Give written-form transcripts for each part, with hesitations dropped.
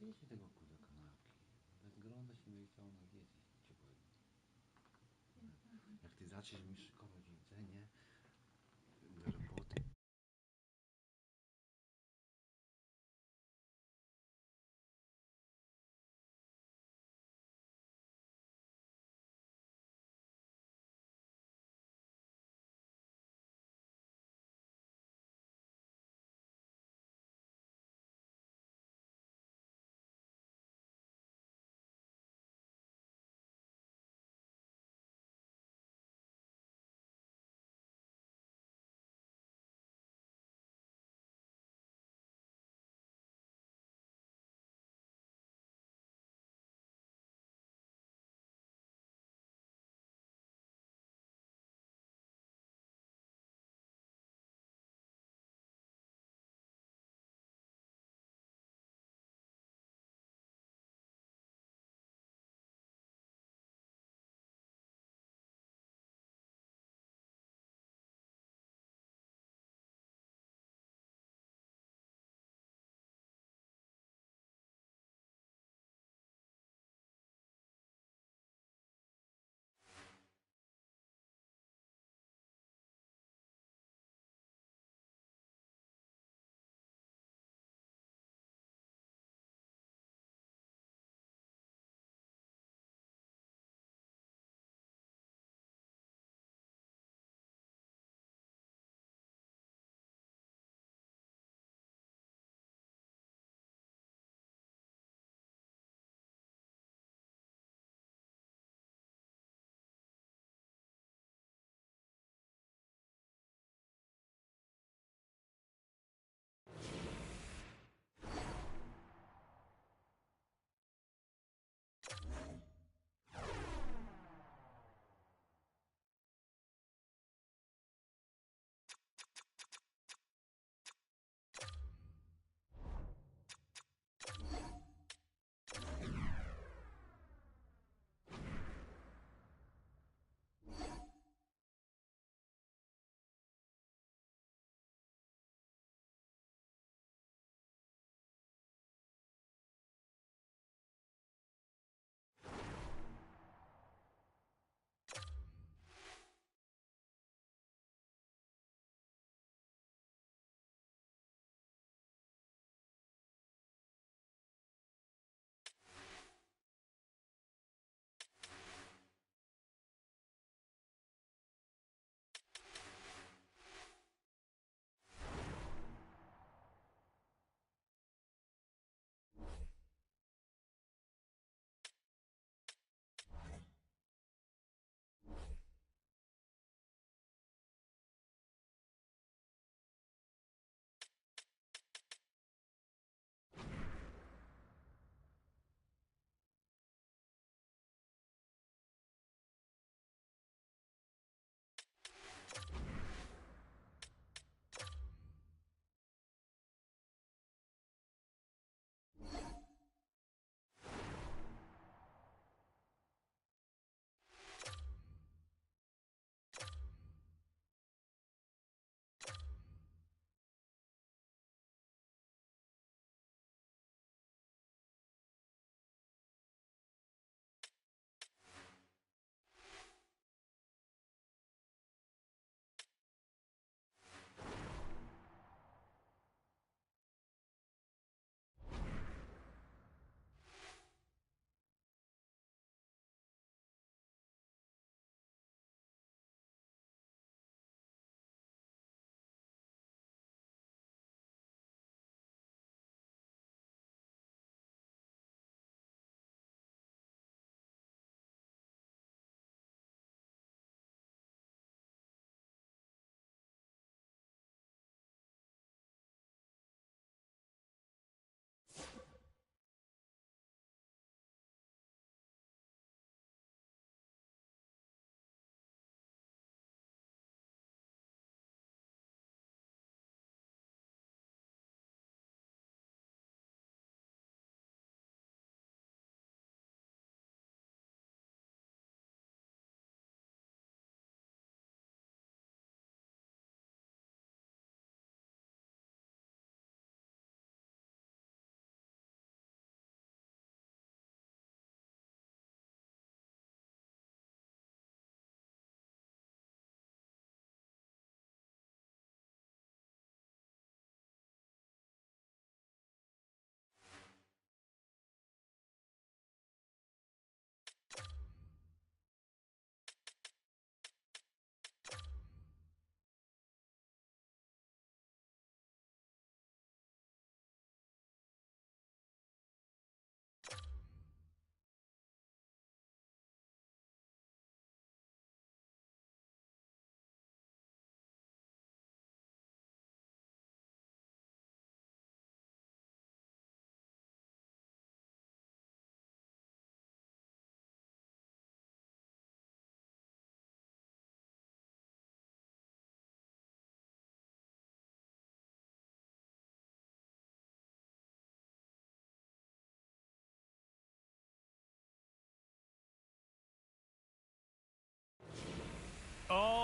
Jedźmy tego kurde kanapki. Bez gorąco się będzie chciało nas jeść ciepłego. Jak ty zaczniesz mi szykować jedzenie do roboty,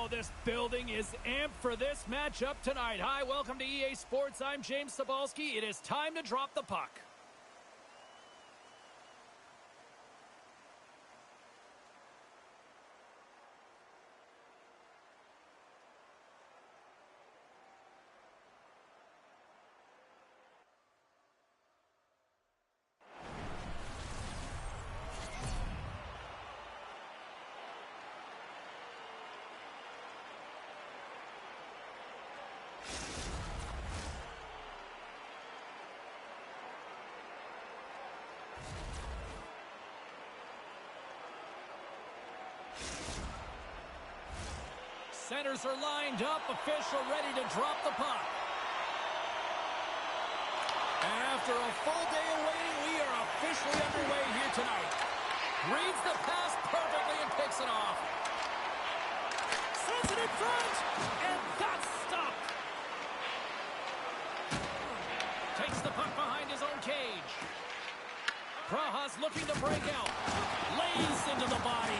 Oh, this building is amped for this matchup tonight. Hi, welcome to EA Sports. I'm James Cebulski. It is time to drop the puck. Centers are lined up, official ready to drop the puck. And after a full day of waiting, we are officially underway here tonight. Reads the pass perfectly and picks it off. Sends it in front, and that's stopped. Takes the puck behind his own cage. Praha's looking to break out. Lays into the body.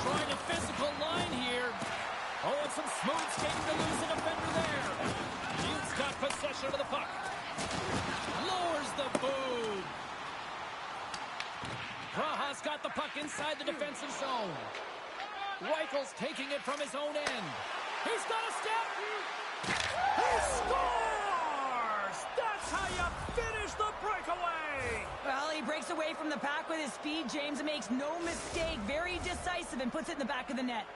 Trying a physical line here. Oh, and some smooth skating to lose a defender there. Hughes got possession of the puck. Lowers the boom. Praha's got the puck inside the defensive zone. Reichel's taking it from his own end. He's got a step. He scores! That's how you finish the breakaway. Well, he breaks away from the pack with his speed, James, and makes no mistake. Very decisive and puts it in the back of the net.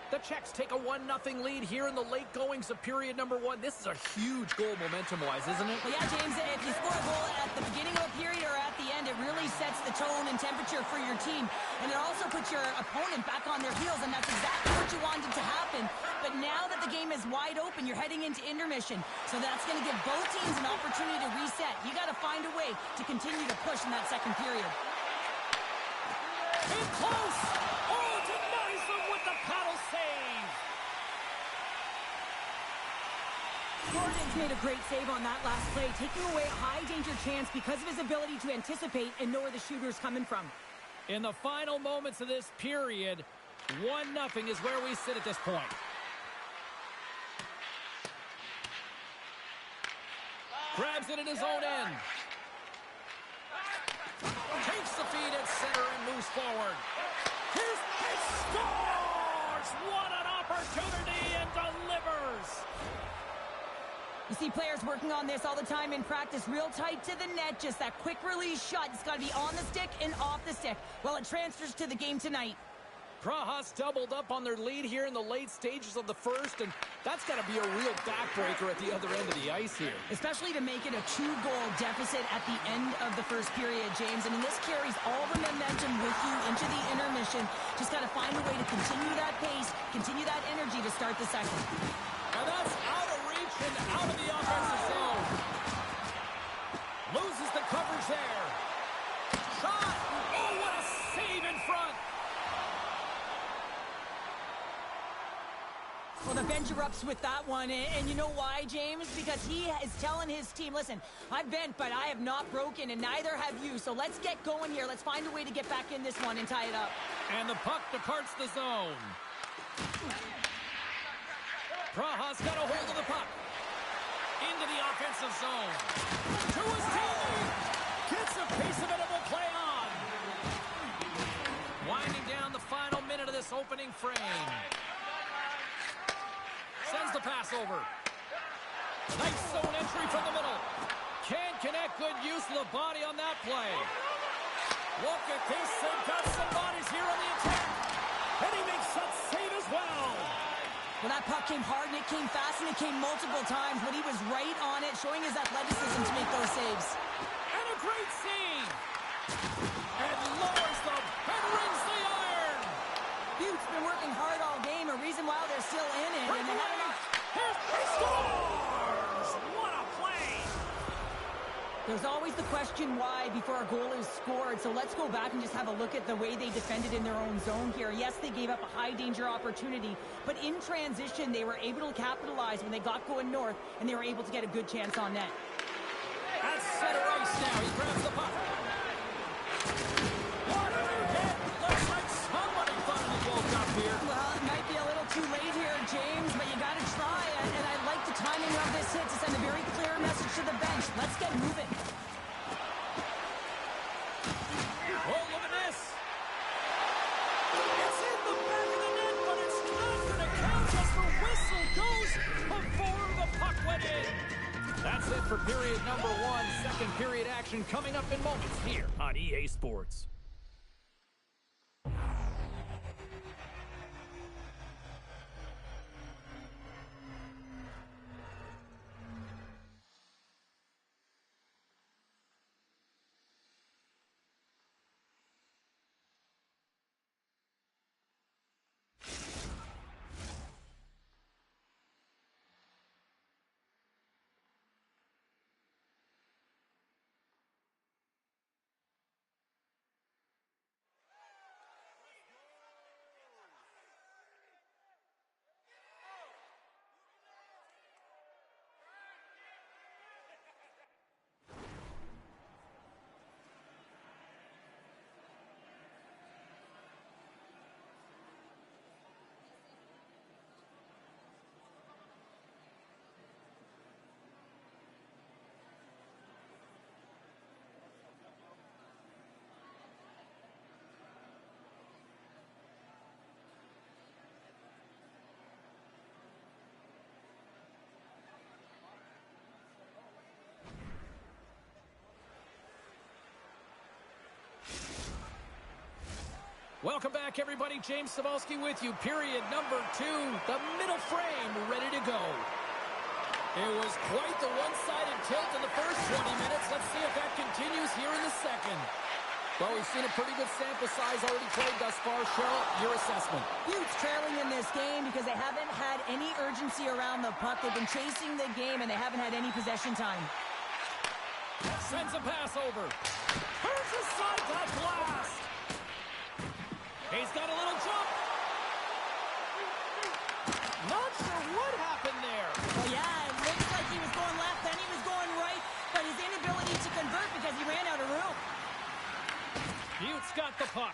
The Czechs take a 1-0 lead here in the late goings of period number 1. This is a huge goal momentum-wise, isn't it? Well, yeah, James, if you score a goal at the beginning of a period or at the end, it really sets the tone and temperature for your team. And it also puts your opponent back on their heels, and that's exactly what you wanted to happen. But now that the game is wide open, you're heading into intermission. So that's going to give both teams an opportunity to reset. You got to find a way to continue to push in that second period. In close! Oh, denies them with the paddle save! Jordan's made a great save on that last play, taking away a high-danger chance because of his ability to anticipate and know where the shooter's coming from. In the final moments of this period, 1-0 is where we sit at this point. Grabs it in his own end. Takes the feed at center and moves forward. Here's he scores! What an opportunity, and delivers! You see players working on this all the time in practice, real tight to the net, just that quick release shot. It's got to be on the stick and off the stick. Well, it transfers to the game tonight. Praha's doubled up on their lead here in the late stages of the first, and that's got to be a real backbreaker at the other end of the ice here. Especially to make it a 2-goal deficit at the end of the first period, James. I mean, this carries all the momentum with you into the intermission. Just got to find a way to continue that pace, continue that energy to start the second. And that's out of reach and out of the offensive zone. Loses the coverage there. Shot! Oh, what a save in front! Well, the bench erupts with that one, and you know why, James? Because he is telling his team, listen, I've bent, but I have not broken, and neither have you, so let's get going here. Let's find a way to get back in this one and tie it up. And the puck departs the zone. Praha's got a hold of the puck. Into the offensive zone. To his teammate. Gets a piece of it and will play on. Winding down the final minute of this opening frame. Sends the pass over. Nice zone entry from the middle. Can't connect. Good use of the body on that play. Look at this. They've got some bodies here on the attack. And he makes that save as well. Well, that puck came hard, and it came fast, and it came multiple times, but he was right on it, showing his athleticism to make those saves. And a great save. And lowers them and rings the iron. Butte's been working hard all game, a reason why they're still in it. And they had enough. He scores! What a play! There's always the question why before a goal is scored, so let's go back and just have a look at the way they defended in their own zone here. Yes, they gave up a high-danger opportunity, but in transition, they were able to capitalize when they got going north, and they were able to get a good chance on net. At center ice now, he grabs the puck. What a hit! Looks like somebody finally woke up here. Well, it might be a little get moving. Oh, look at this. It's in the back of the net, but it's not going to count as the whistle goes before the puck went in. That's it for period number 1. Second period action coming up in moments here on EA Sports. Welcome back, everybody. James Cybulski with you. Period number 2. The middle frame ready to go. It was quite the one-sided tilt in the first 20 minutes. Let's see if that continues here in the second. Well, we've seen a pretty good sample size already played thus far. Cheryl, your assessment. Utes trailing in this game because they haven't had any urgency around the puck. They've been chasing the game, and they haven't had any possession time. Sends a pass over. Turns aside that blast. He's got a little jump. Not sure what happened there. Well, yeah, it looks like he was going left, then he was going right, but his inability to convert because he ran out of room. Utes got the puck.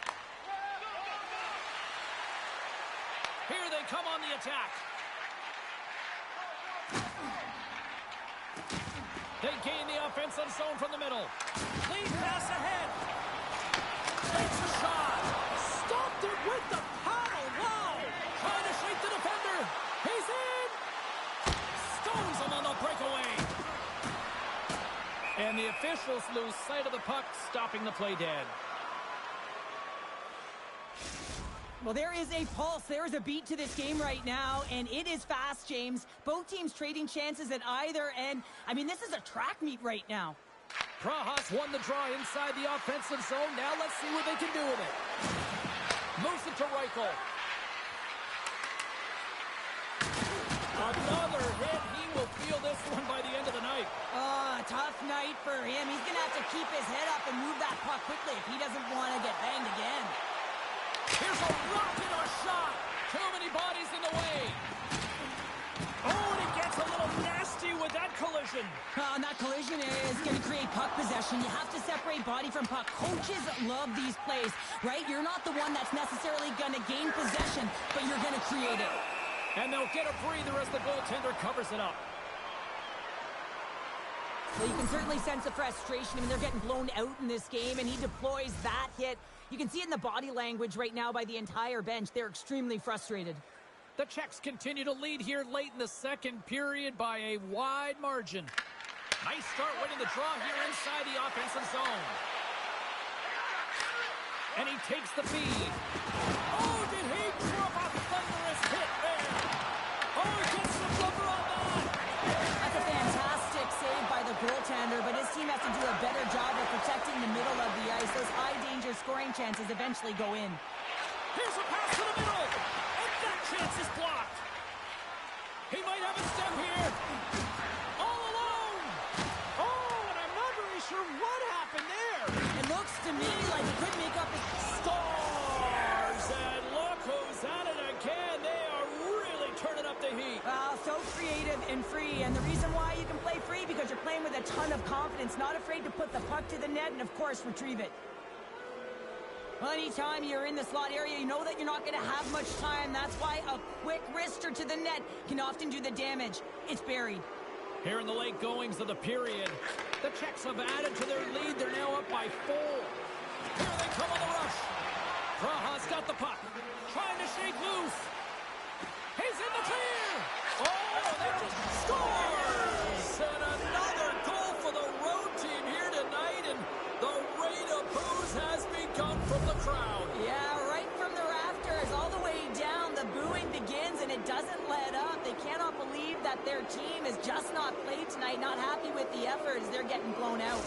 Here they come on the attack. They gain the offensive zone from the middle. Lead pass ahead. Takes a shot. Stopped it with the paddle. Wow. Trying to shake the defender. He's in. Stones him on the breakaway. And the officials lose sight of the puck, stopping the play dead. Well, there is a pulse. There is a beat to this game right now, and it is fast, James. Both teams trading chances at either end. I mean, this is a track meet right now. Prajas won the draw inside the offensive zone. Now let's see what they can do with it. Moves it to Reichel. Another hit. He will feel this one by the end of the night. Tough night for him. He's going to have to keep his head up and move that puck quickly if he doesn't want to get banged again. Here's a rocket of a shot. Too many bodies in the way. Oh, and he gets a little nasty with that collision. And that collision is going to create puck possession. You have to separate body from puck. Coaches love these plays, right? You're not the one that's necessarily going to gain possession, but you're going to create it. And they'll get a breather as the goaltender covers it up. Well, you can certainly sense the frustration. I mean, they're getting blown out in this game, and he deploys that hit. You can see it in the body language right now by the entire bench. They're extremely frustrated. The Czechs continue to lead here late in the second period by a wide margin. Nice start winning the draw here inside the offensive zone. And he takes the feed. Oh, did he drop a thunderous hit there? Oh, he gets the flipper on that. That's a fantastic save by the goaltender, but his team has to do a better job of protecting the middle of the ice. Those high-danger scoring chances eventually go in. Here's a pass to the middle, and that chance is blocked. He might have a step here. All alone. Oh, and I'm not really sure what happened there. It looks to me like he could make up his... Stars, and look who's at it again. They are really turning up the heat. So creative and free, and the reason why you can play free because you're playing with a ton of confidence, not afraid to put the puck to the net and, of course, retrieve it. Well, anytime you're in the slot area, you know that you're not going to have much time. That's why a quick wrister to the net can often do the damage. It's buried. Here in the late goings of the period, the Czechs have added to their lead. They're now up by 4. Here they come on the rush. Praha's got the puck, trying to shake loose. He's in the clear. Oh, they just scores! And another goal for the road team here tonight, and the rate of boos has begun from the crowd. Yeah, right from the rafters, all the way down, the booing begins, and it doesn't let up. They cannot believe that their team has just not played tonight, not happy with the effort as they're getting blown out.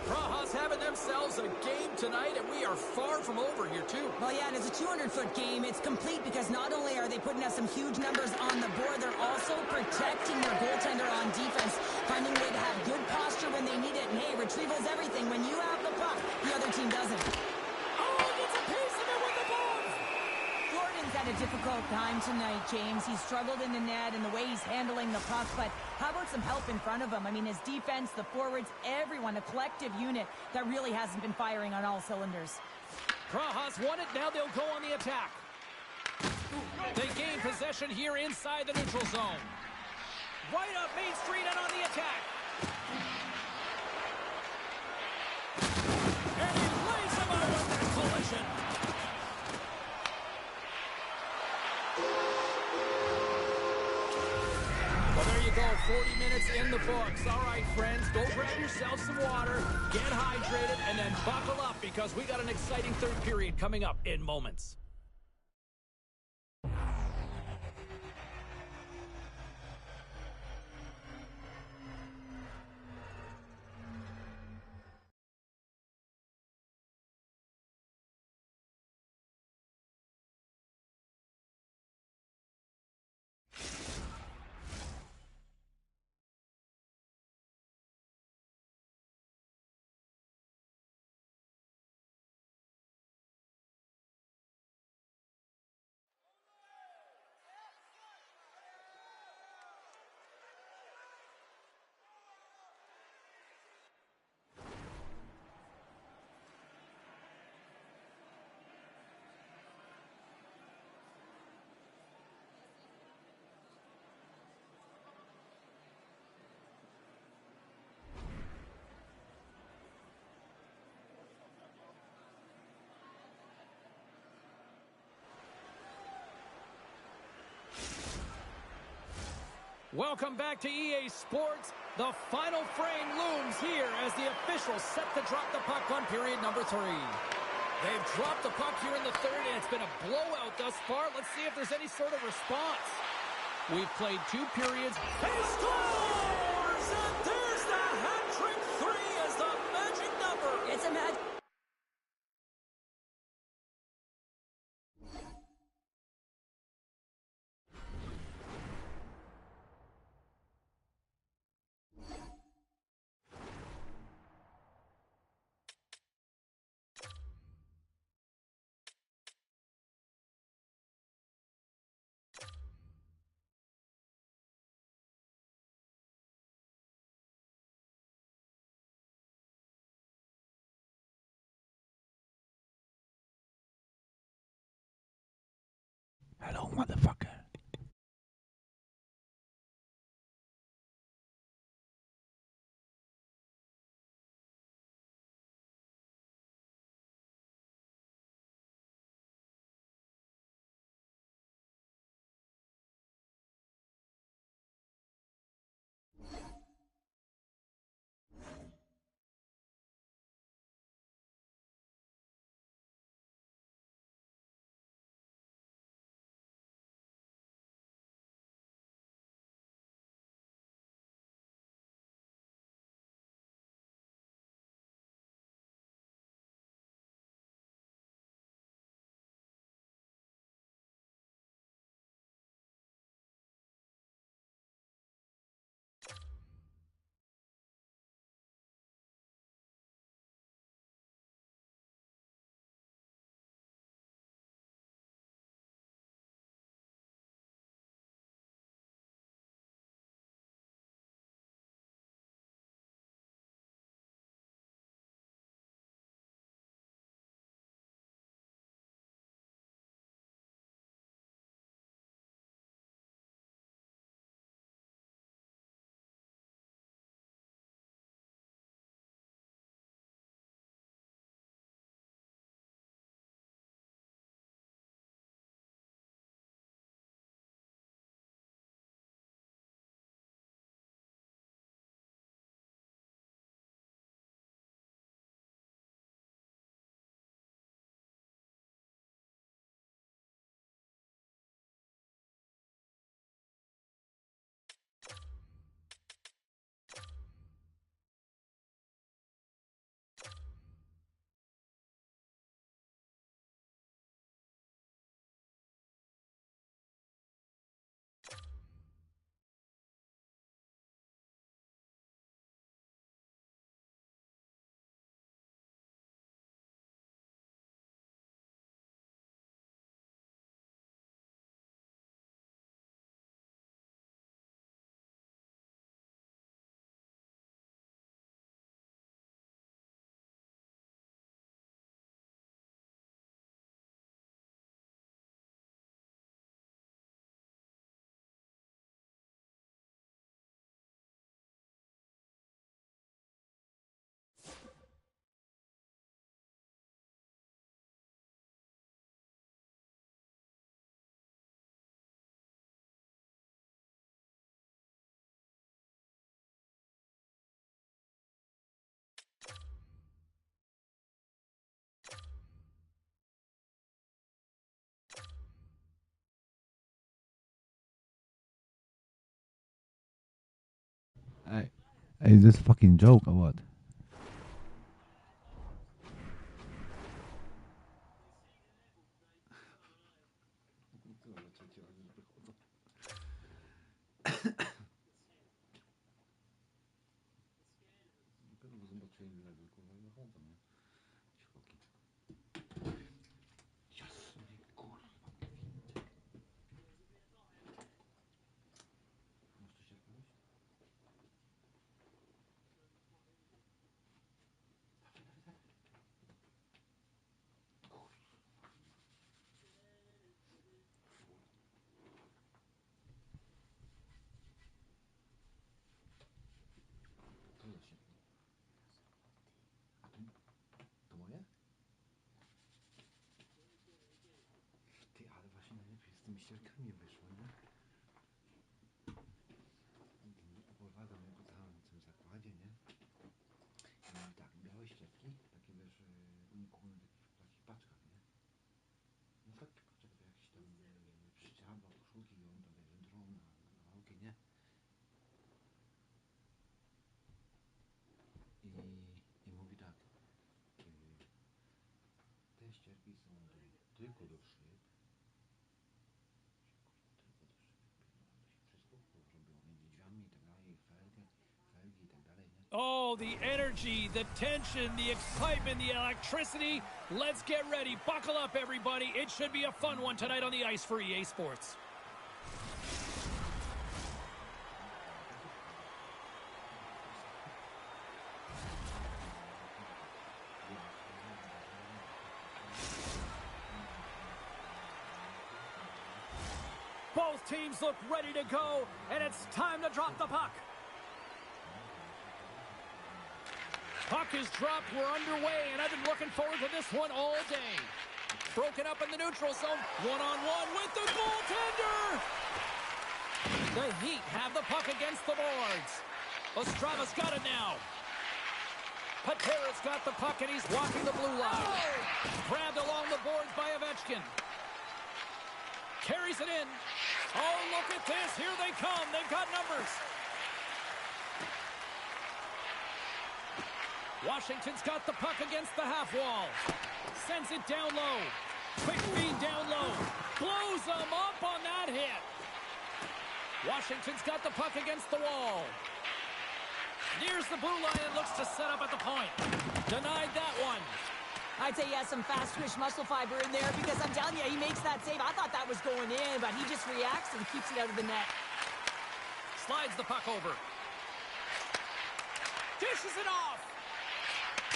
Praha's having themselves a game tonight, and we are far from over here, too. Well, yeah, and it's a 200-foot game. It's complete because not only are they putting up some huge numbers on the board, they're also protecting their goaltender on defense, finding a way to have good posture when they need it. And, hey, retrieval's everything. When you have the puck, the other team doesn't. Oh, he gets a piece of it with the ball! Jordan's had a difficult time tonight, James. He's struggled in the net and the way he's handling the puck, but how about some help in front of him? I mean, his defense, the forwards, everyone, a collective unit that really hasn't been firing on all cylinders. Praha's won it. Now they'll go on the attack. They gain possession here inside the neutral zone. Right up Main Street and on the attack. And he lays him out with that collision. Well, there you go, 40 minutes in the books. All right, friends, go grab yourself some water, get hydrated, and then buckle up because we got an exciting third period coming up in moments. Welcome back to EA Sports. The final frame looms here as the officials set to drop the puck on period number 3. They've dropped the puck here in the third, and it's been a blowout thus far. Let's see if there's any sort of response. We've played 2 periods. He scores! And there's the hat trick. 3 is the magic number. It's a magic. Hello, motherfucker. Is this a fucking joke or what? To moje? Ty, ale właśnie najlepiej z tymi ścierkami wyszło, nie? Opowiadam jako tam w tym zakładzie, nie? I mówi tak, białe ścierki, takie wiesz, unikulne w takich paczkach, nie? No w takich paczkach to jakieś tam przyciąga, koszulki i on tam wędrą na walkę, nie? I mówi tak, te ścierki są tylko do szyb, wszystko robione niedźwiami i tak dalej, felgi i tak dalej, nie? Oh, the energy, the tension, the excitement, the electricity. Let's get ready. Buckle up, everybody. It should be a fun one tonight on the ice for EA Sports. Both teams look ready to go, and it's time to drop the puck. Puck is dropped, we're underway, and I've been looking forward to this one all day. Broken up in the neutral zone, one-on-one with the goaltender! The Heat have the puck against the boards. Ostrava's got it now. Patera's got the puck, and he's walking the blue line. Grabbed along the boards by Ovechkin. Carries it in. Oh, look at this. Here they come. They've got numbers. Washington's got the puck against the half wall. Sends it down low. Quick feed down low. Blows them up on that hit. Washington's got the puck against the wall. Nears the blue line and looks to set up at the point. Denied that one. I'd say he has some fast twitch muscle fiber in there because I'm telling you, he makes that save. I thought that was going in, but he just reacts and keeps it out of the net. Slides the puck over. Dishes it off.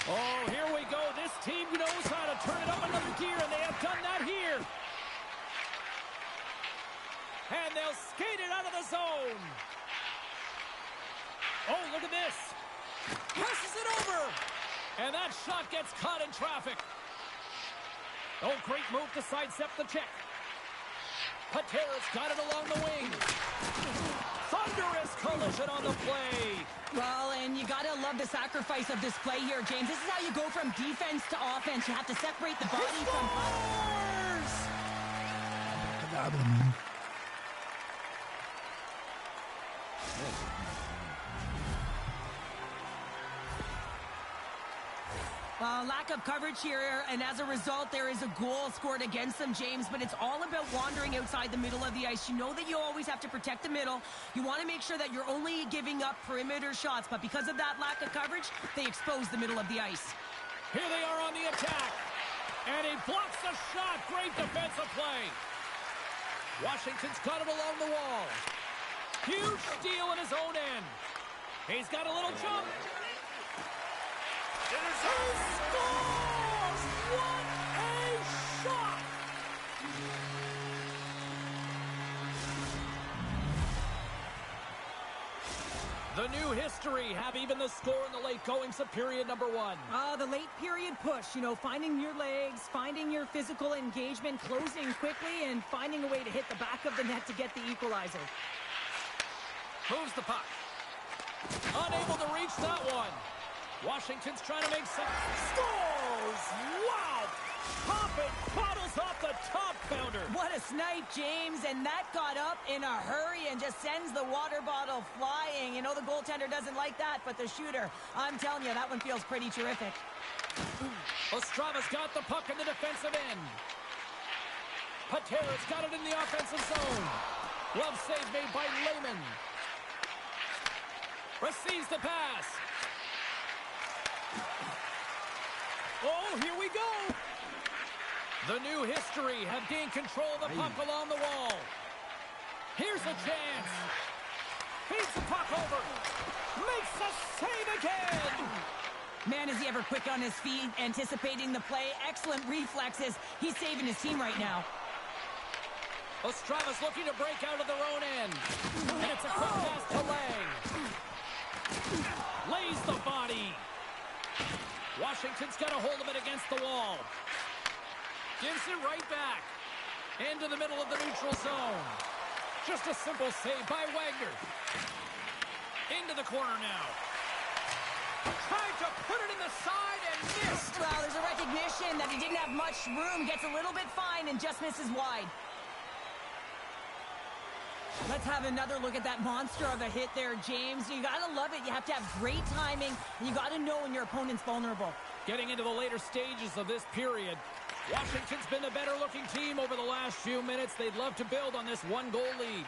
Oh, here we go. This team knows how to turn it up another gear, and they have done that here. And they'll skate it out of the zone. Oh, look at this. Passes it over. And that shot gets caught in traffic. Oh, great move to sidestep the check. Patera's got it along the wing. Thunderous collision on the play. Well, and you gotta love the sacrifice of this play here, James. This is how you go from defense to offense. You have to separate the body from... Lack of coverage here, and as a result, there is a goal scored against them, James, but it's all about wandering outside the middle of the ice. You know that you always have to protect the middle. You want to make sure that you're only giving up perimeter shots, but because of that lack of coverage, they expose the middle of the ice. Here they are on the attack, and he blocks the shot. Great defensive play. Washington's got it along the wall. Huge steal in his own end. He's got a little jump. He scores! What a shot! The new history have even the score in the late goings of period number one. The late period push, you know, finding your legs, finding your physical engagement, closing quickly, and finding a way to hit the back of the net to get the equalizer. Moves the puck. Unable to reach that one. Washington's trying to make some... Scores! Wow! Poppin bottles off the top counter. What a snipe, James, and that got up in a hurry and just sends the water bottle flying. You know the goaltender doesn't like that, but the shooter, I'm telling you, that one feels pretty terrific. Ostrava's got the puck in the defensive end. Patera's got it in the offensive zone. Glove save made by Lehman. Receives the pass. Oh, here we go. The new history have gained control of the puck along the wall. Here's a chance. Feeds the puck over. Makes the save again. Man, is he ever quick on his feet, anticipating the play. Excellent reflexes. He's saving his team right now. Ostrava's looking to break out of their own end. And it's a quick pass to Lang. Lays the body. Washington's got a hold of it against the wall. Gives it right back. Into the middle of the neutral zone. Just a simple save by Wagner. Into the corner now. Tried to put it in the side and missed. Well, there's a recognition that he didn't have much room. Gets a little bit fine and just misses wide. Let's have another look at that monster of a hit there, James. You gotta love it. You have to have great timing, and you gotta know when your opponent's vulnerable. Getting into the later stages of this period, Washington's been the better-looking team over the last few minutes. They'd love to build on this one-goal lead.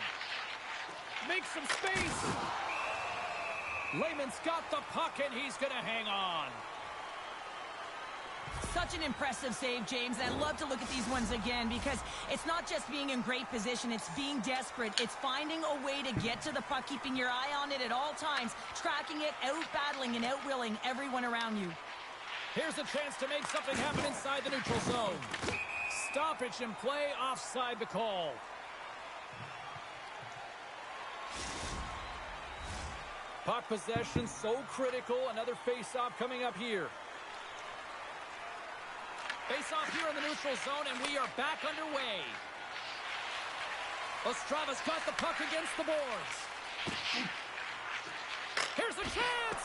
Make some space. Lehman's got the puck, and he's gonna hang on. Such an impressive save, James. I love to look at these ones again because it's not just being in great position. It's being desperate. It's finding a way to get to the puck, keeping your eye on it at all times, tracking it, out-battling and out-willing everyone around you. Here's a chance to make something happen inside the neutral zone. Stoppage in play, offside the call. Puck possession so critical. Another face-off coming up here. Face-off here in the neutral zone, and we are back underway. Ostrava's got the puck against the boards. Here's a chance!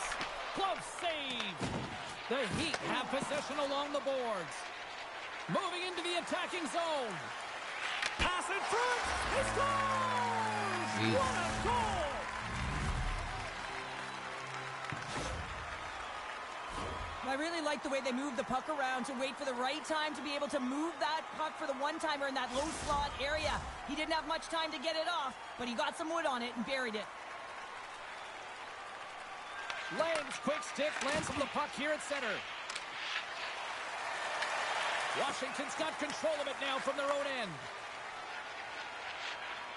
Glove save. The Heat have possession along the boards. Moving into the attacking zone. Pass in front. He scores! What a goal! I really like the way they move the puck around to wait for the right time to be able to move that puck for the one-timer in that low slot area. He didn't have much time to get it off, but he got some wood on it and buried it. Lang's quick stick lands on the puck here at center. Washington's got control of it now from their own end.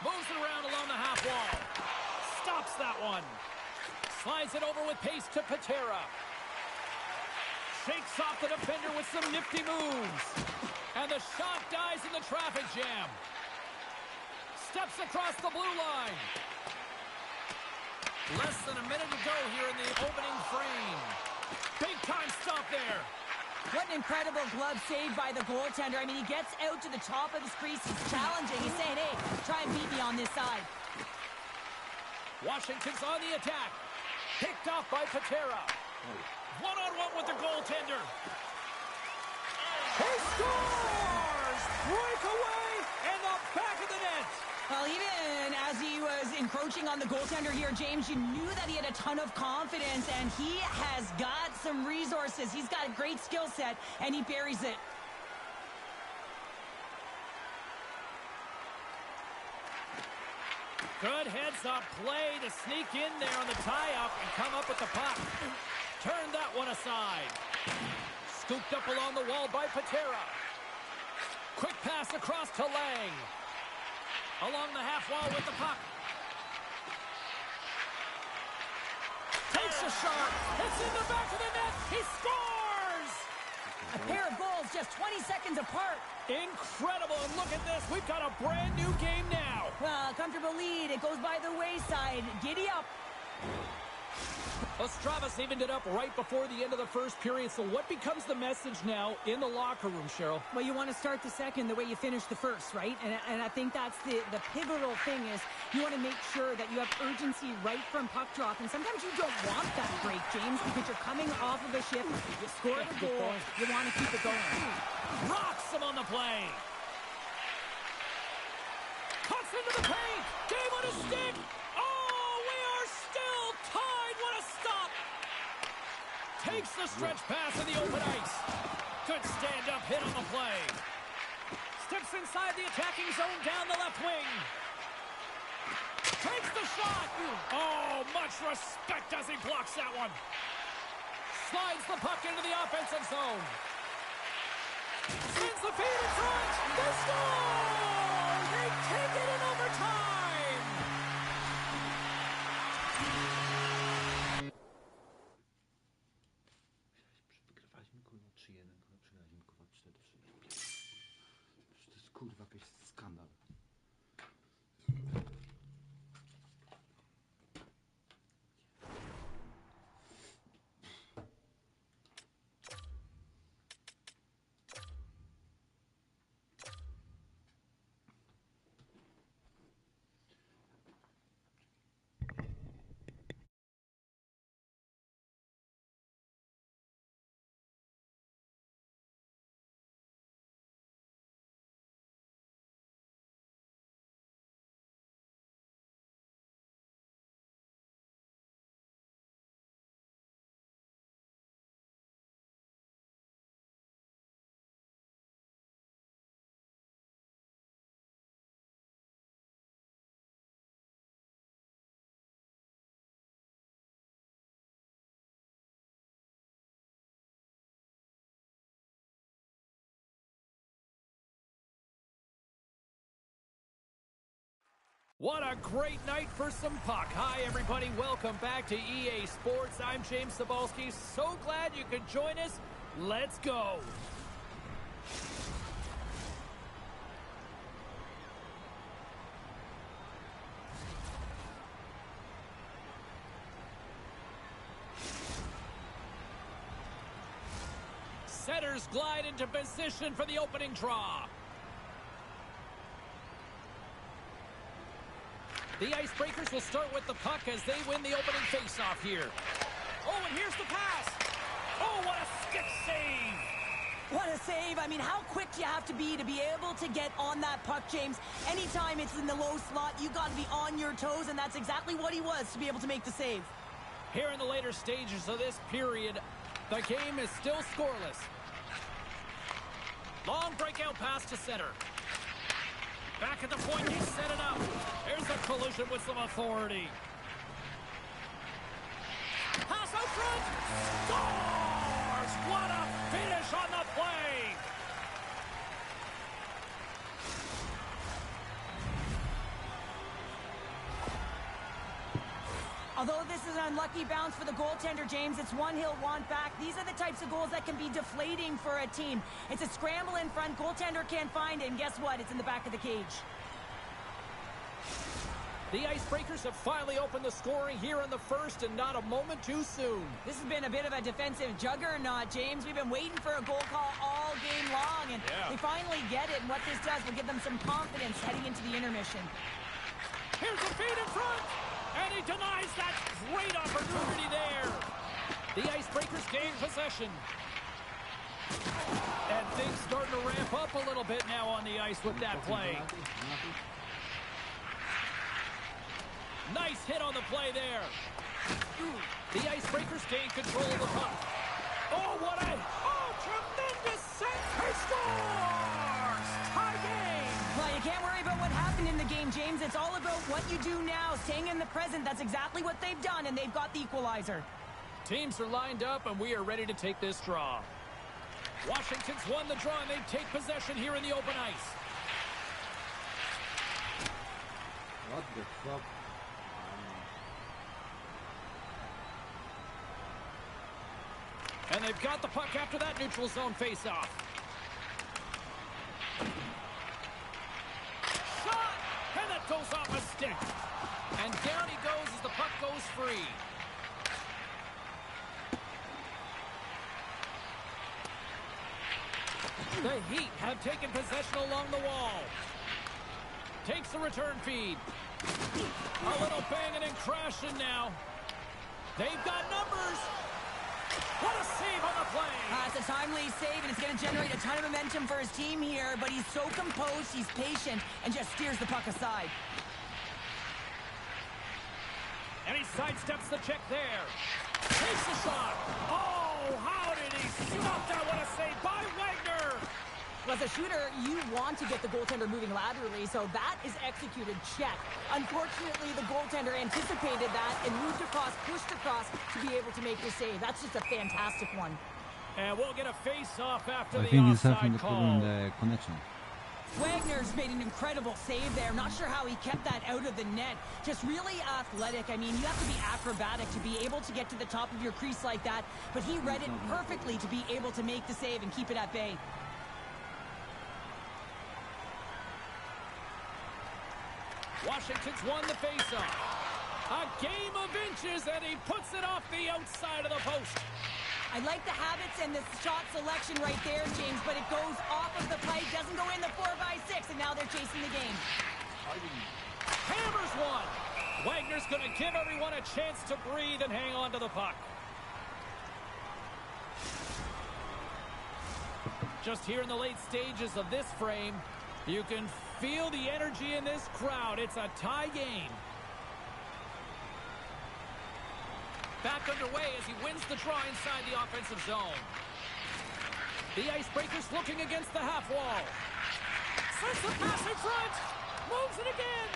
Moves it around along the half wall. Stops that one. Slides it over with pace to Patera. Shakes off the defender with some nifty moves. And the shot dies in the traffic jam. Steps across the blue line. Less than a minute to go here in the opening frame. Big time stop there. What an incredible glove save by the goaltender. I mean, he gets out to the top of his crease. He's challenging. He's saying, hey, try and beat me on this side. Washington's on the attack. Picked off by Patera. One-on-one with the goaltender. He scores! Breakaway in the back of the net. Well, even as he was encroaching on the goaltender here, James, you knew that he had a ton of confidence, and he has got some resources. He's got a great skill set, and he buries it. Good heads-up play to sneak in there on the tie-up and come up with the puck. Turn that one aside. Scooped up along the wall by Patera. Quick pass across to Lang. Along the half wall with the puck. Takes a shot. It's in the back of the net. He scores! A pair of goals just 20 seconds apart. Incredible. And look at this. We've got a brand new game now. Well, a comfortable lead. It goes by the wayside. Giddy up. Ostravas evened it up right before the end of the first period. So what becomes the message now in the locker room, Cheryl? Well, you want to start the second the way you finished the first, right? And I think that's the pivotal thing is you want to make sure that you have urgency right from puck drop. And sometimes you don't want that break, James, because you're coming off of a shift. You score the goal. You want to keep it going. Rocks him on the play. Cuts into the paint. Game on a stick. Oh, we are still tied. What a stop. Takes the stretch pass in the open ice. Good stand-up hit on the play. Steps inside the attacking zone down the left wing. Takes the shot. Oh, much respect as he blocks that one. Slides the puck into the offensive zone. Sends the feed in front. They score! They take it in overtime! Wygrywaliśmy kurwa 3-1, kurwa przegraliśmy kurwa 4-3. Przecież to jest kurwa jakiś skandal. What a great night for some puck. Hi, everybody. Welcome back to EA Sports. I'm James Cebulski. So glad you could join us. Let's go. Setters glide into position for the opening draw. The Icebreakers will start with the puck as they win the opening faceoff here. Oh, and here's the pass. Oh, what a stick save. What a save. I mean, how quick do you have to be able to get on that puck, James? Anytime it's in the low slot, you got to be on your toes, and that's exactly what he was to be able to make the save. Here in the later stages of this period, the game is still scoreless. Long breakout pass to center. Back at the point, he set it up. There's a collision with some authority. Pass out front. Scores! What a finish on the play! Although this is an unlucky bounce for the goaltender, James, it's one he'll want back. These are the types of goals that can be deflating for a team. It's a scramble in front, goaltender can't find it, and guess what? It's in the back of the cage. The Icebreakers have finally opened the scoring here in the first, and not a moment too soon. This has been a bit of a defensive juggernaut, James. We've been waiting for a goal call all game long, and they finally get it, and what this does will give them some confidence heading into the intermission. Here's the feed in front! And he denies that great opportunity there. The Icebreakers gain possession. And things starting to ramp up a little bit now on the ice with that play. Nice hit on the play there. The Icebreakers gain control of the puck. Oh, what a... Oh, tremendous set. He scores! Tie game! Well, you can't worry about what happened in the game, James. It's all about what you do now, staying in the present. That's exactly what they've done, and they've got the equalizer. Teams are lined up, and we are ready to take this draw. Washington's won the draw, and they take possession here in the open ice. What the fuck? And they've got the puck after that neutral zone faceoff. Shot! And that goes off a stick. And down he goes as the puck goes free. The Heat have taken possession along the wall. Takes the return feed. A little banging and crashing now. They've got numbers. What a save on the play. It's a timely save, and it's going to generate a ton of momentum for his team here, but he's so composed, he's patient, and just steers the puck aside. And he sidesteps the check there. Takes the shot. Oh, how did he stop that? What a save by Wagner. Well, as a shooter, you want to get the goaltender moving laterally, so that is executed, check. Unfortunately, the goaltender anticipated that and moved across, pushed across to be able to make the save. That's just a fantastic one. And we'll get a face-off after I the think it's offside having the call. problem the connection. Wagner's made an incredible save there. Not sure how he kept that out of the net. Just really athletic. I mean, you have to be acrobatic to be able to get to the top of your crease like that, but he read it perfectly to be able to make the save and keep it at bay. Washington's won the faceoff. A game of inches, and he puts it off the outside of the post. I like the habits and the shot selection right there, James, but it goes off of the pipe, doesn't go in the 4x6, and now they're chasing the game. Hammers one. Wagner's going to give everyone a chance to breathe and hang on to the puck. Just here in the late stages of this frame, you can feel the energy in this crowd. It's a tie game. Back underway as he wins the draw inside the offensive zone. The Icebreakers looking against the half wall. Sends the pass in front. Moves it again.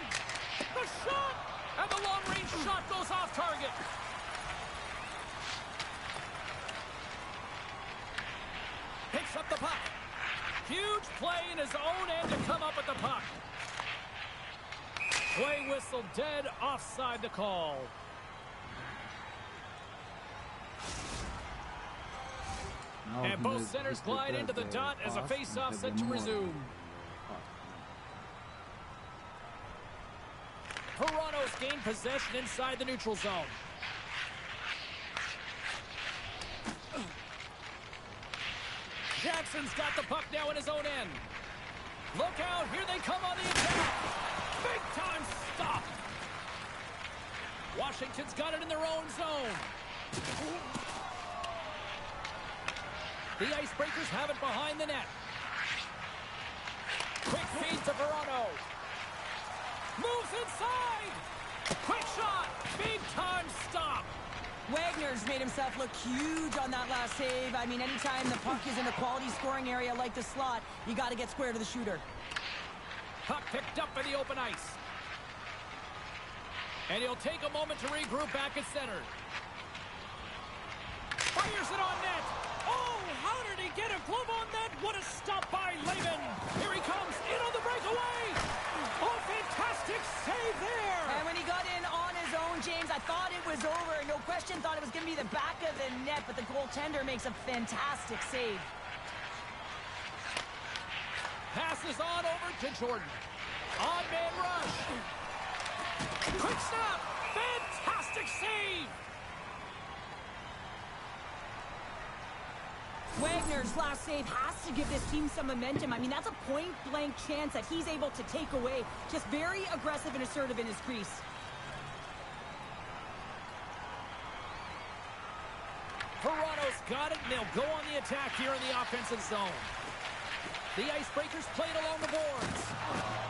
The shot. And the long-range shot goes off target. Picks up the puck. Huge play in his own end to come up with the puck. Play whistle dead, offside the call. And both centers glide into the dot as a face-off set to resume. Toronto's gained possession inside the neutral zone. Jackson's got the puck now in his own end. Look out, here they come on the attack. Big time stop. Washington's got it in their own zone. The Icebreakers have it behind the net. Quick feed to Verano. Moves inside. Quick shot. Big time stop. Wagner's made himself look huge on that last save. I mean, anytime the puck is in a quality scoring area like the slot, you got to get square to the shooter. Puck picked up by the open ice. And he'll take a moment to regroup back at center. Fires it on net. Oh, how did he get a glove on that? What a stop by Lehman. Here he comes in on the breakaway. Oh, fantastic save there. And when he got in on his own, James, I thought it was over. No question, thought it was going to be the back of the net, but the goaltender makes a fantastic save. Passes on over to Jordan. On man rush. Quick snap. Fantastic save. Wagner's last save has to give this team some momentum. I mean, that's a point-blank chance that he's able to take away. Just very aggressive and assertive in his crease. Toronto's got it, and they'll go on the attack here in the offensive zone. The Icebreakers played along the boards.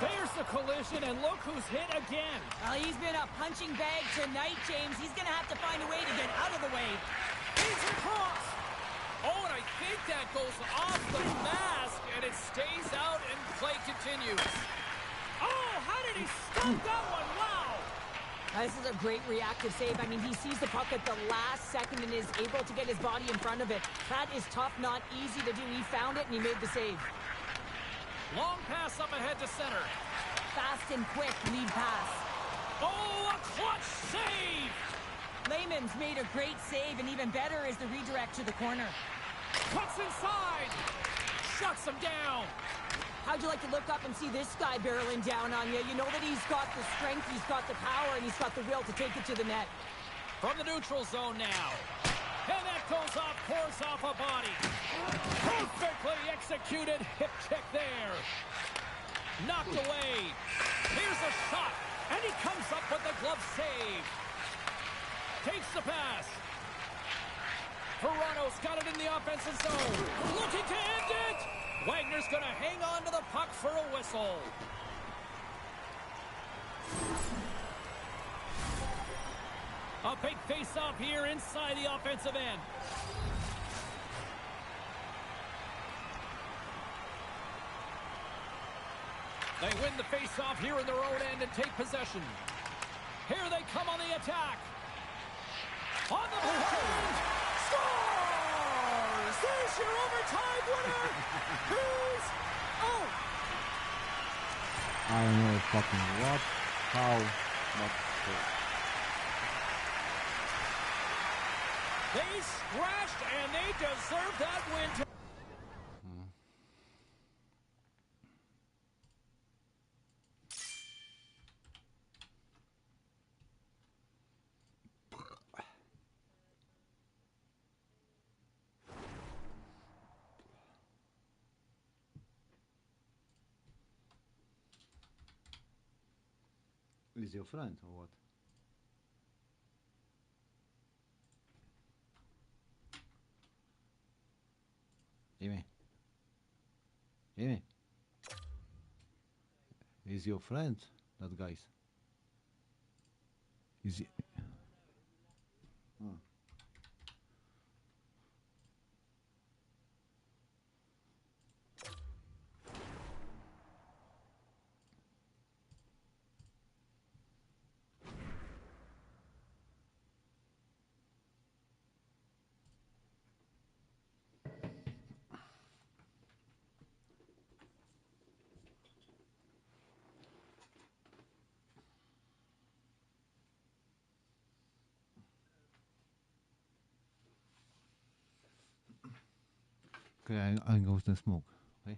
There's the collision, and look who's hit again. Well, he's been a punching bag tonight, James. He's going to have to find a way to get out of the way. He's across. Oh, and I think that goes off the mask, and it stays out, and play continues. Oh, how did he stop that one? Wow. This is a great reactive save. I mean, he sees the puck at the last second and is able to get his body in front of it. That is tough, not easy to do. He found it, and he made the save. Long pass up ahead to center. Fast and quick lead pass. Oh, a clutch save. Lehman's made a great save, and even better is the redirect to the corner. Cuts inside. Shuts him down. How'd you like to look up and see this guy barreling down on you? You know that he's got the strength, he's got the power, and he's got the will to take it to the net. From the neutral zone now. And that goes off course off a body. Perfectly executed hip check there. Knocked away. Here's a shot. And he comes up with the glove save. Takes the pass. Toronto's got it in the offensive zone. Looking to end it. Wagner's going to hang on to the puck for a whistle. A big face-off here inside the offensive end. They win the face-off here in their own end and take possession. Here they come on the attack. On the point! Scores! There's your overtime winner! Who's out? I don't know fucking what, how, what. They scratched and they deserve that win. Is your friend or what? Jimmy. Jimmy. Is your friend, that guy's? Is he? Oh. Okay, I go to smoke. Okay.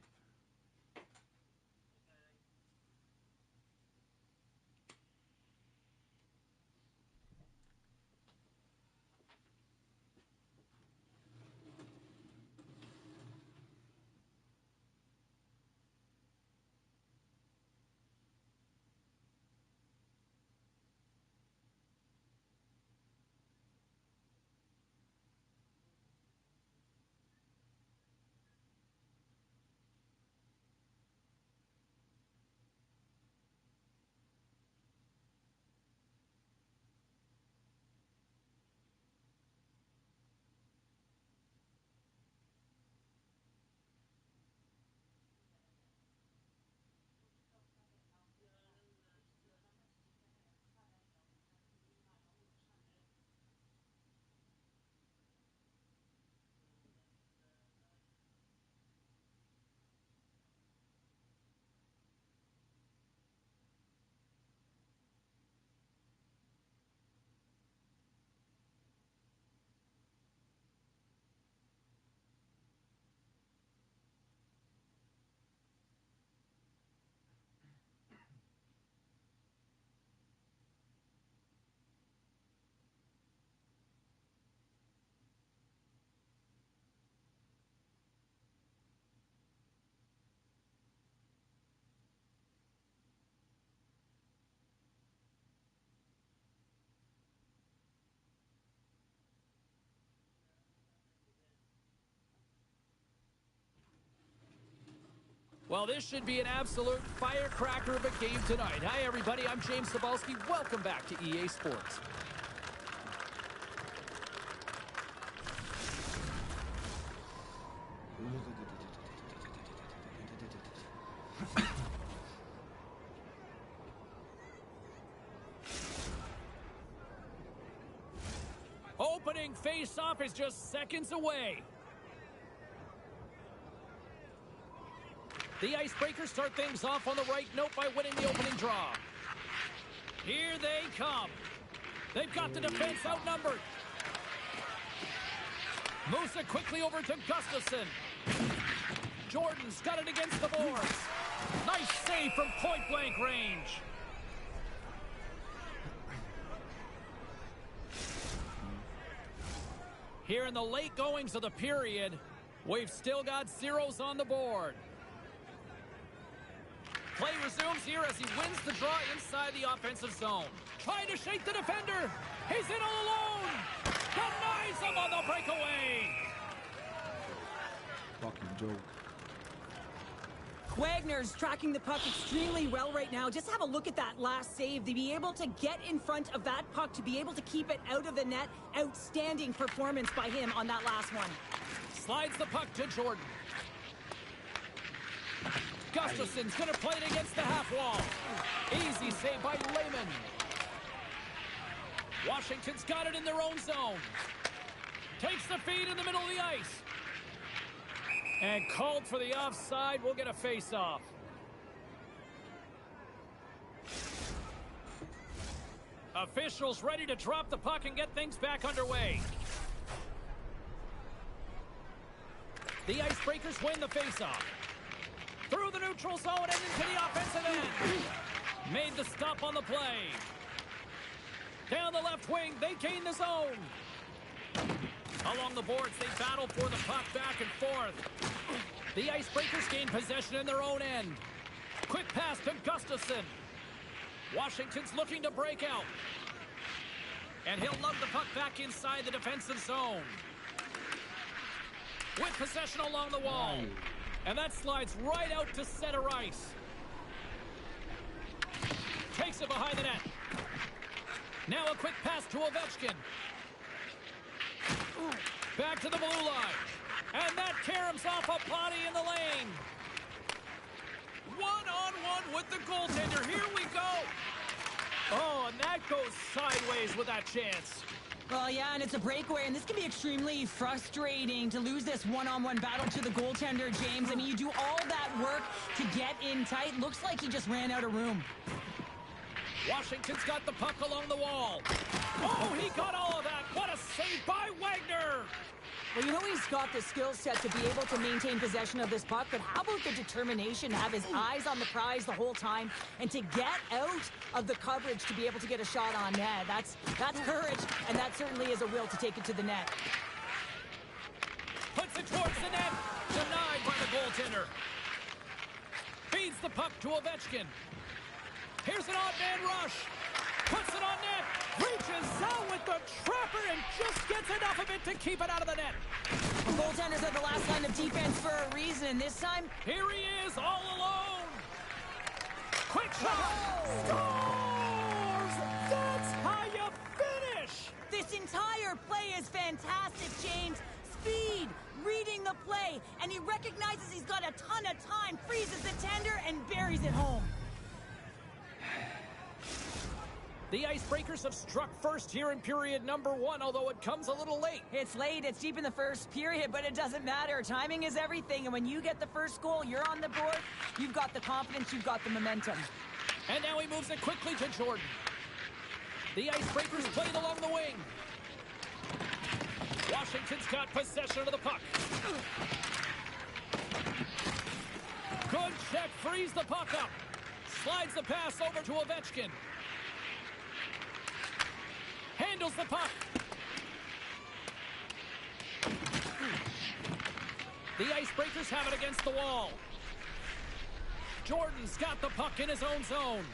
Well, this should be an absolute firecracker of a game tonight. Hi, everybody. I'm James Cebulski. Welcome back to EA Sports. Opening face-off is just seconds away. The Icebreakers start things off on the right note by winning the opening draw. Here they come. They've got the defense outnumbered. Moves it quickly over to Gustafson. Jordan's got it against the boards. Nice save from point-blank range. Here in the late goings of the period, we've still got zeros on the board. Play resumes here as he wins the draw inside the offensive zone. Trying to shake the defender. He's in all alone. Denies him on the breakaway. Fucking joke. Wagner's tracking the puck extremely well right now. Just have a look at that last save. To be able to get in front of that puck, to be able to keep it out of the net, outstanding performance by him on that last one. Slides the puck to Jordan. Gustafson's going to play it against the half wall. Easy save by Lehman. Washington's got it in their own zone. Takes the feed in the middle of the ice. And called for the offside. We'll get a face-off. Officials ready to drop the puck and get things back underway. The Icebreakers win the face-off. Through the neutral zone and into the offensive end. Made the stop on the play. Down the left wing, they gain the zone. Along the boards, they battle for the puck back and forth. The Icebreakers gain possession in their own end. Quick pass to Gustafson. Washington's looking to break out. And he'll lug the puck back inside the defensive zone. With possession along the wall. And that slides right out to center ice. Takes it behind the net. Now a quick pass to Ovechkin. Back to the blue line. And that caroms off a body in the lane. One-on-one with the goaltender. Here we go. Oh, and that goes sideways with that chance. Well, yeah, and it's a breakaway, and this can be extremely frustrating to lose this one-on-one battle to the goaltender, James. I mean, you do all that work to get in tight. Looks like he just ran out of room. Washington's got the puck along the wall. Oh, he got all of that. What a save by Wagner. Well, you know he's got the skill set to be able to maintain possession of this puck, but how about the determination to have his eyes on the prize the whole time and to get out of the coverage to be able to get a shot on net? That's courage, and that certainly is a will to take it to the net. Puts it towards the net. Denied by the goaltender. Feeds the puck to Ovechkin. Here's an odd man rush. Puts it on net. Reaches out with the trapper and just gets enough of it to keep it out of the net. The goaltender's at the last line of defense for a reason, and this time... Here he is, all alone. Quick shot. Scores! That's how you finish. This entire play is fantastic, James. Speed, reading the play, and he recognizes he's got a ton of time, freezes the tender, and buries it home. The Icebreakers have struck first here in period number 1, although it comes a little late. It's late, it's deep in the first period, but it doesn't matter. Timing is everything, and when you get the first goal, you're on the board, you've got the confidence, you've got the momentum. And now he moves it quickly to Jordan. The Icebreakers play it along the wing. Washington's got possession of the puck. Good check, frees the puck up. Slides the pass over to Ovechkin. Handles the puck. The Icebreakers have it against the wall. Jordan's got the puck in his own zone.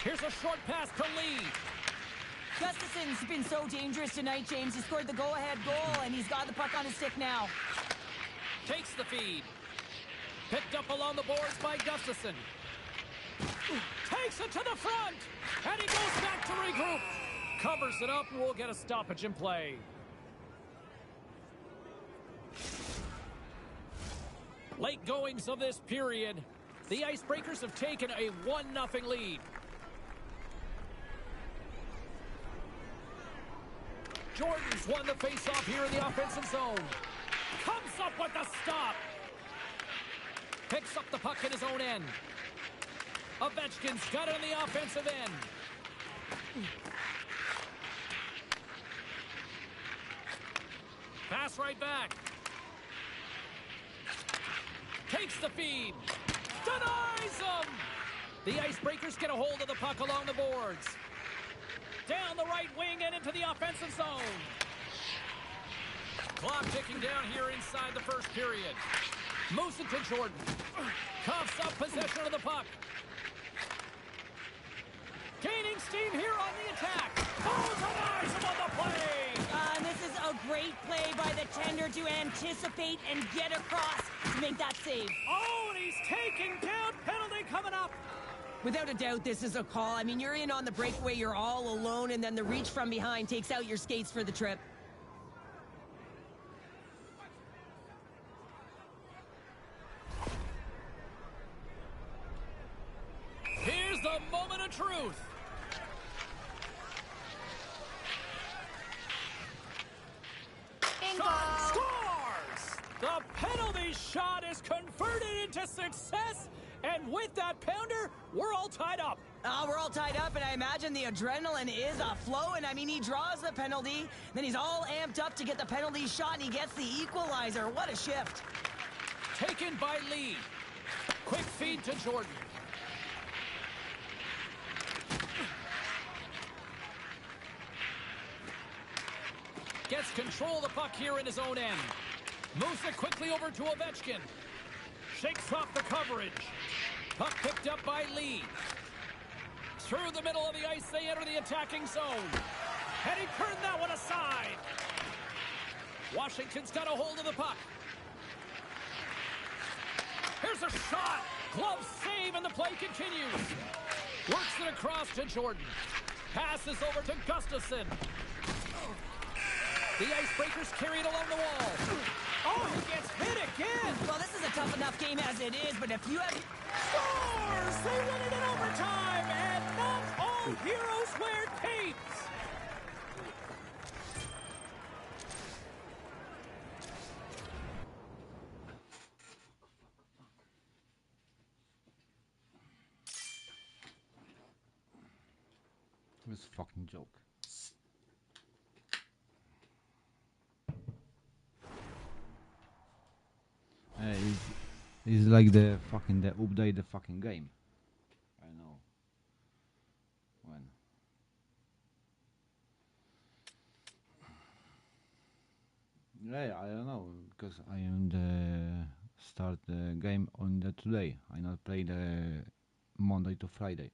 Here's a short pass to Lee. Gustafson's been so dangerous tonight, James. He scored the go-ahead goal, and he's got the puck on his stick now. Takes the feed. Picked up along the boards by Gustafson. Takes it to the front. And he goes back to regroup. Covers it up, and we'll get a stoppage in play. Late goings of this period. The Icebreakers have taken a 1-0 lead. Jordan's won the face-off here in the offensive zone. Comes up with the stop. Picks up the puck in his own end. Ovechkin's got it on the offensive end. Pass right back. Takes the feed. Denies him. The Icebreakers get a hold of the puck along the boards. Down the right wing and into the offensive zone. Clock ticking down here inside the first period. Moves it to Jordan. Cuffs up possession of the puck. Gaining steam here on the attack. Oh, denies him on the play. And this is a great play by the tender to anticipate and get across to make that save. Oh, and he's taken down. Penalty coming up. Without a doubt, this is a call. I mean, you're in on the breakaway, you're all alone, and then the reach from behind takes out your skates for the trip. Here's the moment of truth. Shot scores! The penalty shot is converted into success, and with that pounder, we're all tied up. We're all tied up, and I imagine the adrenaline is flowing. I mean, he draws the penalty, then he's all amped up to get the penalty shot, and he gets the equalizer. What a shift. Taken by Lee. Quick feed to Jordan. Gets control of the puck here in his own end. Moves it quickly over to Ovechkin. Shakes off the coverage. Puck picked up by Lee. Through the middle of the ice, they enter the attacking zone. And he turned that one aside. Washington's got a hold of the puck. Here's a shot. Glove save, and the play continues. Works it across to Jordan. Passes over to Gustafsson. The Icebreakers carry it along the wall. Oh, he gets hit again. Well, this is a tough enough game as it is, but if you have... Scores! They win it in overtime, and not all heroes wear capes. This fucking joke. It's like the update the fucking game. I know. When? Yeah, I don't know because I am the start the game on the today. I not play the Monday to Friday.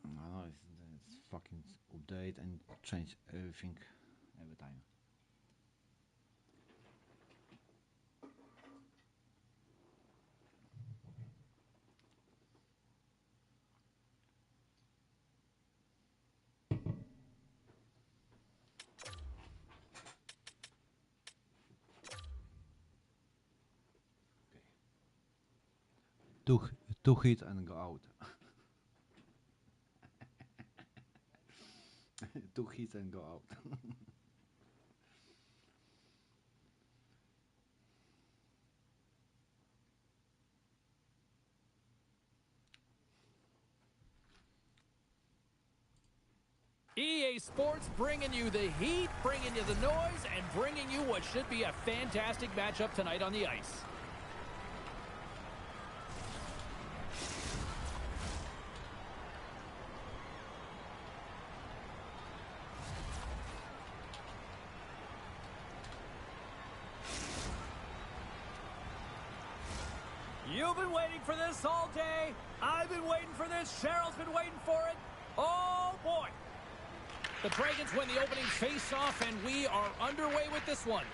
I know it's fucking update and change everything every time. Two hits and go out. Two hits and go out. EA Sports bringing you the heat, bringing you the noise, and bringing you what should be a fantastic matchup tonight on the ice. You've been waiting for this all day. I've been waiting for this. Cheryl's been waiting for it. Oh, boy. The Dragons win the opening face-off, and we are underway with this one.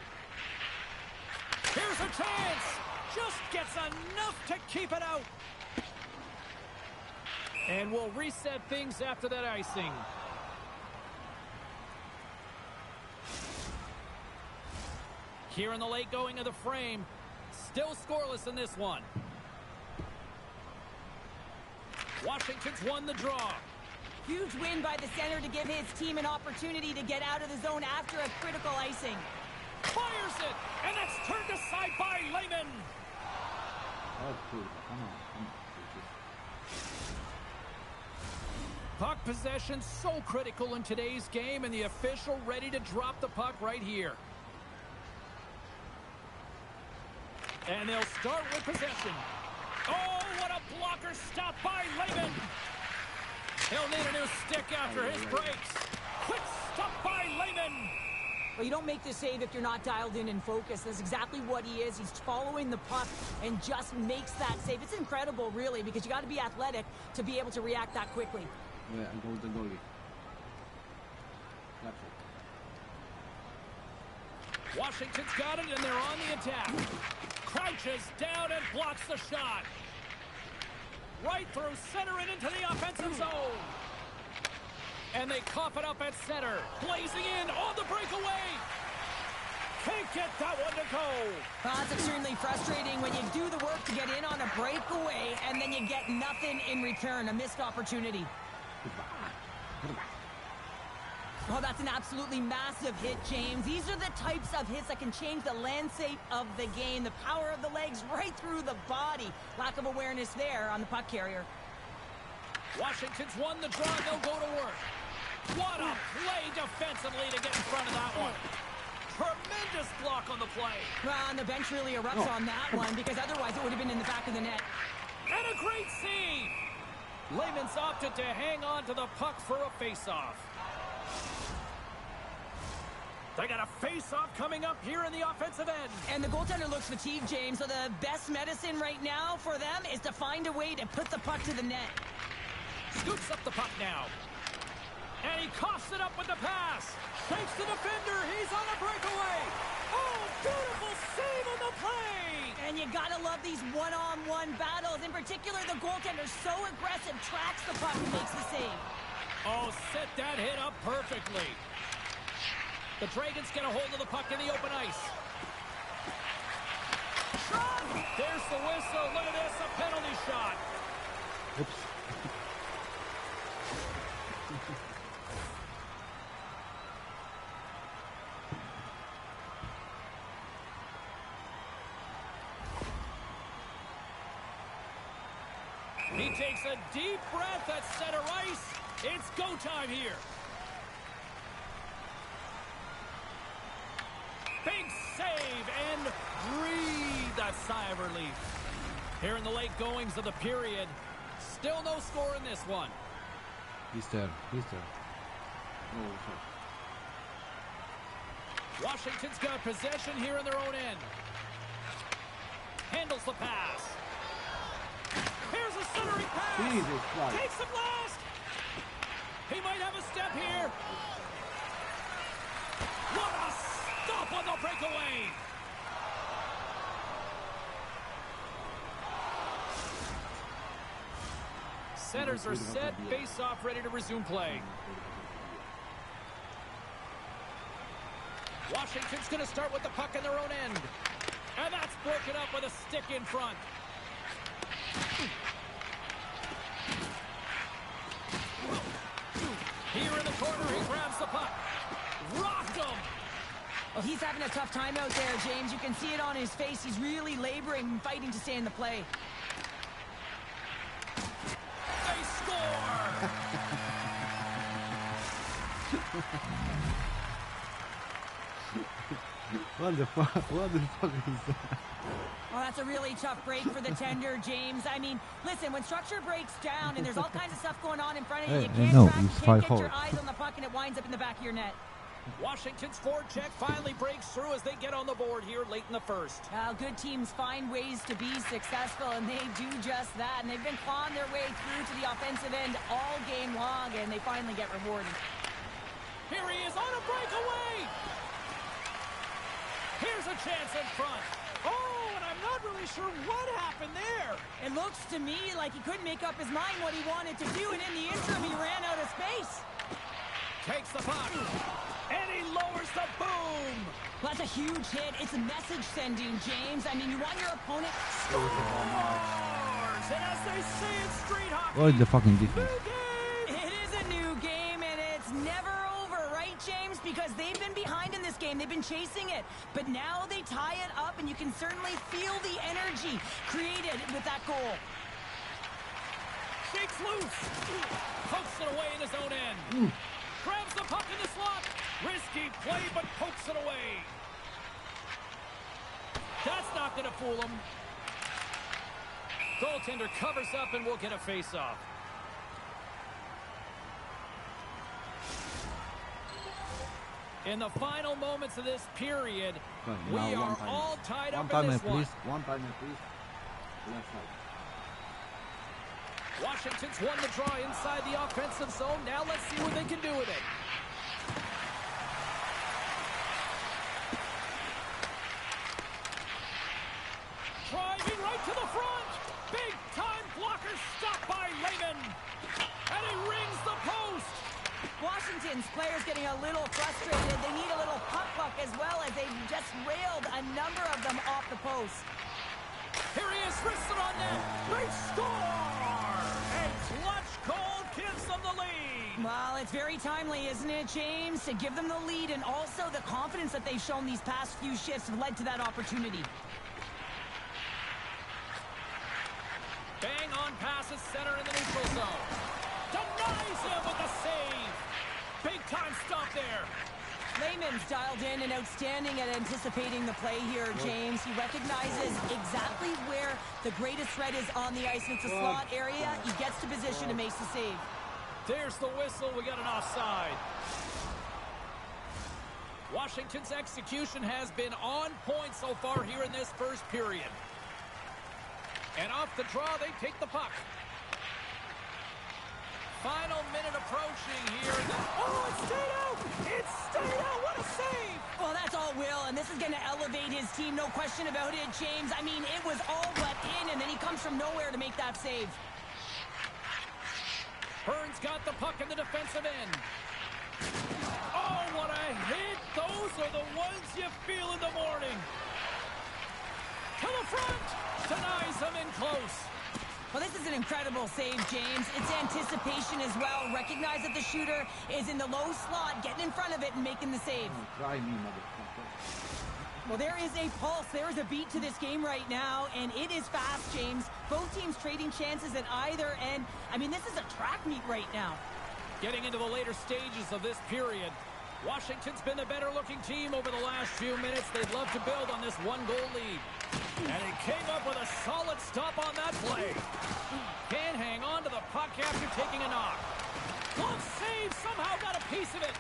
Here's a chance. Just gets enough to keep it out. And we'll reset things after that icing. Here in the late going of the frame. Still scoreless in this one. Washington's won the draw. Huge win by the center to give his team an opportunity to get out of the zone after a critical icing. Fires it, and that's turned aside by Lehman. Oh, cool. Come on. Puck possession so critical in today's game, and the official ready to drop the puck right here. And they'll start with possession. Oh, what a blocker stop by Lehman. He'll need a new stick after his breaks. Quick stop by Lehman. Well, you don't make this save if you're not dialed in and focused. That's exactly what he is. He's following the puck and just makes that save. It's incredible, really, because you got to be athletic to be able to react that quickly. Yeah, I go with the goalie. That's it. Washington's got it, and they're on the attack. Crouches down and blocks the shot. Right through center and into the offensive zone. And they cough it up at center. Blazing in on the breakaway. Can't get that one to go. Well, it's extremely frustrating when you do the work to get in on a breakaway and then you get nothing in return, a missed opportunity. Oh, that's an absolutely massive hit, James. These are the types of hits that can change the landscape of the game. The power of the legs right through the body. Lack of awareness there on the puck carrier. Washington's won the draw. They'll go to work. What a play defensively to get in front of that one. Tremendous block on the play. Well, and the bench really erupts on that one because otherwise it would have been in the back of the net. And a great save. Lehman's opted to hang on to the puck for a face-off. They got a face-off coming up here in the offensive end. And the goaltender looks fatigued, James, so the best medicine right now for them is to find a way to put the puck to the net. Scoops up the puck now. And he coughs it up with the pass. Fakes the defender. He's on a breakaway. Oh, beautiful save on the play. And you gotta love these one-on-one battles. In particular, the goaltender so aggressive, tracks the puck and makes the save. Oh, set that hit up perfectly. The Dragons get a hold of the puck in the open ice. Shot! There's the whistle. Look at this, a penalty shot. Oops. He takes a deep breath at center ice. It's go time here. Big save and breathe a sigh of relief. Here in the late goings of the period, still no score in this one. He's there. He's there. Oh, sorry. Washington's got possession here in their own end. Handles the pass. Here's a centering pass. Jesus Christ. Takes the blast. He might have a step here. What a stop on the breakaway. Centers are set. Face-off ready to resume play. Washington's going to start with the puck in their own end. And that's broken up with a stick in front. Here in the corner, he grabs the puck. Rocked him. Well, he's having a tough time out there, James. You can see it on his face. He's really laboring and fighting to stay in the play. They score. What the fuck? What the fuck is that? Well, that's a really tough break for the tender, James. I mean, listen, when structure breaks down and there's all kinds of stuff going on in front of you, you can't track, you can't get your eyes on the puck, and it winds up in the back of your net. Washington's forecheck finally breaks through as they get on the board here late in the first. Good teams find ways to be successful, and they do just that. And they've been clawing their way through to the offensive end all game long, and they finally get rewarded. Here he is on a breakaway. Here's a chance in front. Oh, and I'm not really sure what happened there. It looks to me like he couldn't make up his mind what he wanted to do, and in the interim, he ran out of space. Takes the puck, and he lowers the boom. Well, that's a huge hit. It's a message sending, James. I mean, you want your opponent Scores! And as they say in street hockey, What is the fucking difference? new game. It is a new game, and it's never over, right, James? Because they've been behind in this game. They've been chasing it. But now they tie it up, and you can certainly feel the energy created with that goal. Shakes loose. Pokes it away in his own end. Grabs the puck in the slot. Risky play, but pokes it away. That's not going to fool him. Goaltender covers up and will get a face-off. In the final moments of this period, Well, we now are one time. all tied One up in timer, this one. please. One timer, please. Left side. Washington's won the draw inside the offensive zone. Now let's see what they can do with it. Driving right to the front. Big time blocker stopped by Lehman. And he rings the post. Washington's players getting a little frustrated. They need a little puck luck as well as they just railed a number of them off the post. Here he is, wristed on net. They score! And clutch goal gives them the lead. Well, it's very timely, isn't it, James? To give them the lead, and also the confidence that they've shown these past few shifts have led to that opportunity. Bang on passes center in the neutral zone. Denies him with the save. Big time stop there. Lehman's dialed in and outstanding at anticipating the play here, James. He recognizes exactly where the greatest threat is on the ice. It's a slot area. He gets to position and makes the save. There's the whistle. We got an offside. Washington's execution has been on point so far here in this first period. And off the draw, they take the puck. Final minute approaching here. Oh, it stayed out! It stayed out! What a save! Well, that's all Will, and this is going to elevate his team, no question about it, James. I mean, it was all but in, and then he comes from nowhere to make that save. Burns got the puck in the defensive end. Oh, what a hit! Those are the ones you feel in the morning. To the front! Denies him in close. Well, this is an incredible save, James. It's anticipation as well. Recognize that the shooter is in the low slot, getting in front of it and making the save. Try me, motherfucker. Well, there is a pulse. There is a beat to this game right now, and it is fast, James. Both teams trading chances at either end. I mean, this is a track meet right now. Getting into the later stages of this period, Washington's been the better-looking team over the last few minutes. They'd love to build on this one-goal lead. And he came up with a solid stop on that play. Can hang on to the puck after taking a knock. Glove save, somehow got a piece of it.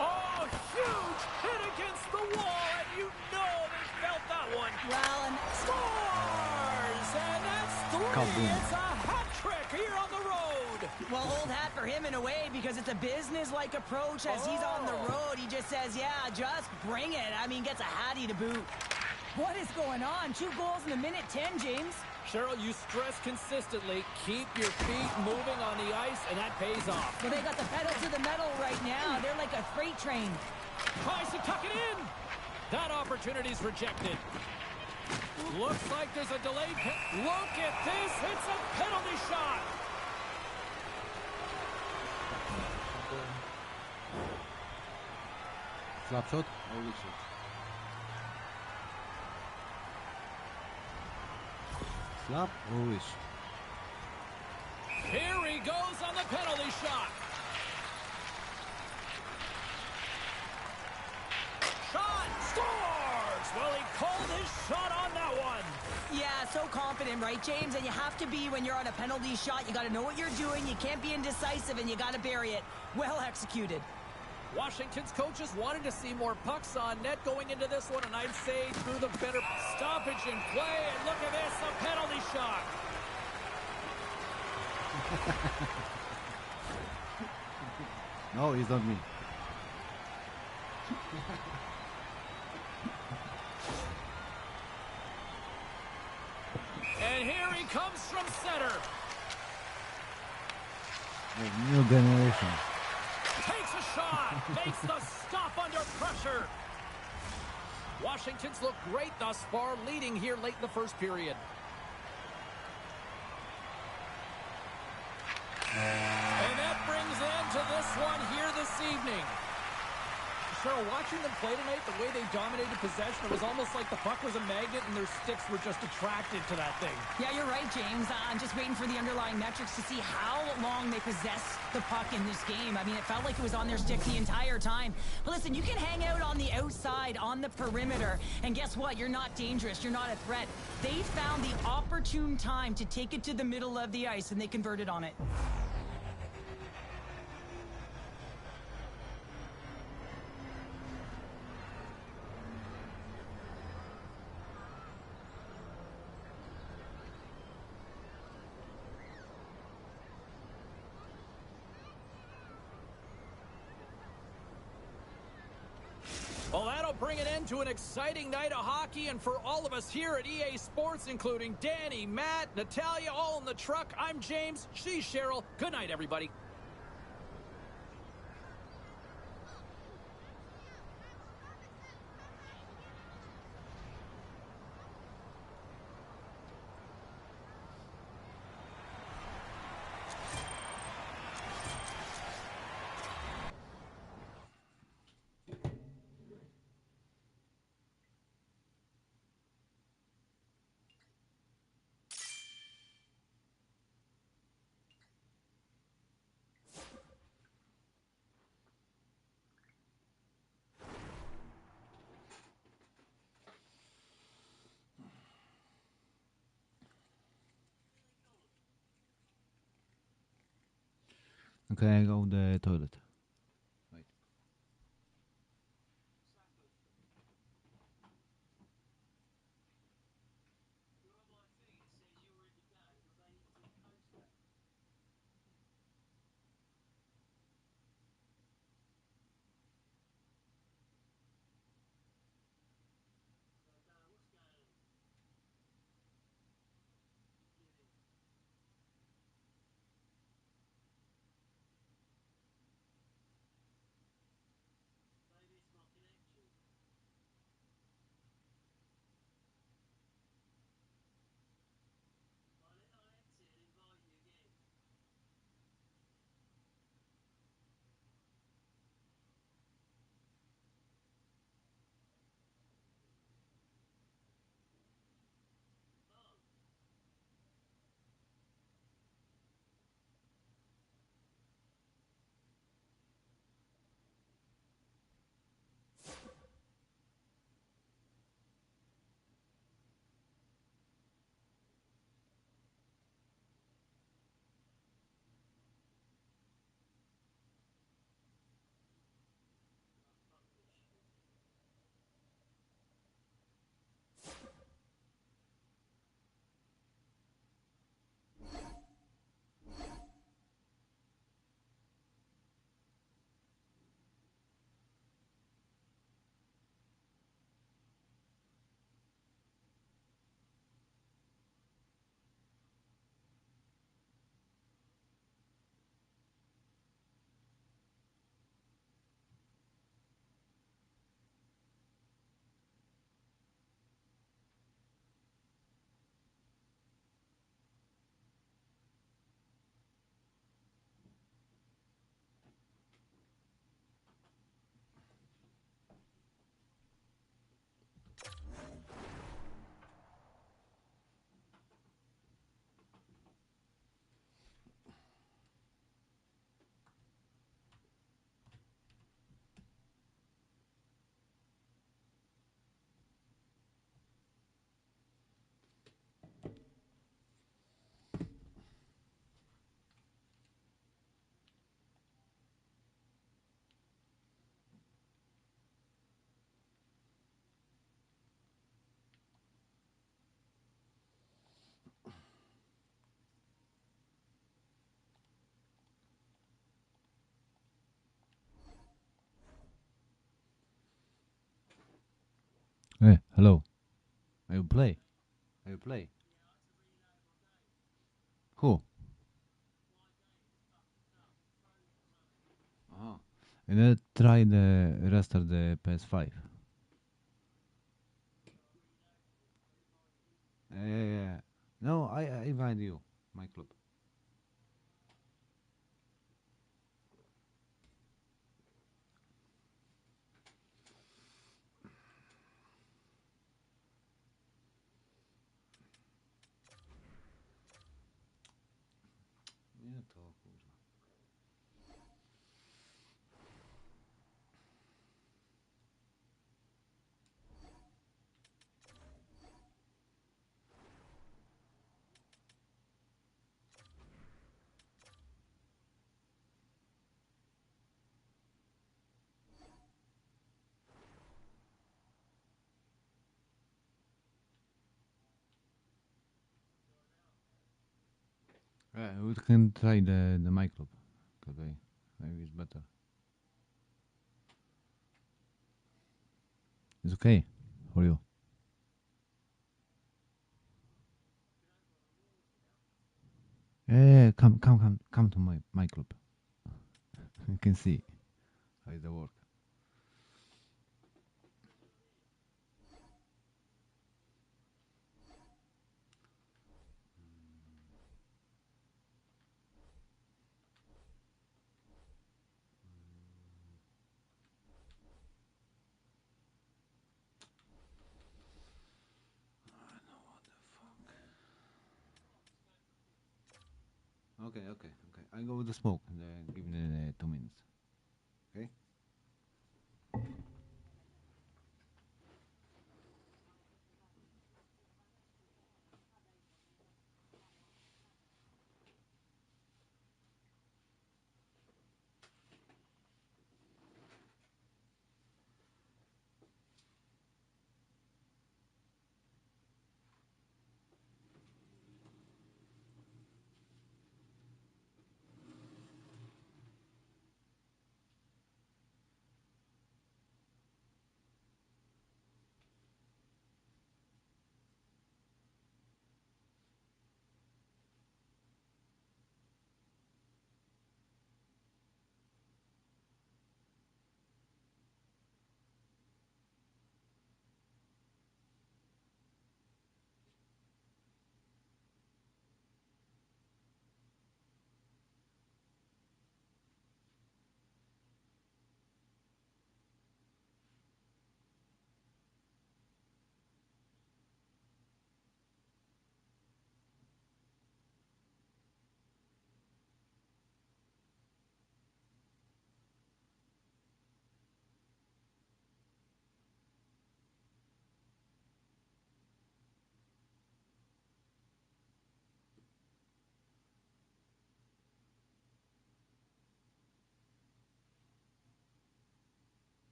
Oh, huge hit against the wall, and you know they felt that one. Well, and Scores! And that's three. It's a hat trick here on the road. well, old hat for him in a way because it's a business-like approach as he's on the road. He just says, yeah, just bring it. I mean, gets a hattie to boot. What is going on? 2 goals in a minute 10, James. Cheryl, you stress consistently, keep your feet moving on the ice, and that pays off. Well, they got the pedal to the metal right now. They're like a freight train. Tries to tuck it in. That opportunity's rejected. Looks like there's a delayed look at this. It's a penalty shot. Slap shot? Holy shit. Slap or wrist? Here he goes on the penalty shot. Shot scores. Well, he called his shot on that one. Yeah, so confident, right, James? And you have to be when you're on a penalty shot. You got to know what you're doing. You can't be indecisive, and you got to bury it. Well executed. Washington's coaches wanted to see more pucks on net going into this one, and I'd say through the better stoppage in play. And look at this, a penalty shot. No, it's not me. And here he comes from center. A new generation. Takes a shot. Makes the stop under pressure. Washington's looked great thus far, leading here late in the first period. And that brings end to this one here this evening. Cheryl, watching them play tonight, the way they dominated possession, it was almost like the puck was a magnet and their sticks were just attracted to that thing. Yeah, you're right, James. I'm just waiting for the underlying metrics to see how long they possess the puck in this game. I mean, it felt like it was on their stick the entire time. But listen, you can hang out on the outside, on the perimeter, and guess what? You're not dangerous. You're not a threat. They found the opportune time to take it to the middle of the ice, and they converted on it. Well, that'll bring an end to an exciting night of hockey, and for all of us here at EA Sports, including Danny, Matt, Natalia, all in the truck, I'm James, she's Cheryl. Good night, everybody. Okay, I go to the toilet. Wait. Hey, hello. I will play. I will play. Who? Uh-huh. And then try the rest of the PS5. Yeah. No, I invite you, my club. Nie to, kurwa. Yeah, we can try the my club. Okay, maybe it's better. It's okay for you. Yeah, come to my club. You can see how it work. Okay. I go with the smoke and give me the 2 minutes. Okay.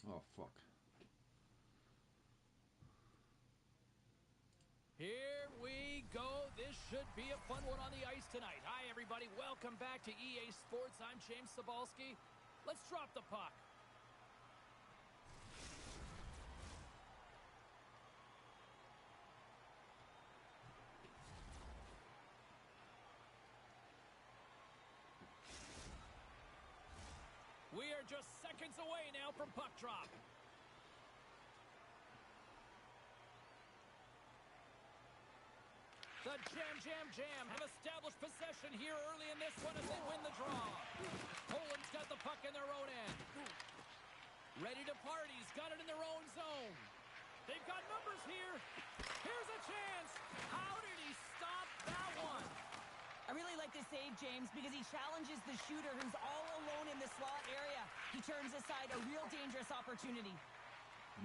Oh fuck. Here we go. This should be a fun one on the ice tonight. Hi, everybody. Welcome back to EA Sports. I'm James Cebulski. Let's drop the puck. We are just seconds away now from puck drop. The gonna jam. Have established possession here early in this one as they win the draw. Poland's got the puck in their own end. Ready to party. He's got it in their own zone. They've got numbers here. Here's a chance. How did he stop that one? I really like this save, James, because he challenges the shooter who's all alone in the slot area. He turns aside a real dangerous opportunity.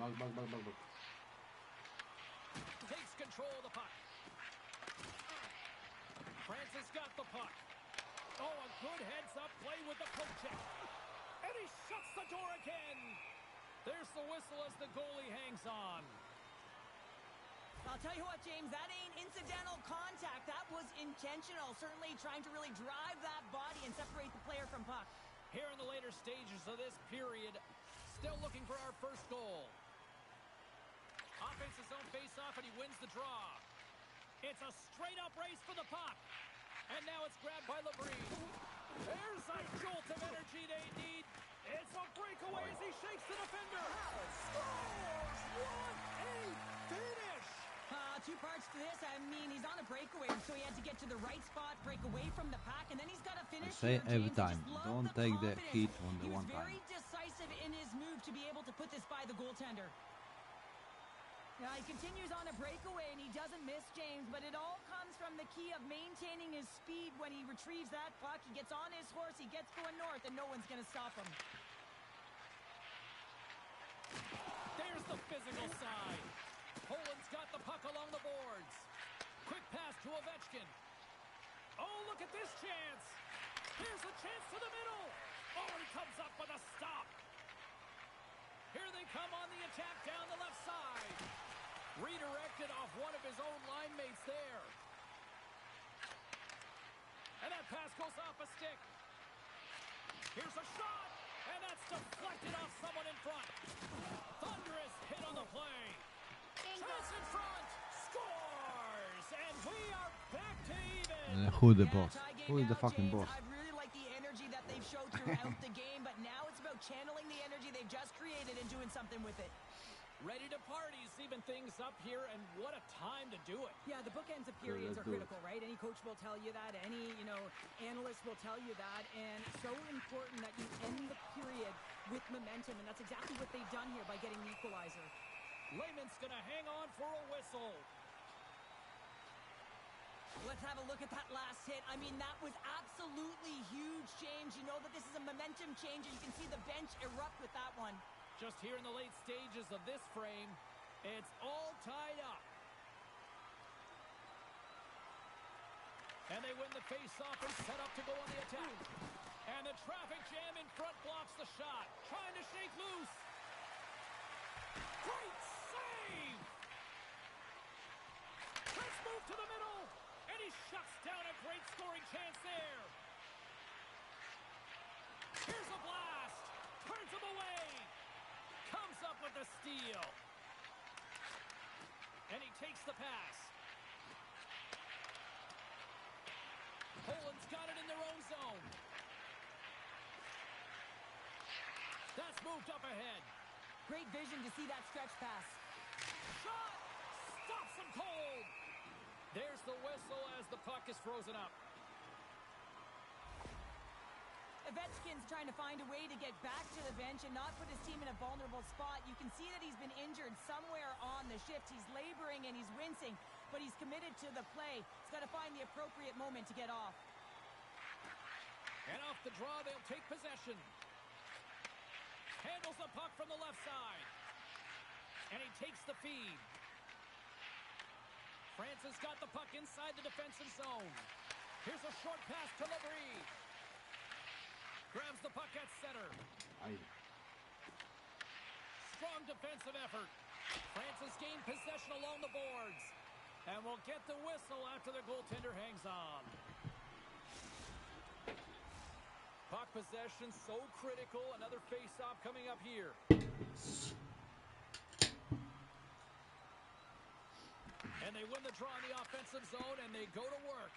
Bug. Takes control of the puck. Francis got the puck. Oh, a good heads-up play with the poke check. And he shuts the door again. There's the whistle as the goalie hangs on. I'll tell you what, James, that ain't incidental contact. That was intentional. Certainly trying to really drive that body and separate the player from puck. Here in the later stages of this period, still looking for our first goal. Offense his own face-off, and he wins the draw. It's a straight-up race for the puck. And now it's grabbed by Labrie. There's a jolt of energy they need. It's a breakaway as he shakes the defender. Scores! What a finish! Two parts to this. I mean, he's on a breakaway, so he had to get to the right spot, break away from the pack, and then he's got to finish. I say here, every James. I time, just love don't the take the confidence. heat on the He was one time. very decisive in his move to be able to put this by the goaltender. Now he continues on a breakaway, and he doesn't miss, James, but it all comes from the key of maintaining his speed when he retrieves that puck. He gets on his horse, he gets going north, and no one's going to stop him. There's the physical side. Poland's got the puck along the boards. Quick pass to Ovechkin. Oh, look at this chance. Here's a chance to the middle. Oh, and he comes up with a stop. Here they come on the attack down the left side. Redirected off one of his own line mates there. And that pass goes off a stick. Here's a shot. And that's deflected off someone in front. Thunderous hit on the play. Chance in front. Scores. And we are back to even. Who the Yeah, boss? tie game Who is the now, fucking James. boss? I really like the energy that they've showed throughout the game, but now it's about channeling the energy they've just created and doing something with it. Ready to party, even things up here, and what a time to do it. Yeah, the bookends of periods let's are do it. critical, right? Any coach will tell you that. Any, analyst will tell you that. And so important that you end the period with momentum, and that's exactly what they've done here by getting the equalizer. Lehman's going to hang on for a whistle. Let's have a look at that last hit. I mean, that was absolutely huge, James. You know that this is a momentum change, and you can see the bench erupt with that one. Just here in the late stages of this frame, it's all tied up. And they win the face-off and set up to go on the attack. And the traffic jam in front blocks the shot. Trying to shake loose. Great save! Let's move to the middle. And he shuts down a great scoring chance there. Here's a blast. Turns him away. Comes up with the steal. And he takes the pass. Poland's got it in their own zone. That's moved up ahead. Great vision to see that stretch pass. Shot! Stops him cold. There's the whistle as the puck is frozen up. Ovechkin's trying to find a way to get back to the bench and not put his team in a vulnerable spot. You can see that he's been injured somewhere on the shift. He's laboring and he's wincing, but he's committed to the play. He's got to find the appropriate moment to get off. And off the draw, they'll take possession. Handles the puck from the left side. And he takes the feed. Francis got the puck inside the defensive zone. Here's a short pass to Labrie. Grabs the puck at center. Strong defensive effort. Francis gained possession along the boards. And will get the whistle after the goaltender hangs on. Puck possession so critical. Another face-off coming up here. And they win the draw in the offensive zone, and they go to work.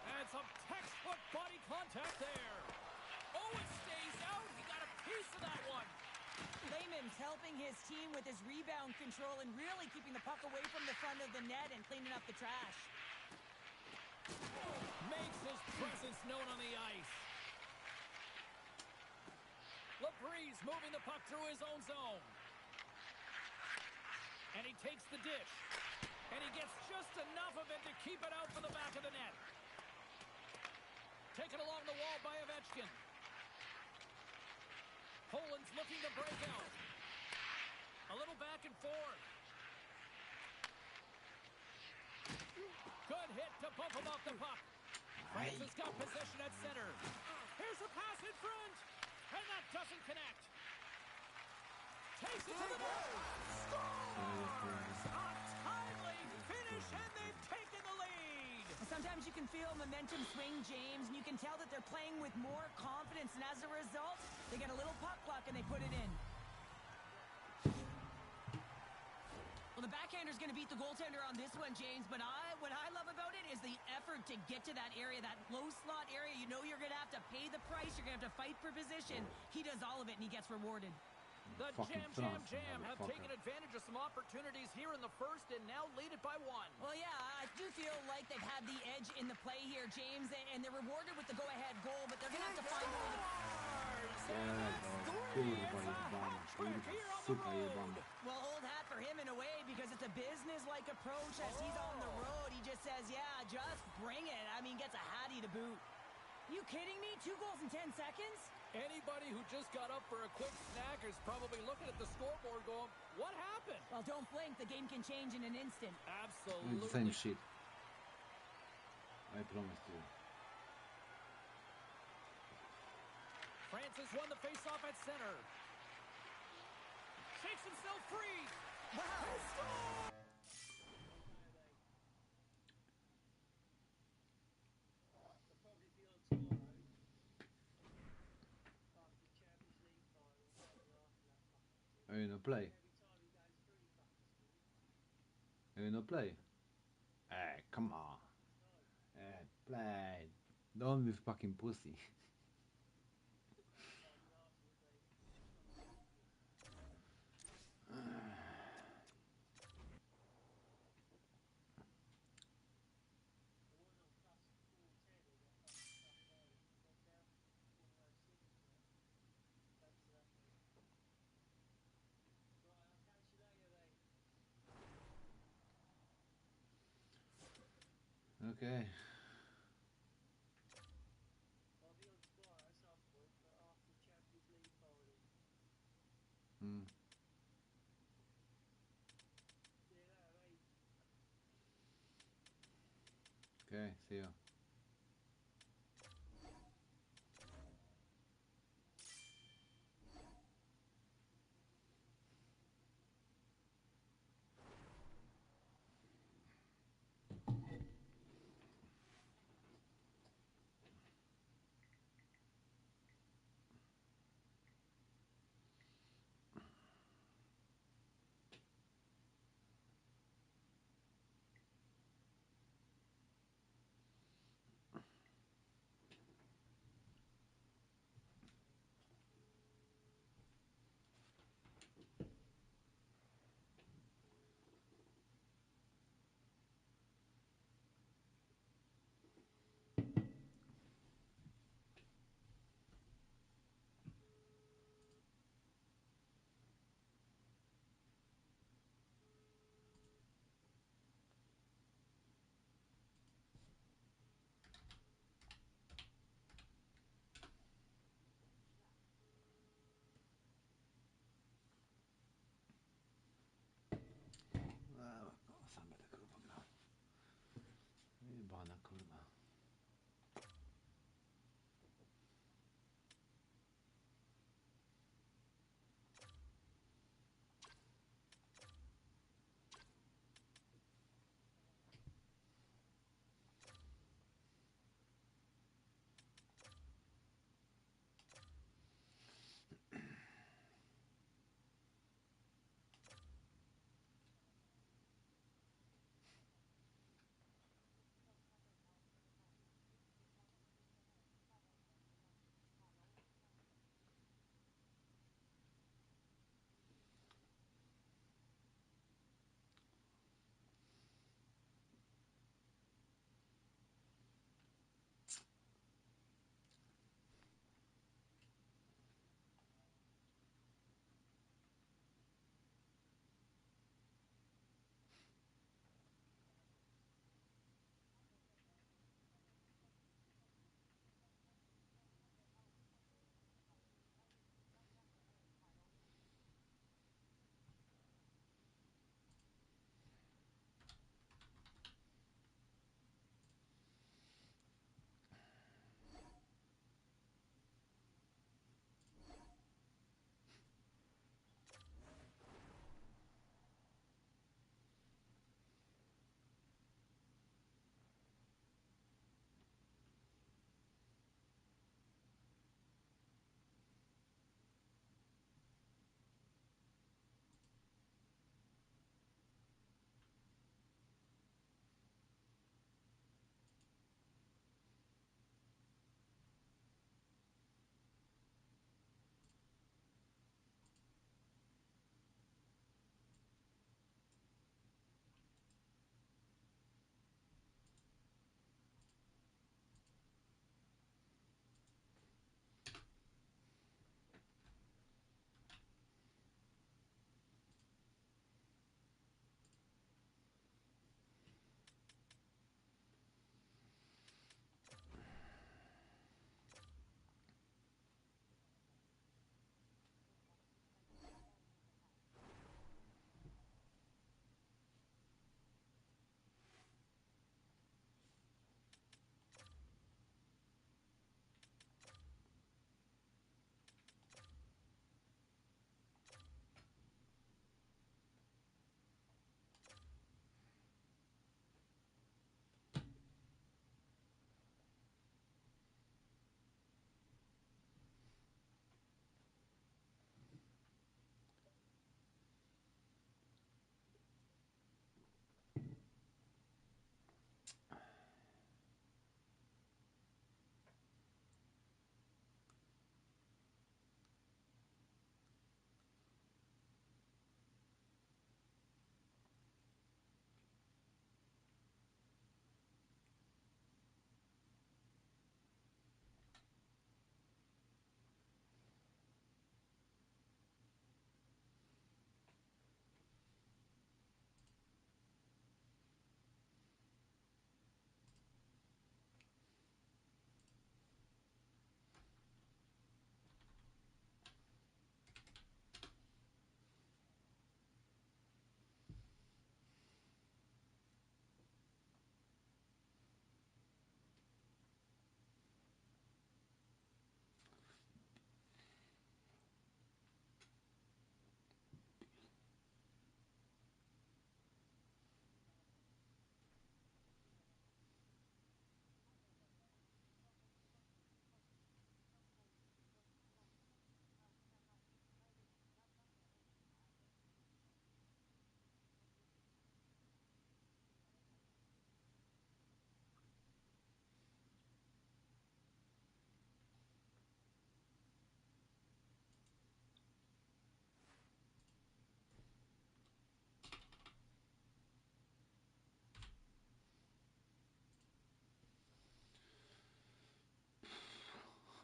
And some textbook body contact there. Oh, it stays out. He got a piece of that one. Lehman's helping his team with his rebound control and really keeping the puck away from the front of the net and cleaning up the trash. Makes his presence known on the ice. Labreeze moving the puck through his own zone. And he takes the dish. And he gets just enough of it to keep it out from the back of the net. Taken along the wall by Ovechkin. Poland's looking to break out. A little back and forth. Good hit to bump him off the puck. France has got possession at center. Here's a pass in front. And that doesn't connect. Takes it to the net. Scores! A timely finish, and they've taken the lead. Sometimes you can feel momentum swing, James, and you can tell that they're playing with more confidence, and as a result, they get a little puck luck and they put it in. Well, the backhander's going to beat the goaltender on this one, James, but what I love about it is the effort to get to that area, that low slot area. You know you're going to have to pay the price. You're going to have to fight for position. He does all of it, and he gets rewarded. The Jam have taken advantage of some opportunities here in the first and now lead it by one. Well, yeah, I do feel like they've had the edge in the play here, James, and they're rewarded with the go-ahead goal, but they're going to have to find a way to... Well, old hat for him in a way because it's a business-like approach as he's on the road. He just says, yeah, just bring it. I mean, gets a hattie to boot. You kidding me? 2 goals in 10 seconds? Anybody who just got up for a quick snack is probably looking at the scoreboard going, what happened? Well, don't blink. The game can change in an instant. Absolutely. It's the same shit. I promise you. Francis won the faceoff at center. Shakes himself free. Wow. Are you no play? Are you no play? Hey, come on. Hey, play. Don't be fucking pussy. Okay. Okay, see ya. Sam będę kurwa grał. Jebana kurwa.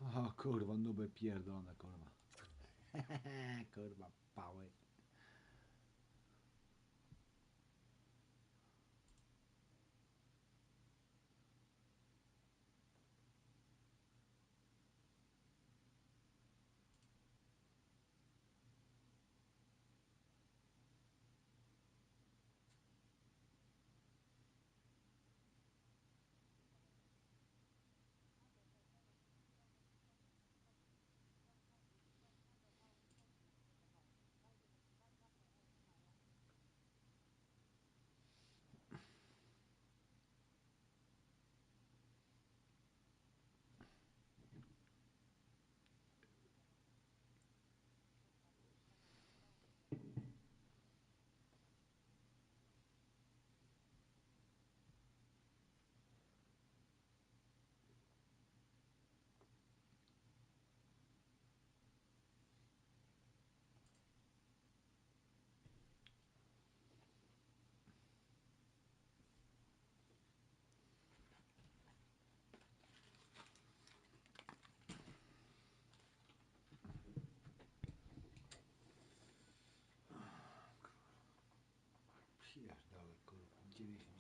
O kurwa, nuby pierdolone, kurwa. Kurwa, pały. Pierdolę, kurwa, 99.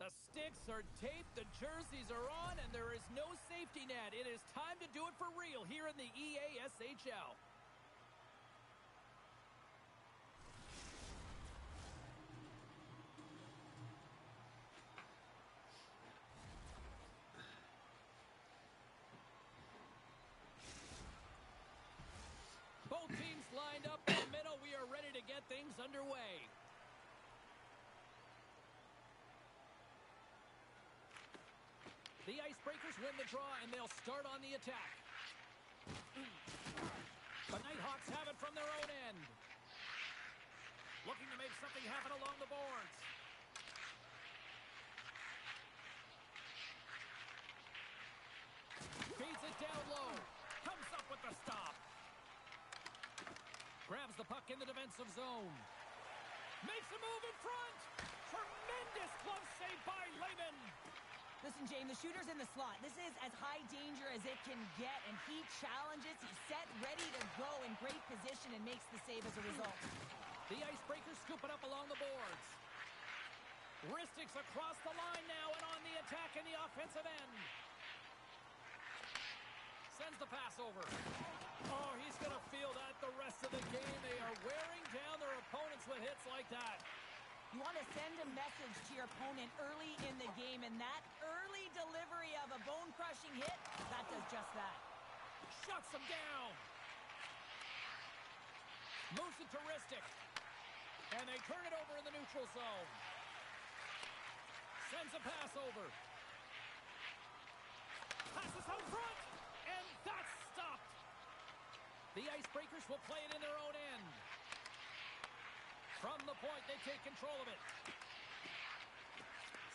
The sticks are taped, the jerseys are on, and there is no safety net. It is time to do it for real here in the EASHL. Both teams lined up in the middle. We are ready to get things underway. The Icebreakers win the draw, and they'll start on the attack. The Nighthawks have it from their own end. Looking to make something happen along the boards. Feeds it down low. Comes up with the stop. Grabs the puck in the defensive zone. Makes a move in front. Tremendous glove save by Lehman. Listen, Jane, the shooter's in the slot. This is as high danger as it can get, and he challenges. He's set, ready to go, in great position, and makes the save as a result. The Icebreakers scoop it up along the boards. Wristics across the line now and on the attack in the offensive end. Sends the pass over. Oh, he's going to feel that the rest of the game. They are wearing down their opponents with hits like that. You want to send a message to your opponent early in the game, and that early delivery of a bone-crushing hit, that does just that. Shuts him down. Moves it to Ristic. And they turn it over in the neutral zone. Sends a pass over. Passes out front. And that's stopped. The Icebreakers will play it in their own end. From the point, they take control of it.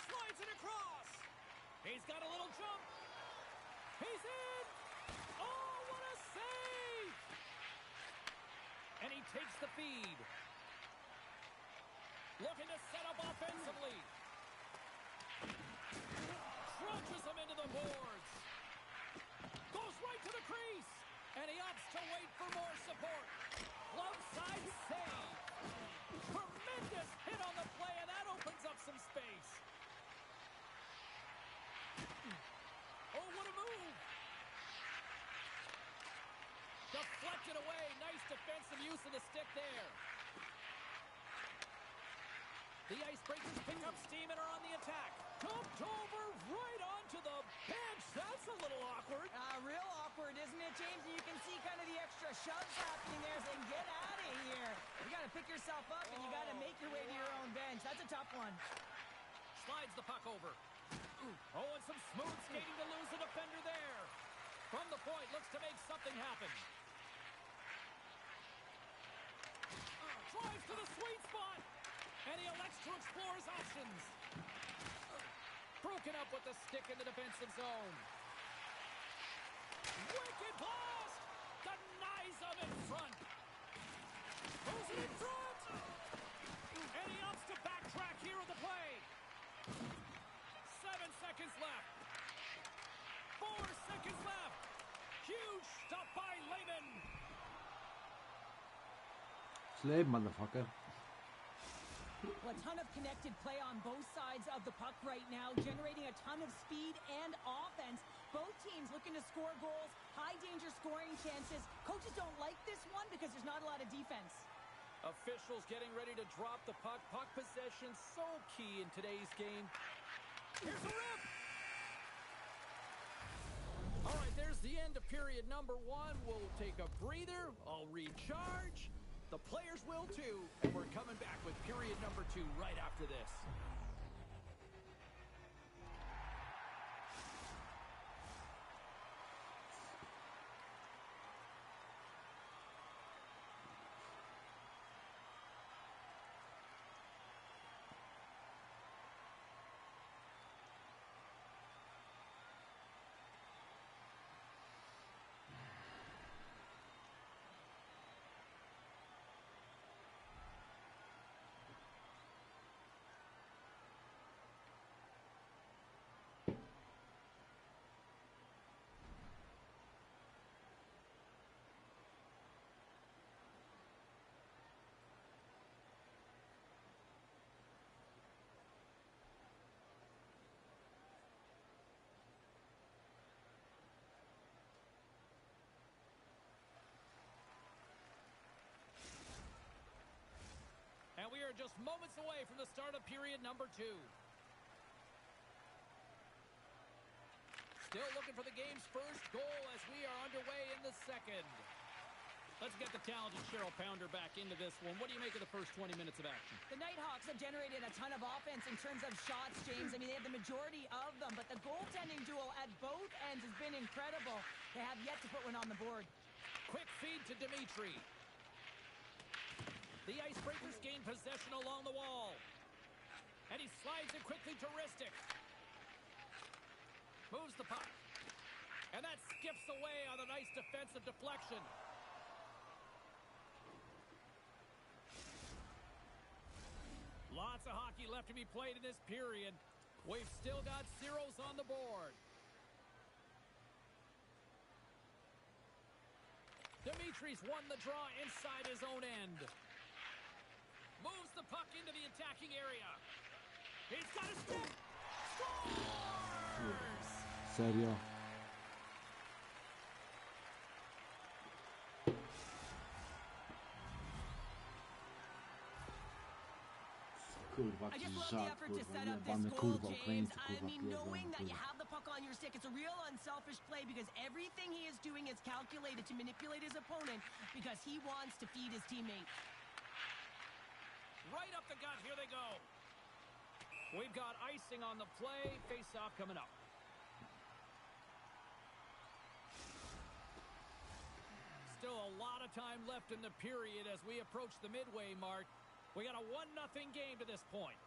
Slides it across. He's got a little jump. He's in. Oh, what a save. And he takes the feed. Looking to set up offensively. Crunches him into the boards. Goes right to the crease. And he opts to wait for more support. Glove side save. Tremendous hit on the play, and that opens up some space. Oh, what a move. Deflected away. Nice defensive use of the stick there. The Icebreakers pick up steam and are on the attack. Dumped over right on to the bench. That's a little awkward. Real awkward, isn't it, James? And you can see kind of the extra shoves happening there, saying, get out of here. You got to pick yourself up, and you got to make your way to your own bench. That's a tough one. Slides the puck over. Oh, and some smooth skating to lose the defender there. From the point, looks to make something happen. Drives to the sweet spot. And he elects to explore his options. Broken up with the stick in the defensive zone. Wicked blast! Denies him in front. Throws it in front! And he opts to backtrack here at the play. 7 seconds left. 4 seconds left. Huge stop by Lehman. Slave, motherfucker. Well, a ton of connected play on both sides of the puck right now, generating a ton of speed and offense. Both teams looking to score goals, high-danger scoring chances. Coaches don't like this one because there's not a lot of defense. Officials getting ready to drop the puck. Puck possession so key in today's game. Here's a rip! All right, there's the end of period number 1. We'll take a breather. I'll recharge. The players will too, and we're coming back with period number 2 right after this. And we are just moments away from the start of period number 2. Still looking for the game's first goal as we are underway in the second. Let's get the talented Cheryl Pounder back into this one. What do you make of the first 20 minutes of action? The Nighthawks have generated a ton of offense in terms of shots, James. I mean, they have the majority of them, but the goaltending duel at both ends has been incredible. They have yet to put one on the board. Quick feed to Dimitri. The Icebreakers gain possession along the wall. And he slides it quickly to Ristic. Moves the puck. And that skips away on a nice defensive deflection. Lots of hockey left to be played in this period. We've still got zeros on the board. Dimitri's won the draw inside his own end. Moves the puck into the attacking area. He's got a stick. Scores! Serio? Kurwa, I jakiś just love the żart, effort to kurwa, set up this jebany, goal, kurwa, James. Ukraińcy, I kurwa, mean, knowing that you kurwa. have the puck on your stick, it's a real unselfish play because everything he is doing is calculated to manipulate his opponent because he wants to feed his teammate. Right up the gut. Here they go. We've got icing on the play. Face-off coming up. Still a lot of time left in the period as we approach the midway mark. We got a 1-0 game to this point.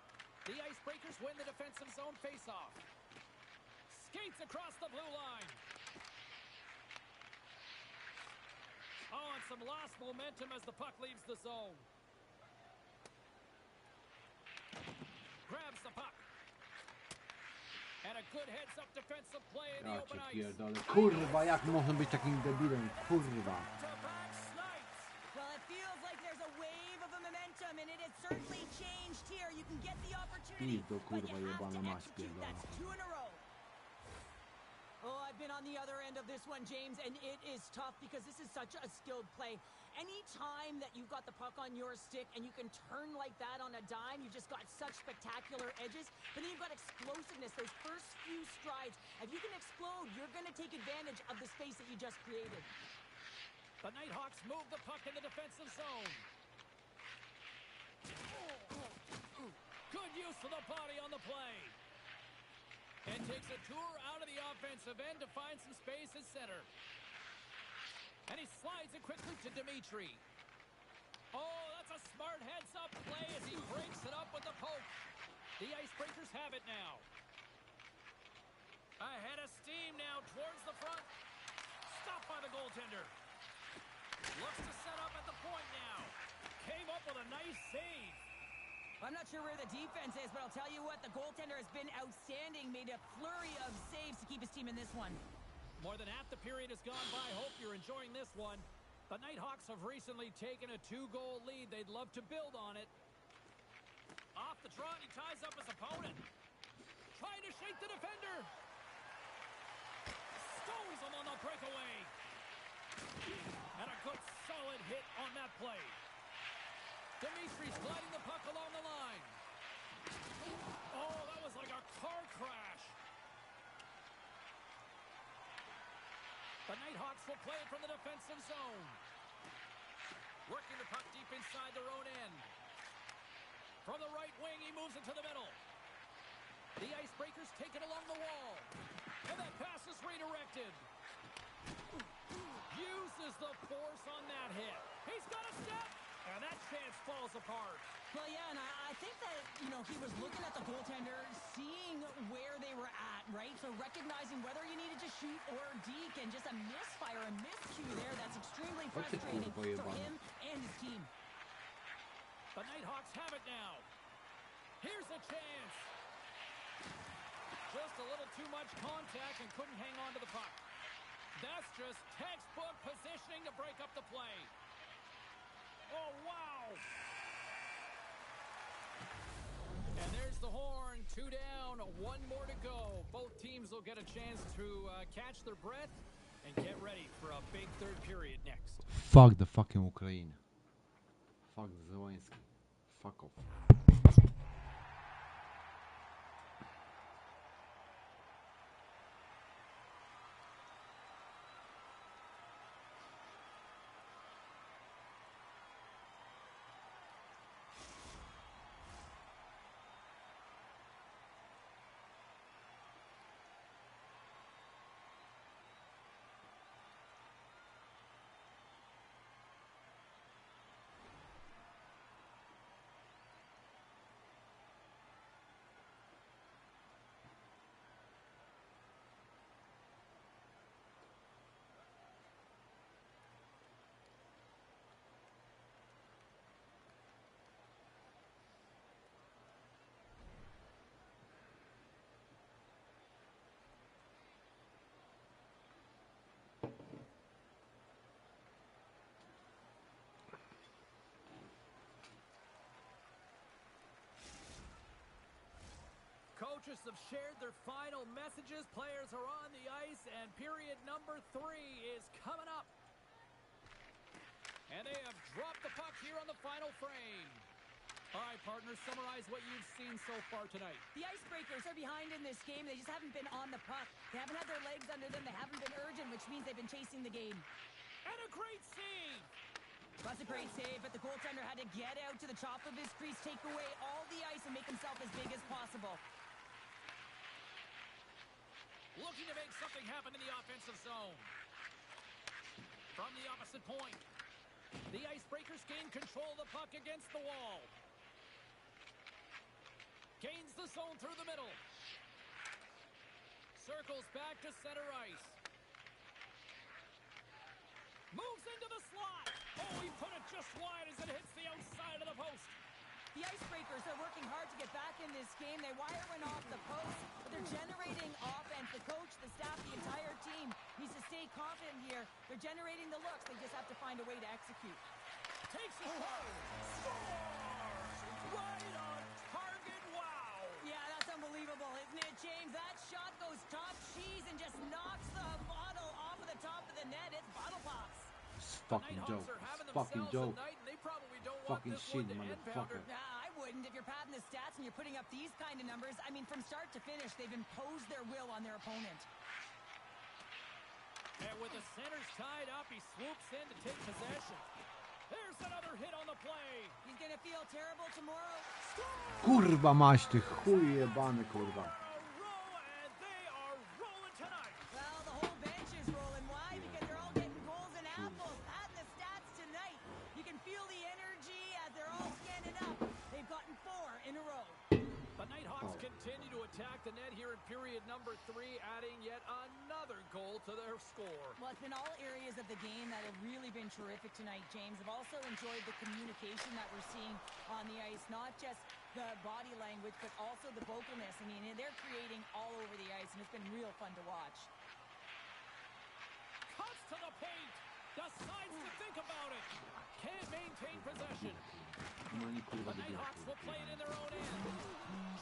The Icebreakers win the defensive zone face-off. Skates across the blue line. Oh, and some lost momentum as the puck leaves the zone. Grabs the puck. And a good heads-up defensive play in the Ja open cię ice. pierdolę. Kurwa, jak można być takim debilem? Kurwa. Back-to-back snipes. Well, it feels like there's a wave of a momentum, and it has certainly changed here. You can get the opportunity, Pizdo, but you kurwa, have jebana to mać execute. pierdolona. That's 2 in a row. Oh, I've been on the other end of this one, James, and it is tough because this is such a skilled play. Any time that you've got the puck on your stick and you can turn like that on a dime, you've just got such spectacular edges. But then you've got explosiveness, those first few strides. If you can explode, you're going to take advantage of the space that you just created. The Nighthawks move the puck in the defensive zone. Good use of the body on the play. And takes a tour out of the offensive end to find some space at center. And he slides it quickly to Dimitri. Oh, that's a smart heads-up play as he breaks it up with the poke. The Icebreakers have it now. Ahead of steam now towards the front. Stopped by the goaltender. Looks to set up at the point now. Came up with a nice save. I'm not sure where the defense is, but I'll tell you what, the goaltender has been outstanding, made a flurry of saves to keep his team in this one. More than half the period has gone by. Hope you're enjoying this one. The Nighthawks have recently taken a 2-goal lead. They'd love to build on it. Off the draw, he ties up his opponent. Trying to shake the defender. Stones him on the breakaway. And a good solid hit on that play. Dimitri's gliding the puck along the line. Oh, that was like a car crash. The Nighthawks will play it from the defensive zone. Working the puck deep inside their own end. From the right wing, he moves it to the middle. The Icebreakers take it along the wall. And that pass is redirected. Uses the force on that hit. He's got a step. And that chance falls apart. Well, yeah, and I think that, he was looking at the goaltender, seeing where they were at, right? So recognizing whether you needed to shoot or deke, and just a misfire, a miscue there. That's extremely frustrating for him and his team. The Nighthawks have it now. Here's a chance. Just a little too much contact and couldn't hang on to the puck. That's just textbook positioning to break up the play. Oh, wow. And there's the horn. 2 down, 1 more to go. Both teams will get a chance to catch their breath and get ready for a big third period next. Fuck the fucking Ukraine. Fuck Zelensky. Fuck off. Coaches have shared their final messages. Players are on the ice, and period number 3 is coming up. And they have dropped the puck here on the final frame. All right, partners, summarize what you've seen so far tonight. The Icebreakers are behind in this game. They just haven't been on the puck. They haven't had their legs under them. They haven't been urgent, which means they've been chasing the game. And a great save. That's a great save, but the goaltender had to get out to the top of his crease, take away all the ice, and make himself as big as possible. Looking to make something happen in the offensive zone. From the opposite point, the Icebreakers gain control of the puck against the wall. Gains the zone through the middle. Circles back to center ice. Moves into the slot. Oh, he put it just wide as it hits the outside of the post. The Icebreakers are working hard to get back in this game. They wire one off the post, but they're generating offense. The coach, the staff, the entire team needs to stay confident here. They're generating the looks. They just have to find a way to execute. Takes a shot. Scores! Right on target. Wow! Yeah, that's unbelievable. Unbelievable, isn't it, James? That shot goes top cheese and just knocks the bottle off of the top of the net. It's bottle pops. It's fucking joke. It's fucking joke. Fucking shit, motherfucker. Nah, I wouldn't. If you're padding the stats and you're putting up these kind of numbers, I mean, from start to finish, they've imposed their will on their opponent. And with the centers tied up, he swoops in to take possession. There's another hit on the play. He's gonna feel terrible tomorrow. Kurwa maś ty chuj jebany, kurwa. And they are rolling tonight. Well, the whole bench is rolling. Why? Because they're all getting goals and apples. Add the stats tonight. You can feel the energy as they're all standing up. They've gotten 4 in a row. The Nighthawks continue to attack the net here in period number 3, adding yet another goal to their score. Well, it's been all areas of the game that have really been terrific tonight, James. I've also enjoyed the communication that we're seeing on the ice, not just the body language, but also the vocalness. I mean, they're creating all over the ice, and it's been real fun to watch. Cuts to the paint. Decides to think about it. Can't maintain possession. The Nighthawks will play it in their own end.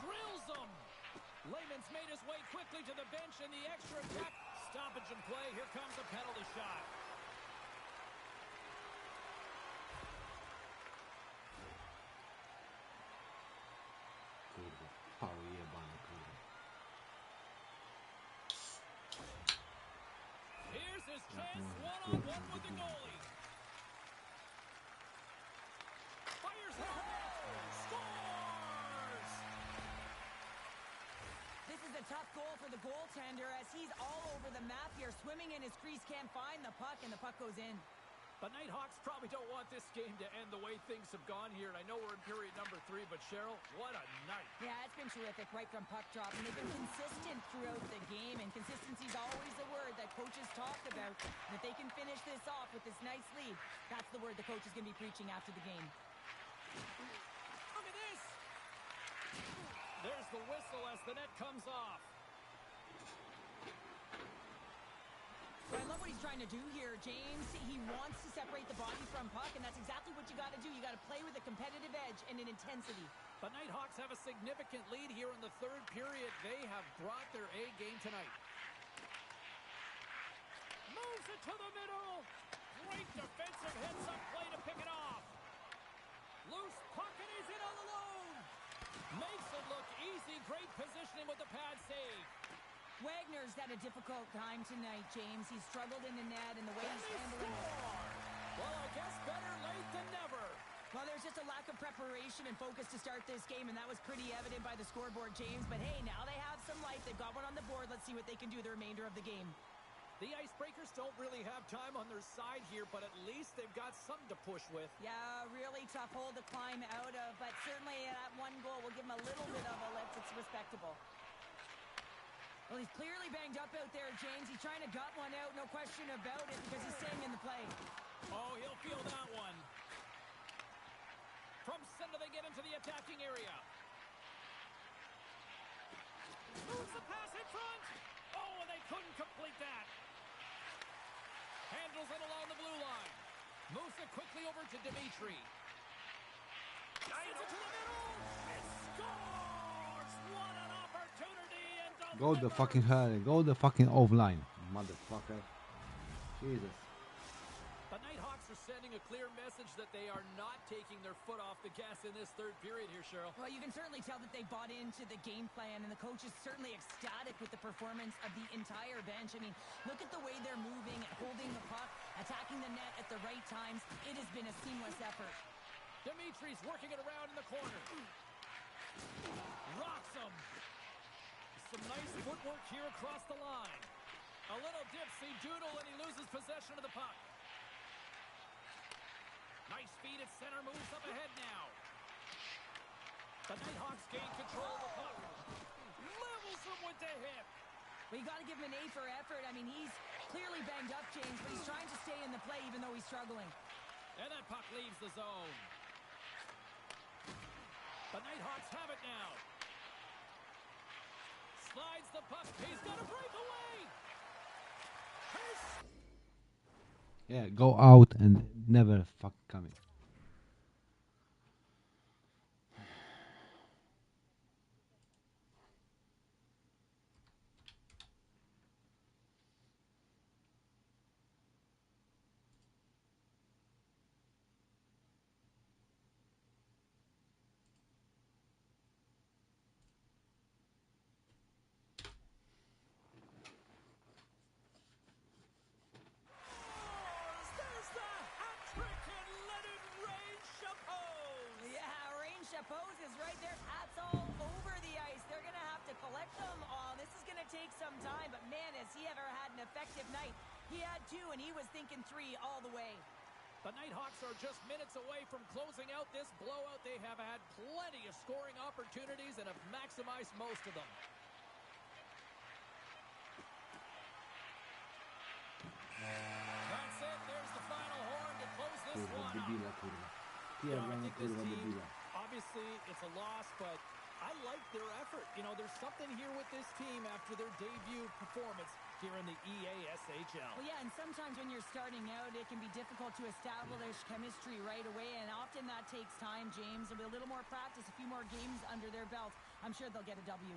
Drills them. Lehman's made his way quickly to the bench in the extra attack. Stoppage and play. Here comes a penalty shot. Kurwa, pały jebany, kurwa. Here's his chance, one-on-one with the goalie. Fires it on net. Scores! This is a tough goal for the goaltender as he's all over the map here, swimming in his crease, can't find the puck, and the puck goes in. The Nighthawks probably don't want this game to end the way things have gone here. And I know we're in period number 3, but Cheryl, what a night. Yeah, it's been terrific right from puck drop, and they've been consistent throughout the game, and consistency is always the word that coaches talk about. And if they can finish this off with this nice lead, that's the word the coach is going to be preaching after the game. Look at this. There's the whistle as the net comes off. So I love what he's trying to do here, James. He wants to separate the body from puck, and that's exactly what you got to do. You got to play with a competitive edge and an intensity. The Nighthawks have a significant lead here in the 3rd period. They have brought their A game tonight. Moves it to the middle. Great defensive heads-up play to pick it off. Loose puck, and he's in all alone. Makes it look easy. Great positioning with the pad save. Wagner's had a difficult time tonight, James. He's struggled in the net and the way he's handling it. Well, I guess better late than never. Well, there's just a lack of preparation and focus to start this game, and that was pretty evident by the scoreboard, James. But hey, now they have some life. They've got one on the board. Let's see what they can do the remainder of the game. The Icebreakers don't really have time on their side here, but at least they've got something to push with. Yeah, really tough hole to climb out of, but certainly that one goal will give them a little bit of a lift. It's respectable. Well, he's clearly banged up out there, James. He's trying to gut one out, no question about it, because he's staying in the play. Oh, he'll feel that one. From center, they get into the attacking area. Moves the pass in front. Oh, and they couldn't complete that. Handles it along the blue line. Moves it quickly over to Dimitri. Sends it to the middle. And scores! What an opportunity. And Go the fucking hell. Go the fucking offline, motherfucker. Jesus. The Nighthawks are sending a clear message that they are not taking their foot off the gas in this 3rd period here, Cheryl. Well, you can certainly tell that they bought into the game plan, and the coach is certainly ecstatic with the performance of the entire bench. I mean, look at the way they're moving, holding the puck, attacking the net at the right times. It has been a seamless effort. Dimitri's working it around in the corner. Rocks him. Some nice footwork here across the line. A little dipsy doodle, and he loses possession of the puck. Nice feed at center, moves up ahead now. The Nighthawks gain control of the puck. Levels him with the hip. Well, you got to give him an A for effort. I mean, he's clearly banged up, James, but he's trying to stay in the play even though he's struggling. And that puck leaves the zone. The Nighthawks have it now. Slides the puck. He's got a breakaway. Yeah, go out and never fuck coming. poses right there. Hats all over the ice. They're going to have to collect them all. This is going to take some time, but man, has he ever had an effective night. He had 2, and he was thinking 3 all the way. The Nighthawks are just minutes away from closing out this blowout. They have had plenty of scoring opportunities and have maximized most of them. That's it. There's the final horn to close this Kurwa, one debila, off. kurwa. You know, I Pierdolona, think this kurwa, team, debila. obviously, it's a loss, but I like their effort. You know, there's something here with this team after their debut performance here in the EASHL. Well, yeah, and sometimes when you're starting out, it can be difficult to establish chemistry right away, and often that takes time, James. There'll be a little more practice, a few more games under their belt. I'm sure they'll get a W.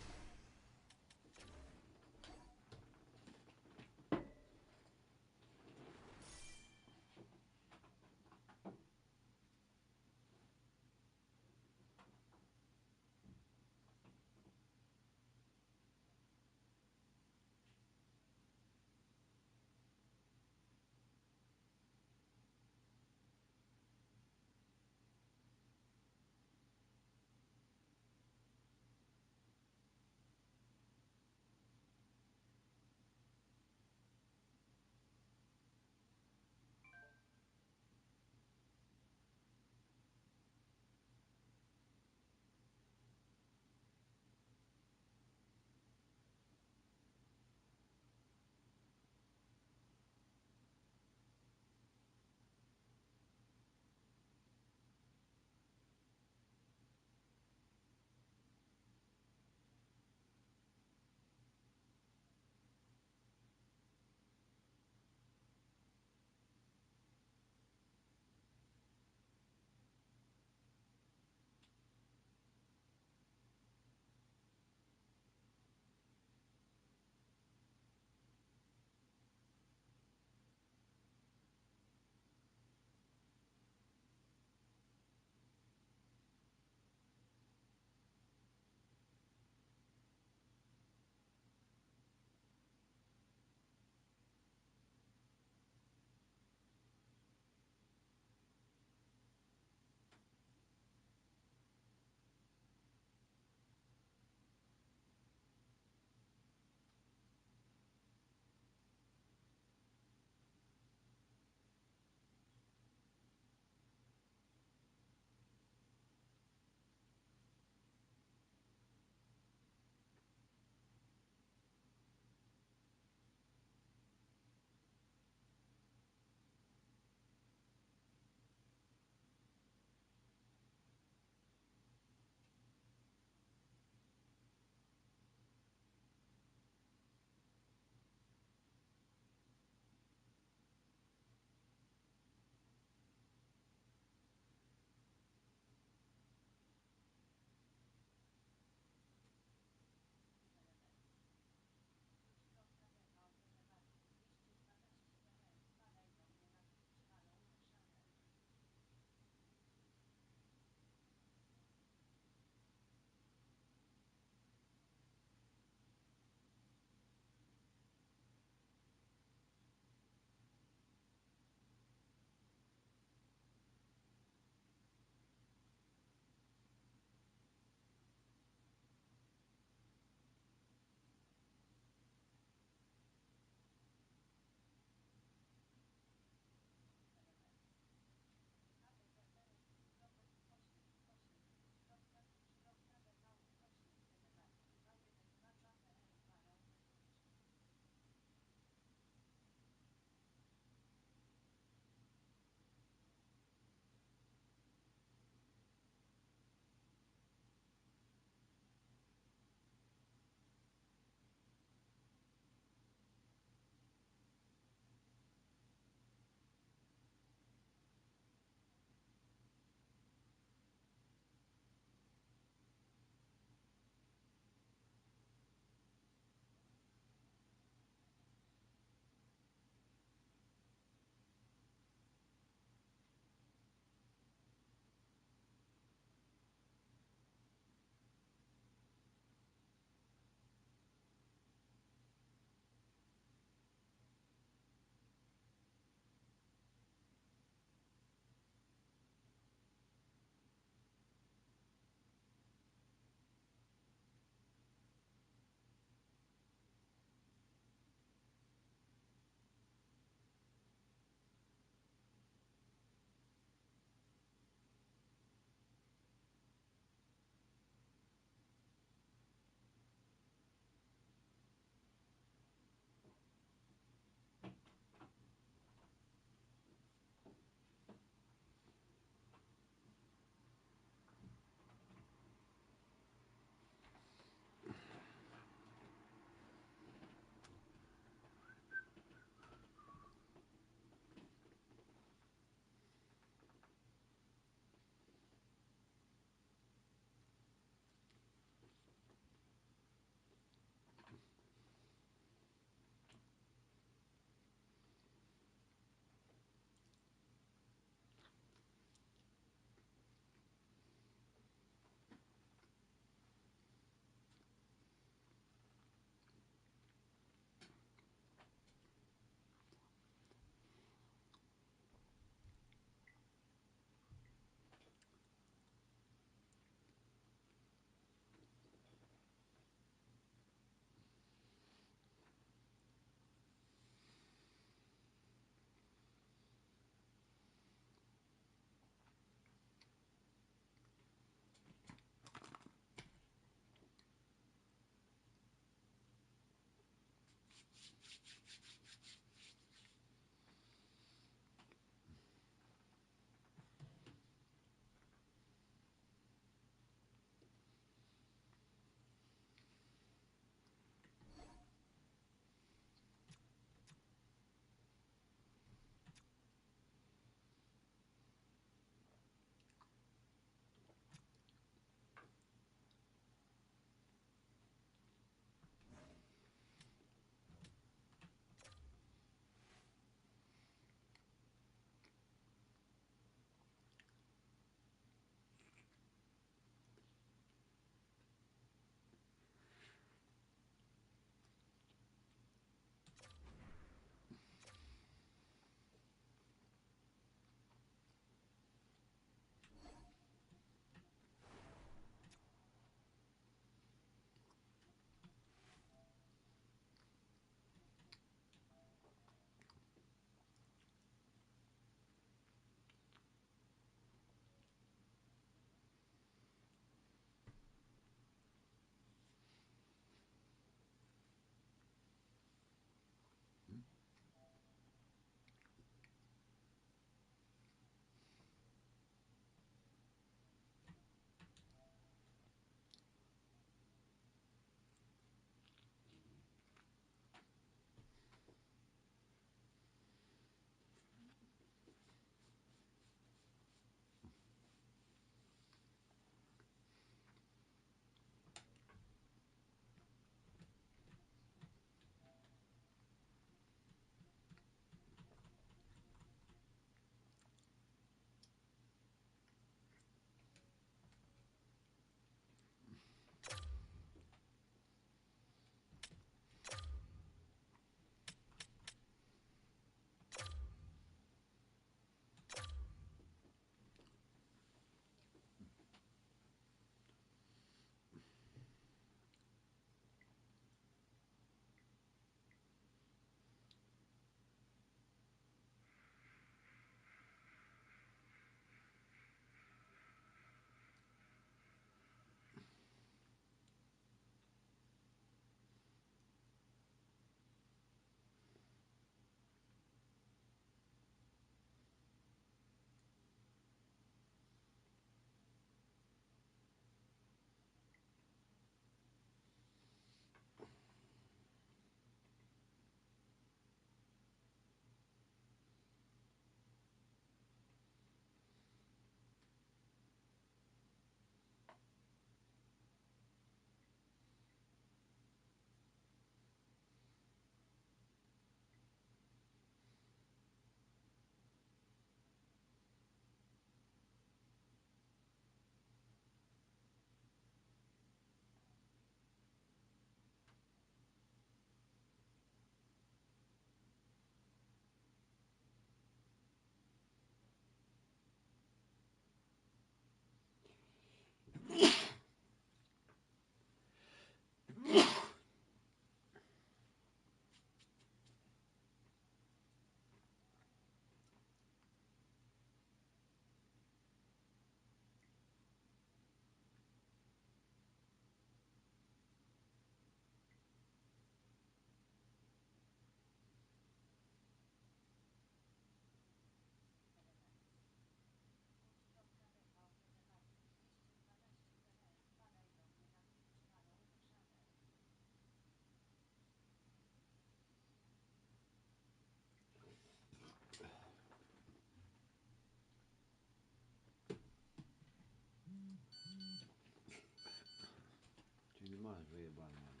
masz wyjebane, mamy.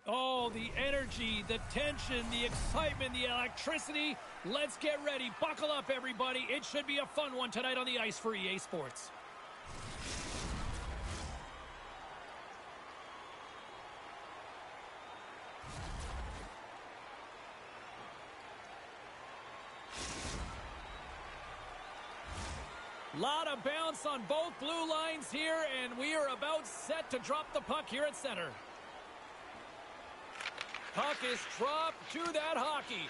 Oh, the energy, the tension, the excitement, the electricity. Let's get ready. Buckle up, everybody. It should be a fun one tonight on the ice for EA Sports. Lot of bounce on both blue lines here, and we are about set to drop the puck here at center. Puck is dropped to that hockey.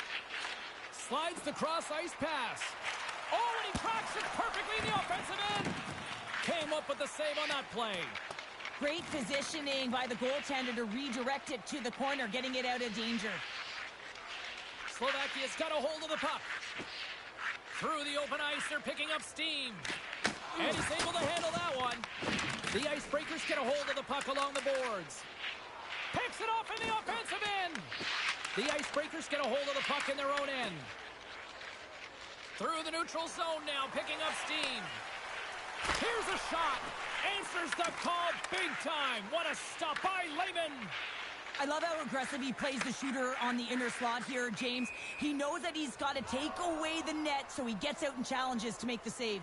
Slides the cross-ice pass. Oh, and he cracks it perfectly in the offensive end. Came up with the save on that play. Great positioning by the goaltender to redirect it to the corner, getting it out of danger. Slovakia's got a hold of the puck. Through the open ice, they're picking up steam. And he's able to handle that one. The Icebreakers get a hold of the puck along the boards. Picks it off in the offensive end. The Icebreakers get a hold of the puck in their own end. Through the neutral zone now, picking up steam. Here's a shot. Answers the call big time. What a stop by Lehman. I love how aggressive he plays the shooter on the inner slot here, James. He knows that he's got to take away the net, so he gets out and challenges to make the save.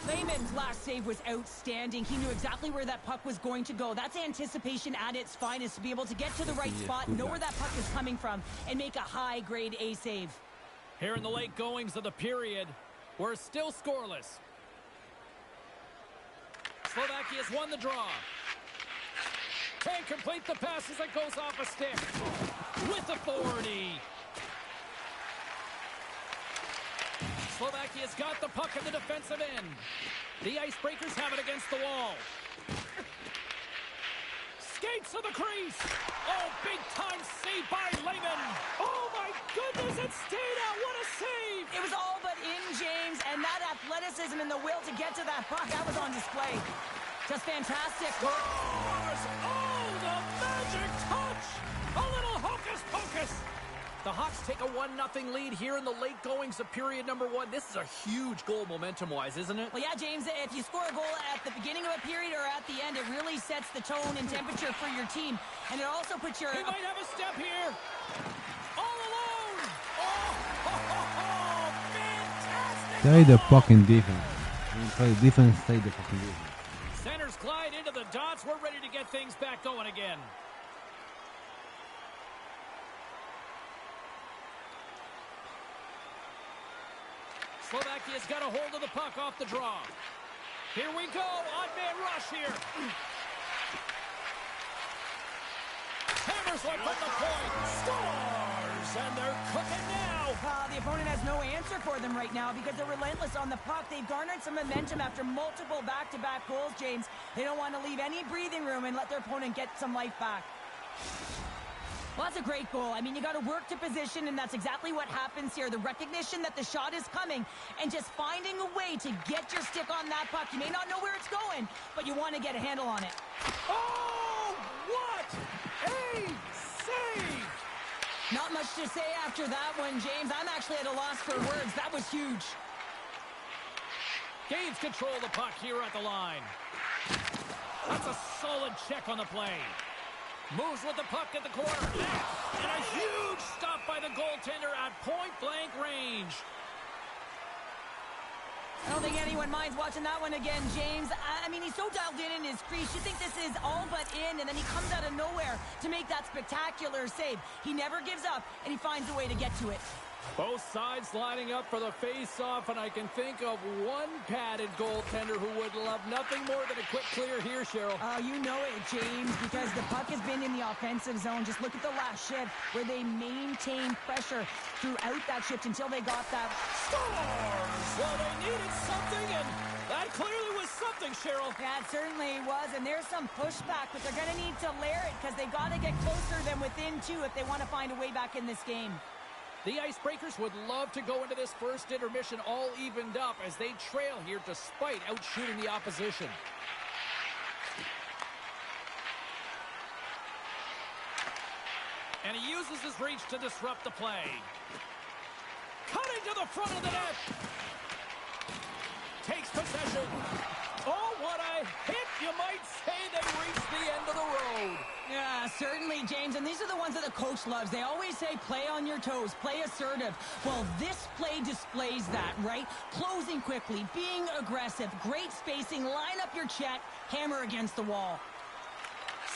Lehman's last save was outstanding. He knew exactly where that puck was going to go. That's anticipation at its finest, to be able to get to the right spot, know where that puck is coming from, and make a high-grade A save. Here in the late goings of the period, we're still scoreless. Slovakia's won the draw. Can't complete the pass as it goes off a stick. With authority. Slovakia's got the puck in the defensive end. The Icebreakers have it against the wall. Skates to the crease. Oh, big-time save by Lehman. Oh, my goodness, it stayed out. What a save. It was all but in, James, and that athleticism and the will to get to that puck, that was on display. Just fantastic. Scores! Oh, the magic touch! A little hocus-pocus. The Hawks take a 1-0 lead here in the late goings of period number 1. This is a huge goal momentum-wise, isn't it? Well, yeah, James, if you score a goal at the beginning of a period or at the end, it really sets the tone and temperature for your team. And it also puts your... He might have a step here. All alone. Oh, fantastic. Stay the fucking defense. When you play defense, stay the fucking defense. Centers glide into the dots. We're ready to get things back going again. Slovakia's got a hold of the puck off the draw. Here we go. Odd man rush here. Hammers one from the point. Scores! And they're cooking now. The opponent has no answer for them right now because they're relentless on the puck. They've garnered some momentum after multiple back-to-back goals, James. They don't want to leave any breathing room and let their opponent get some life back. Well, that's a great goal. I mean, you got to work to position, and that's exactly what happens here. The recognition that the shot is coming, and just finding a way to get your stick on that puck. You may not know where it's going, but you want to get a handle on it. Oh, what a save! Not much to say after that one, James. I'm actually at a loss for words. That was huge. Gains control of the puck here at the line. That's a solid check on the play. Moves with the puck at the corner. And a huge stop by the goaltender at point-blank range. I don't think anyone minds watching that one again, James. I mean, he's so dialed in his crease. You think this is all but in, and then he comes out of nowhere to make that spectacular save. He never gives up, and he finds a way to get to it. Both sides lining up for the face-off, and I can think of one padded goaltender who would love nothing more than a quick clear here, Cheryl. You know it, James, because the puck has been in the offensive zone. Just look at the last shift where they maintained pressure throughout that shift until they got that. Scores! Well, they needed something, and that clearly was something, Cheryl. Yeah, it certainly was, and there's some pushback, but they're going to need to layer it because they've got to get closer than within 2 if they want to find a way back in this game. The Icebreakers would love to go into this first intermission all evened up as they trail here despite outshooting the opposition. And he uses his reach to disrupt the play. Cutting to the front of the net. Takes possession. Oh, what a hit. You might say they reached the end of the road. Yeah, certainly, James. And these are the ones that the coach loves. They always say, play on your toes, play assertive. Well, this play displays that, right? Closing quickly, being aggressive, great spacing, line up your check, hammer against the wall.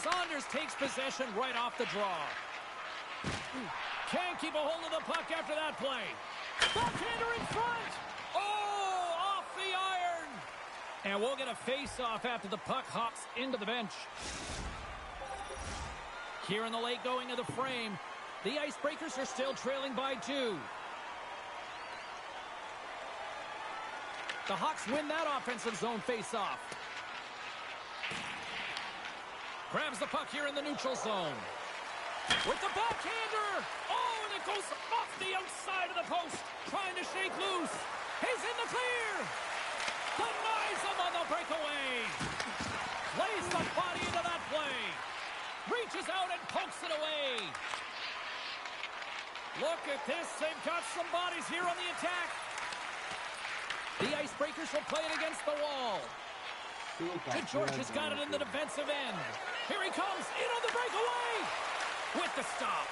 Saunders takes possession right off the draw. Can't keep a hold of the puck after that play. Backhander in front. Oh, off the iron. And we'll get a face-off after the puck hops into the bench. Here in the late going of the frame, the Icebreakers are still trailing by 2. The Hawks win that offensive zone face-off. Grabs the puck here in the neutral zone. With the backhander! Oh, and it goes off the outside of the post, trying to shake loose. clear. Denies him on the breakaway. Lays the body into that play. Reaches out and pokes it away. Look at this. They've got some bodies here on the attack. The Icebreakers will play it against the wall. George has got it in the defensive end. Here he comes. In on the breakaway. With the stop.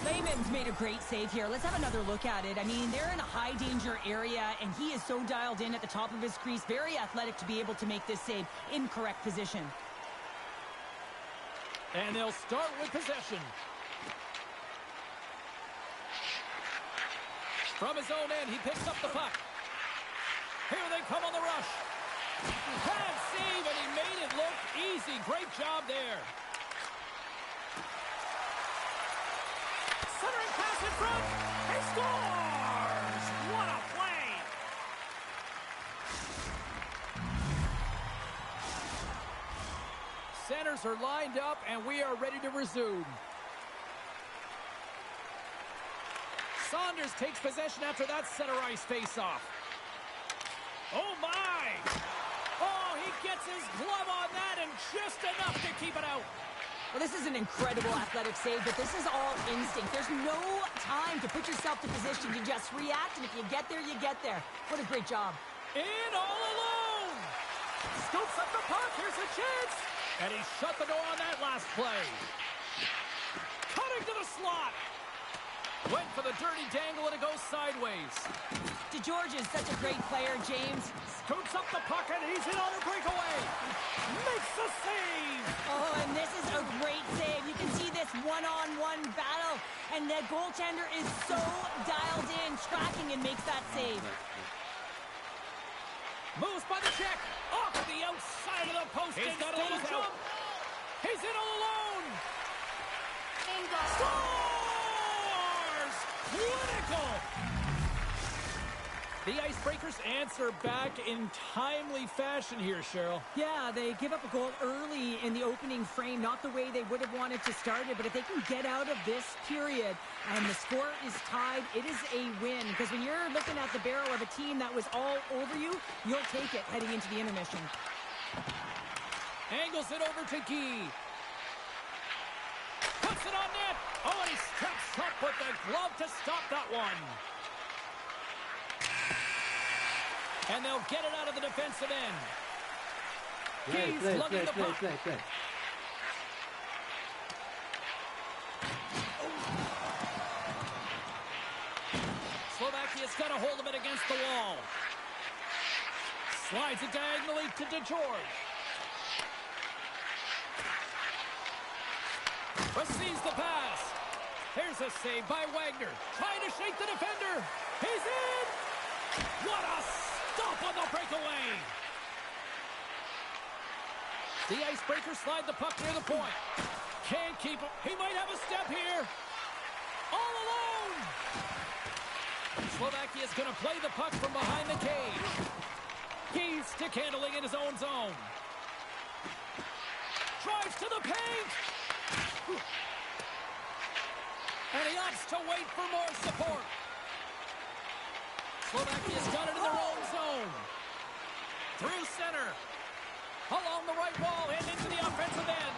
Lehman's made a great save here. Let's have another look at it. I mean, they're in a high-danger area, and he is so dialed in at the top of his crease. Very athletic to be able to make this save in correct position. And they'll start with possession. From his own end, he picks up the puck. Here they come on the rush. Bad save, and he made it look easy. Great job there. Centering pass in front. He scores! What a play! Centers are lined up, and we are ready to resume. Saunders takes possession after that center ice face-off. Oh, my! Oh, he gets his glove on that, and just enough to keep it out. Well, this is an incredible athletic save, but this is all instinct. There's no time to put yourself to position. You just react, and if you get there, you get there. What a great job. In all alone. Scoops up the puck. Here's a chance. And he shut the door on that last play. Cutting to the slot. Went for the dirty dangle, and it goes sideways. DeGeorge is such a great player, James. Scoops up the puck, and he's in on a breakaway. Makes the save. Oh, and this is a great save. You can see this one-on-one battle, and the goaltender is so dialed in, tracking, and makes that save. Moves by the check. Off the outside of the post. He's got a little jump. He's in all alone. Scores! Clinical! The Icebreakers answer back in timely fashion here, Cheryl. Yeah, they give up a goal early in the opening frame, not the way they would have wanted to start it, but if they can get out of this period and the score is tied, it is a win. Because when you're looking at the barrel of a team that was all over you, you'll take it heading into the intermission. Angles it over to Guy. Puts it on net. Oh, and he steps up with the glove to stop that one. And they'll get it out of the defensive end. He's lugging the puck. Slovakia's got a hold of it against the wall. Slides it diagonally to DeGeorge. Receives the pass. Here's a save by Wagner. Trying to shake the defender. He's in. What a stop on the breakaway. The Icebreakers slide the puck near the point. Can't keep him. He might have a step here. All alone. Slovakia's going to play the puck from behind the cage. He's stick handling in his own zone. Drives to the paint. And he opts to wait for more support. Slovakia's got it in their own zone. Through center. Along the right wall and into the offensive end.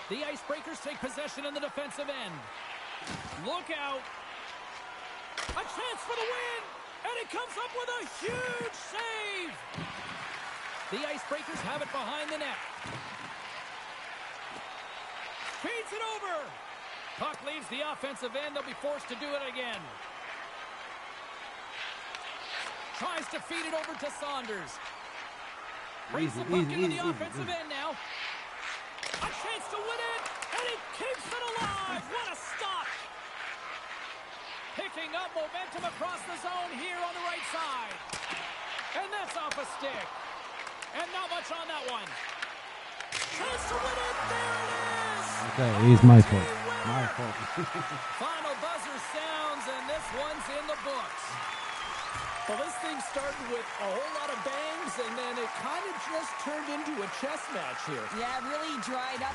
The Icebreakers take possession in the defensive end. Look out. A chance for the win. And it comes up with a huge save. The Icebreakers have it behind the net. Feeds it over. Puck leaves the offensive end. They'll be forced to do it again. Tries to feed it over to Saunders. Brings the puck into the offensive end now. A chance to win it, and he keeps it alive. What a stop. Picking up momentum across the zone here on the right side. And that's off a stick. And not much on that one. Chance to win it. There it is. Okay, it's my fault. My fault. Final buzzer sounds, and this one's in the books. Well, this thing started with a whole lot of bangs, and then it kind of just turned into a chess match here. Yeah, really dried up.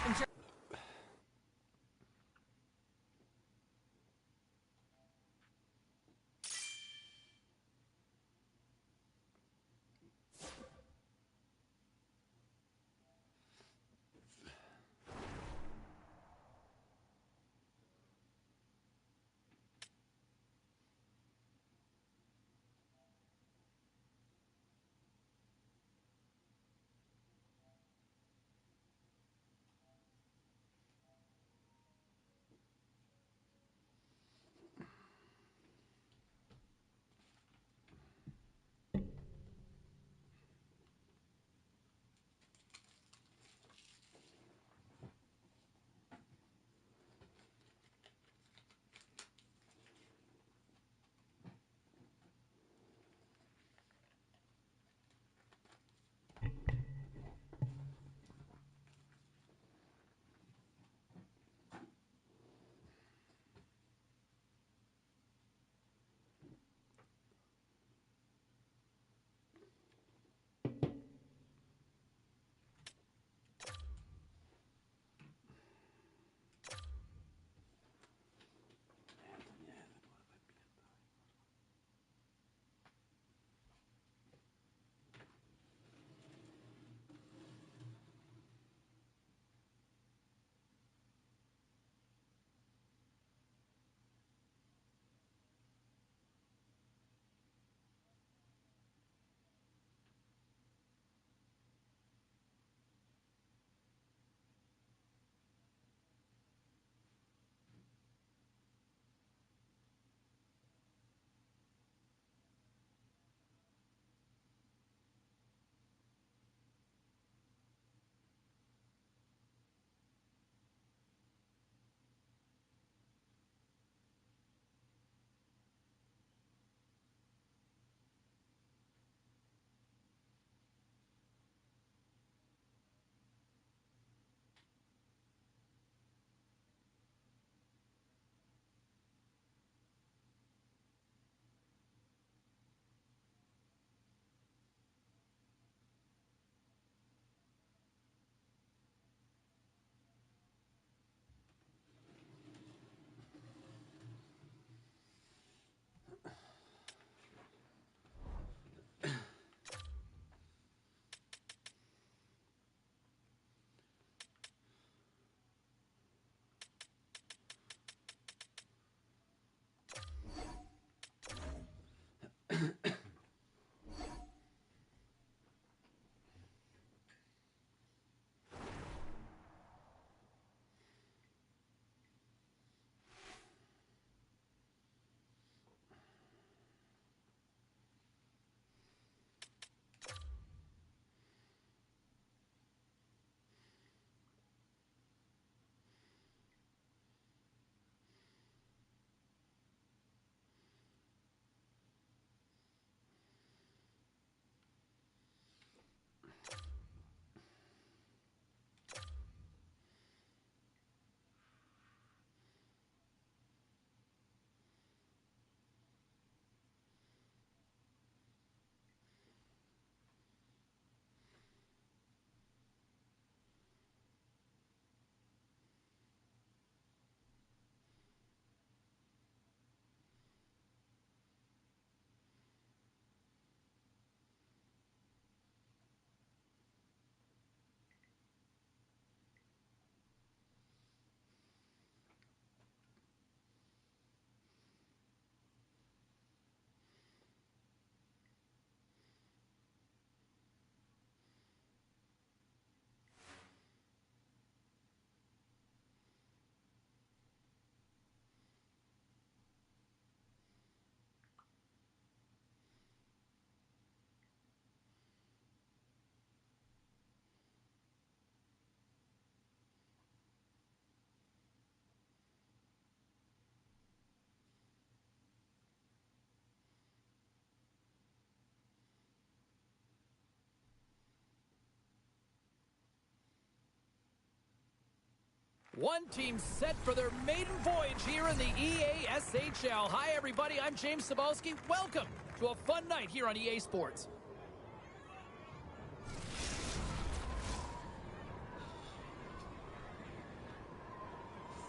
One team set for their maiden voyage here in the EASHL. Hi, everybody. I'm James Cebulski. Welcome to a fun night here on EA Sports.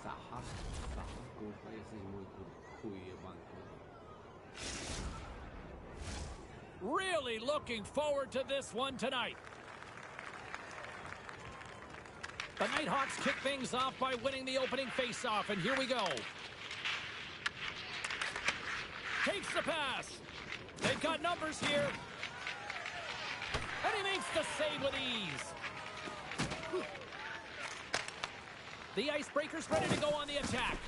Saha, kurwa, jesteś mój chuj jebany, kurwa. Really looking forward to this one tonight. The Nighthawks kick things off by winning the opening faceoff, and here we go. Takes the pass. They've got numbers here. And he makes the save with ease. The Icebreakers ready to go on the attack.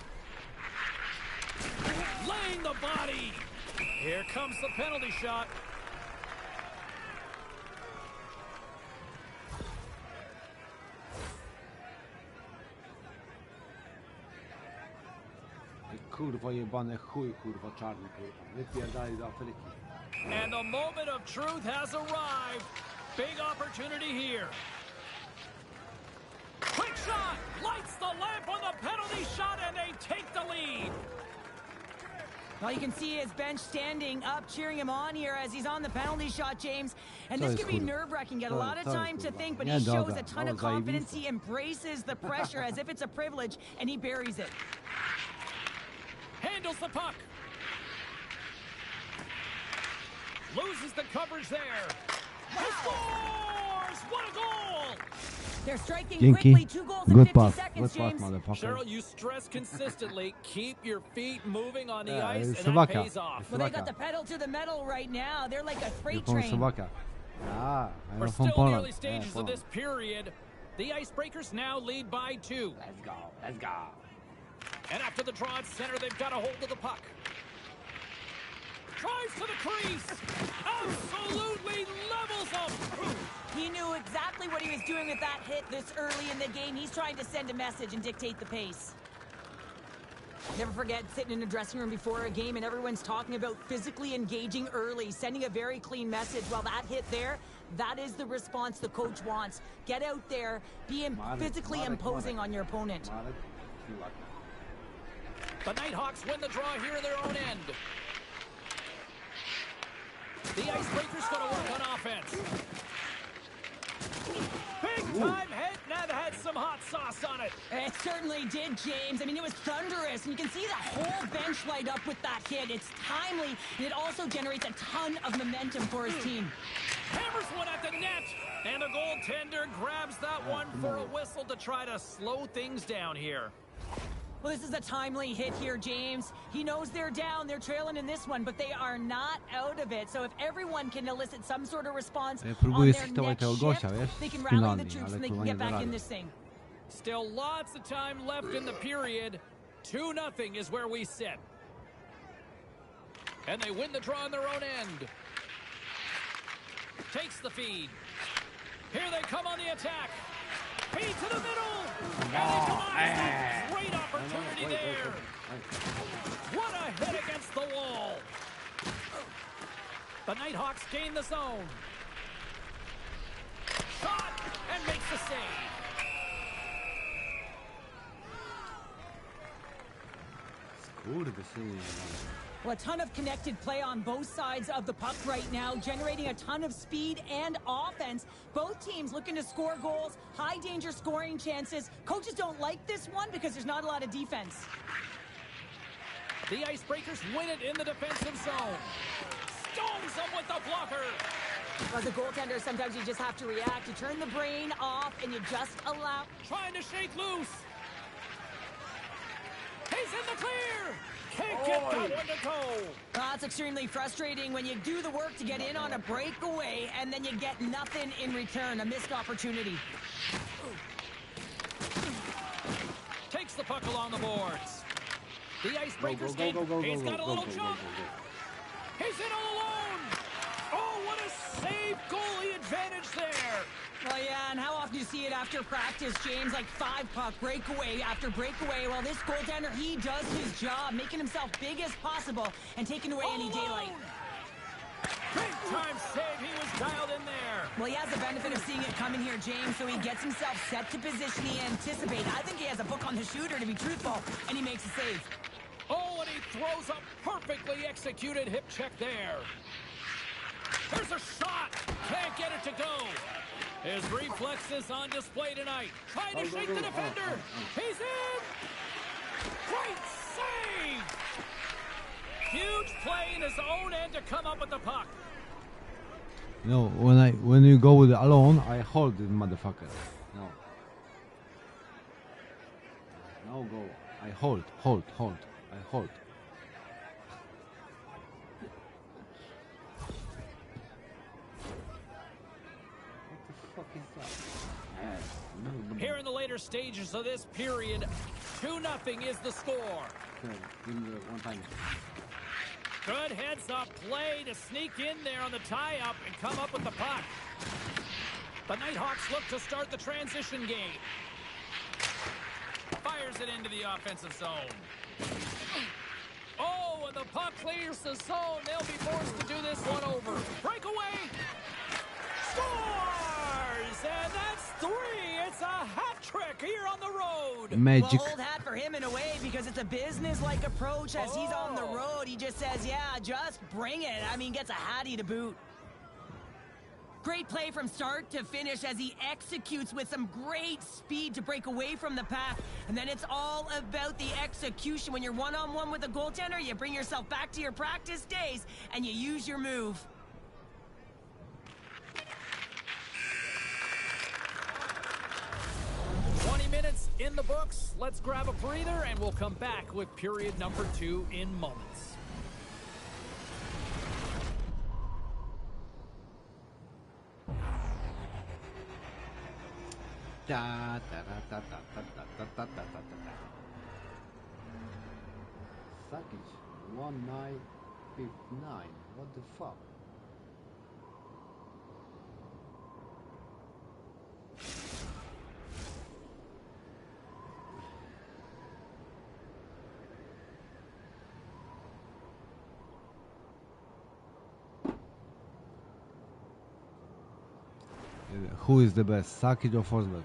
Laying the body. Here comes the penalty shot. Kurwa jebane chuj, kurwa czarny, kurwa. Wypierdali do Afryki. And the moment of truth has arrived. Big opportunity here. Quick shot! Lights the lamp on the penalty shot, and they take the lead. Well, you can see his bench standing up, cheering him on here as he's on the penalty shot, James. And this could be nerve-wracking. Get a lot of time to think, but he shows a ton of confidence. He embraces the pressure as if it's a privilege, and he buries it. Handles the puck. Loses the coverage there. He scores! What a goal! They're striking Dzięki. quickly. 2 goals in Good 50 pass. seconds, Good pass, James. motherfucker. Cheryl, you stress consistently, keep your feet moving on the Yeah, ice, and Sobaka. that pays off. Well, they got the pedal to the metal right now. They're like a freight From train. Sobaka. Ah, We're I'm from still in the Poland. early stages of this period. The Icebreakers now lead by 2. Let's go, let's go. And after the draw at center, they've got a hold of the puck. Drives to the crease. Absolutely levels them. He knew exactly what he was doing with that hit this early in the game. He's trying to send a message and dictate the pace. Never forget sitting in a dressing room before a game and everyone's talking about physically engaging early, sending a very clean message. Well, that hit there, that is the response the coach wants. Get out there, be physically imposing on your opponent. The Nighthawks win the draw here in their own end. The Icebreakers going to work on offense. Big time hit, and that had some hot sauce on it. It certainly did, James. I mean, it was thunderous, and you can see the whole bench light up with that hit. It's timely, and it also generates a ton of momentum for his team. Hammers one at the net, and the goaltender grabs that one for a whistle to try to slow things down here. Well, this is a timely hit here, James. He knows they're down, they're trailing in this one, but they are not out of it. So if everyone can elicit some sort of response on Próbuję their skitować next tego shift, gościa, wiesz? they can Z rally the Finlandii, troops ale and they can kurwa get nie back da in rady. this thing. Still lots of time left in the period. 2-0 is where we sit. And they win the draw on their own end. Takes the feed. Here they come on the attack. Feed to the middle. And they come on. Great opportunity there. What a hit against the wall. The Nighthawks gain the zone. Shot and makes the save. Kurde, syny jebane. Well, a ton of connected play on both sides of the puck right now, generating a ton of speed and offense. Both teams looking to score goals, high danger scoring chances. Coaches don't like this one because there's not a lot of defense. The Icebreakers win it in the defensive zone. Stones them with the blocker. As a goaltender, sometimes you just have to react. You turn the brain off and you just allow... Trying to shake loose. He's in the clear. Can't get that one to go. It's extremely frustrating when you do the work to get in on a breakaway and then you get nothing in return, a missed opportunity. Takes the puck along the boards. The Icebreakers gain. He's got a little jump. He's in all alone. Oh, what a save, goalie advantage there. Well, yeah, and how often do you see it after practice, James? Like 5-puck, breakaway after breakaway. Well, this goaltender, he does his job, making himself big as possible and taking away any daylight. Big time save. He was dialed in there. Well, he has the benefit of seeing it coming here, James, so he gets himself set to position he anticipates. I think he has a book on the shooter, to be truthful, and he makes a save. Oh, and he throws a perfectly executed hip check there. There's a shot. Can't get it to go. His reflexes on display tonight. Trying to shake the defender. He's in. Great save. Huge play in his own end to come up with the puck. No, when you go with alone, I hold this motherfucker. No. No go. I hold. I hold. What the fuck is that? Here in the later stages of this period, 2-0 is the score. Okay, give me the one time. Good heads-up play to sneak in there on the tie-up and come up with the puck. The Nighthawks look to start the transition game. Fires it into the offensive zone. Oh, and the puck clears the zone. They'll be forced to do this one over. Breakaway. Scores! And that's 3. It's a hat trick here on the road. Magic. Well, old hat for him in a way, because it's a business-like approach. As he's on the road, he just says, yeah, just bring it. I mean, gets a hattie to boot. Great play from start to finish as he executes with some great speed to break away from the pack. And then it's all about the execution. When you're one-on-one with a goaltender, you bring yourself back to your practice days and you use your move. Minutes in the books. Let's grab a breather and we'll come back with period number 2 in moments. Sakic, 1959. What the fuck? Who is the best, Sakic or Forsberg?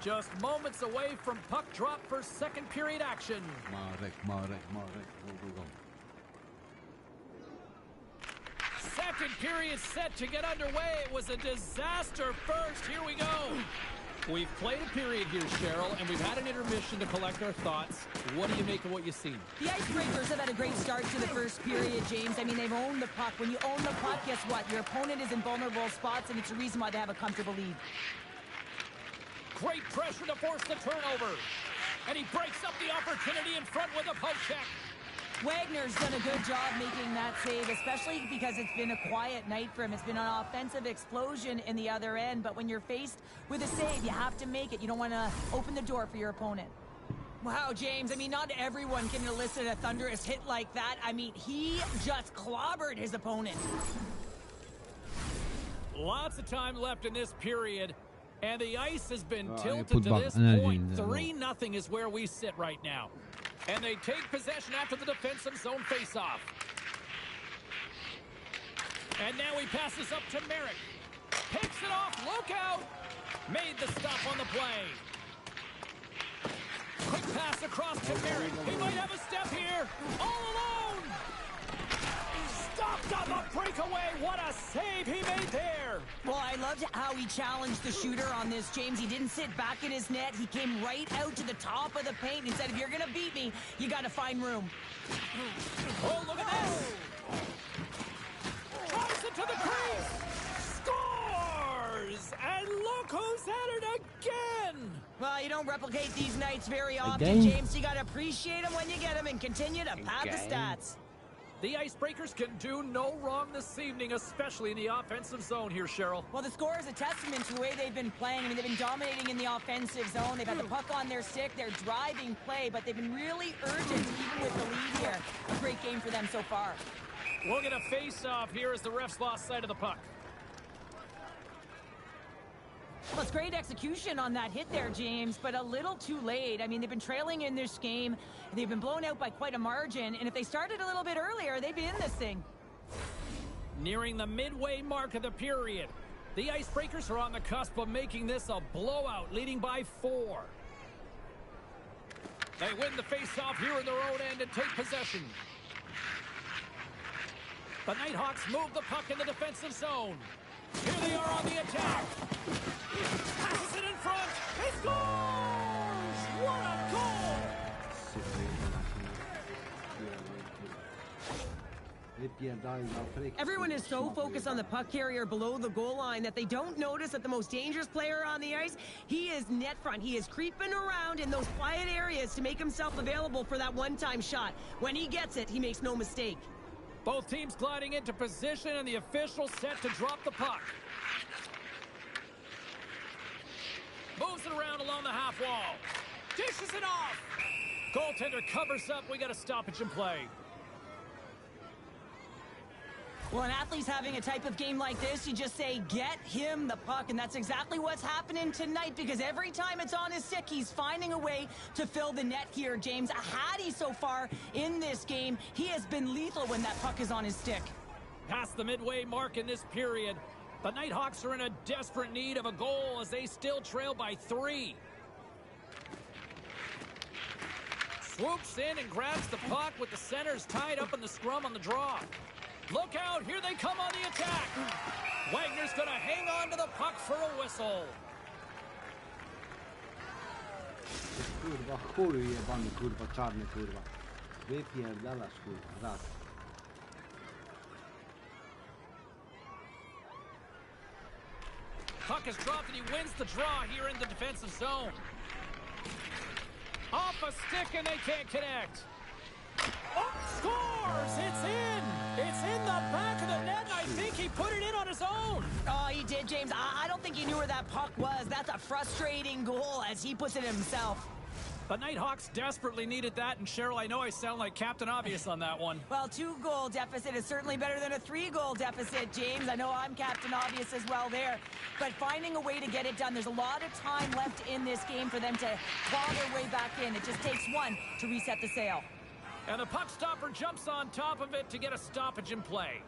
Just moments away from puck drop for second period action. Marek. Go. Second period set to get underway. It was a disaster first. Here we go. We've played a period here, Cheryl, and we've had an intermission to collect our thoughts. What do you make of what you've seen? The Icebreakers have had a great start to the first period, James. I mean, they've owned the puck. When you own the puck, guess what? Your opponent is in vulnerable spots, and it's a reason why they have a comfortable lead. Great pressure to force the turnover. And he breaks up the opportunity in front with a poke check. Wagner's done a good job making that save, especially because it's been a quiet night for him. It's been an offensive explosion in the other end, but when you're faced with a save, you have to make it. You don't want to open the door for your opponent. Wow, James, I mean, not everyone can elicit a thunderous hit like that. I mean, he just clobbered his opponent. Lots of time left in this period. And the ice has been I tilted put to back this energy point. in there. 3-0 is where we sit right now. And they take possession after the defensive zone faceoff. And now he passes up to Merrick. Picks it off. Look out. Made the stop on the play. Quick pass across to Merrick. He might have a step here. All alone. Stopped on the breakaway. What a save he made there. Well, I loved how he challenged the shooter on this, James. He didn't sit back in his net. He came right out to the top of the paint and said, if you're going to beat me, you got to find room. Oh, look at this. Drives it to the crease. Scores. And look who's at it again. Well, you don't replicate these nights very often, Again? James. You got to appreciate them when you get them and continue to pad the stats. The Icebreakers can do no wrong this evening, especially in the offensive zone here, Cheryl. Well, the score is a testament to the way they've been playing. I mean, they've been dominating in the offensive zone. They've had the puck on their stick. They're driving play, but they've been really urgent, even with the lead here. A great game for them so far. We'll get a face-off here as the refs lost sight of the puck. Well, it's great execution on that hit there, James, but a little too late. I mean, they've been trailing in this game. They've been blown out by quite a margin, and if they started a little bit earlier, they'd be in this thing. Nearing the midway mark of the period. The Icebreakers are on the cusp of making this a blowout, leading by 4. They win the face-off here in their own end and take possession. The Nighthawks move the puck in the defensive zone. Here they are on the attack. Passes it in front. He scores! What a goal! Everyone is so focused on the puck carrier below the goal line that they don't notice that the most dangerous player on the ice, he is net front. He is creeping around in those quiet areas to make himself available for that one-time shot. When he gets it, he makes no mistake. Both teams gliding into position and the official set to drop the puck. Moves it around along the half wall. Dishes it off. Goaltender covers up. We got a stoppage in play. Well, an athlete's having a type of game like this, you just say, get him the puck, and that's exactly what's happening tonight, because every time it's on his stick, he's finding a way to fill the net here, James. A Hattie so far in this game. He has been lethal when that puck is on his stick. Past the midway mark in this period, the Nighthawks are in a desperate need of a goal as they still trail by 3. Swoops in and grabs the puck with the centers tied up in the scrum on the draw. Look out, here they come on the attack. Wagner's gonna hang on to the puck for a whistle. Kurwa, chuj jebany, kurwa, czarny, kurwa. Wypierdalasz, kurwa, raz. Puck is dropped and he wins the draw here in the defensive zone. Off a stick and they can't connect. Oh, scores! It's in! It's in the back of the net, and I think he put it in on his own. Oh, he did, James. I don't think he knew where that puck was. That's a frustrating goal as he puts it himself. The Nighthawks desperately needed that, and Cheryl, I know I sound like Captain Obvious on that one. Well, 2-goal deficit is certainly better than a 3-goal deficit, James. I know I'm Captain Obvious as well there. But finding a way to get it done, there's a lot of time left in this game for them to claw their way back in. It just takes one to reset the sail. And the puck stopper jumps on top of it to get a stoppage in play.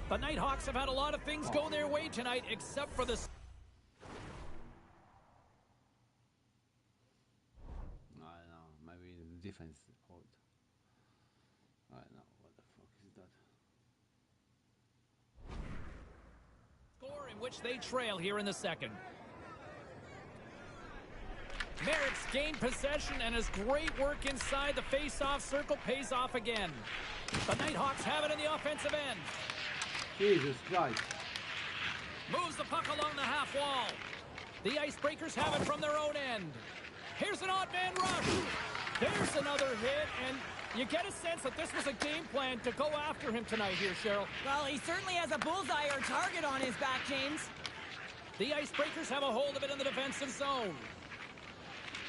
The Nighthawks have had a lot of things go their way tonight, except for this. I don't know, maybe the defense hold. I don't know, what the fuck is that? Score in which they trail here in the second. Merritt's gained possession, and his great work inside the face-off circle pays off again. The Nighthawks have it in the offensive end. Jesus Christ. Moves the puck along the half wall. The Icebreakers have it from their own end. Here's an odd man rush. There's another hit, and you get a sense that this was a game plan to go after him tonight here, Cheryl. Well, he certainly has a bullseye or target on his back, James. The Icebreakers have a hold of it in the defensive zone.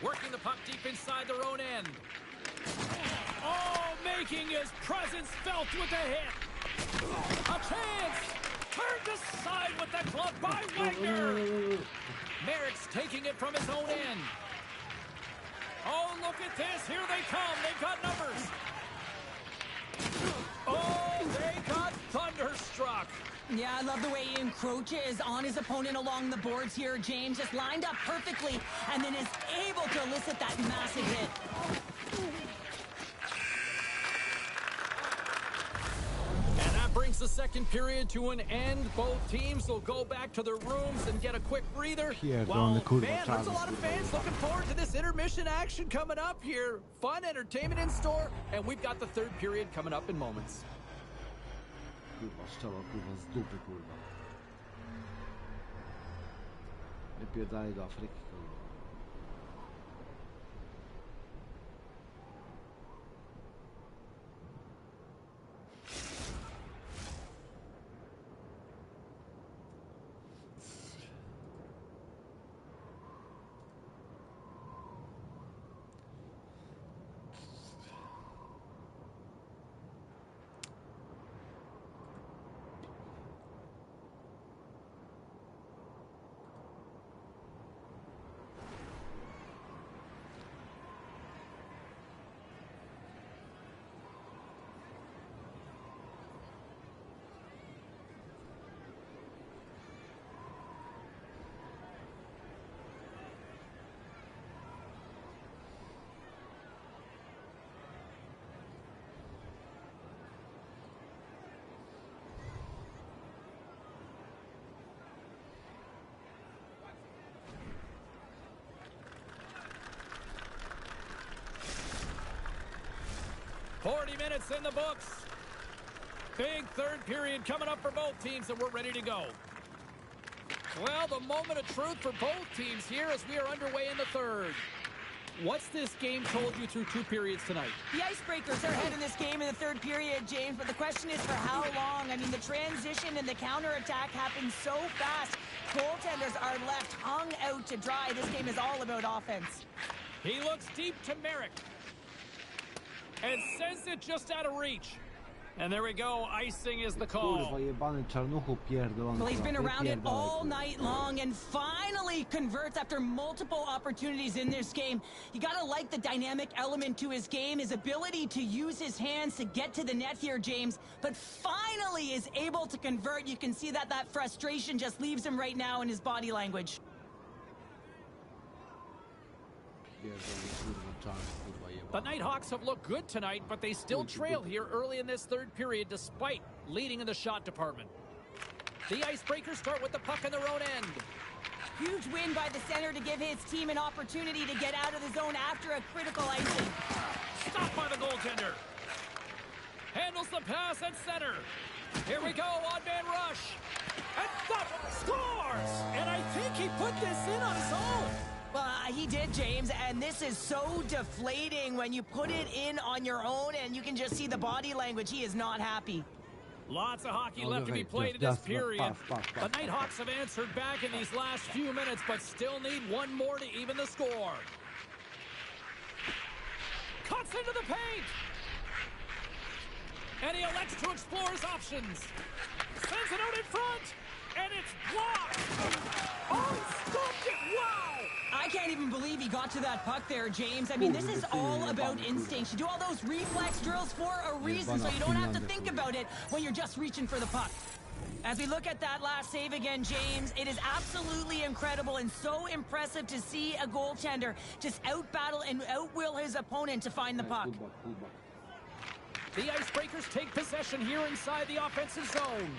Working the puck deep inside their own end. Oh, making his presence felt with a hit. A chance. Turned aside with the glove by Wagner. Merrick's taking it from his own end. Oh, look at this. Here they come. They've got numbers. Oh, they got thunderstruck. Yeah, I love the way he encroaches on his opponent along the boards here. James just lined up perfectly and then is able to elicit that massive hit. And that brings the second period to an end. Both teams will go back to their rooms and get a quick breather. Well, man, there's a lot of fans looking forward to this intermission action coming up here. Fun entertainment in store, and we've got the third period coming up in moments. Kurwa, szczała, kurwa, z dupy, kurwa. Wypierdalaj do Afryki, kurwa. 40 minutes in the books. Big third period coming up for both teams, and we're ready to go. Well, the moment of truth for both teams here as we are underway in the third. What's this game told you through 2 periods tonight? The Icebreakers are ahead in this game in the third period, James, but the question is for how long? I mean, the transition and the counterattack happen so fast. Goaltenders are left hung out to dry. This game is all about offense. He looks deep to Merrick and sends it just out of reach. And there we go. Icing is the call. Kurwa, jebany czarnuchu pierdolony. Well, he's been kurwa, around it wypierdalaj, all kurwa. night long and finally converts after multiple opportunities in this game. You got to like the dynamic element to his game, his ability to use his hands to get to the net here, James, but finally is able to convert. You can see that frustration just leaves him right now in his body language. Pierdolony, kurwa, czarny, kurwa, jebany. The Nighthawks have looked good tonight, but they still trail here early in this third period despite leading in the shot department. The Icebreakers start with the puck in their own end. Huge win by the center to give his team an opportunity to get out of the zone after a critical icing. Stopped by the goaltender. Handles the pass at center. Here we go, on-man rush. And that scores! And I think he put this in on his own. He did, James, and this is so deflating when you put it in on your own and you can just see the body language. He is not happy. Lots of hockey left to be played in this period. The Nighthawks have answered back in these last few minutes, but still need one more to even the score. Cuts into the paint. And he elects to explore his options. Sends it out in front. And it's blocked. Oh, he stopped it. Wow. I can't even believe he got to that puck there, James. I mean, this is all about instinct. You do all those reflex drills for a reason, so you don't have to think about it when you're just reaching for the puck. As we look at that last save again, James, it is absolutely incredible and so impressive to see a goaltender just out-battle and out-will his opponent to find the puck. The Icebreakers take possession here inside the offensive zone.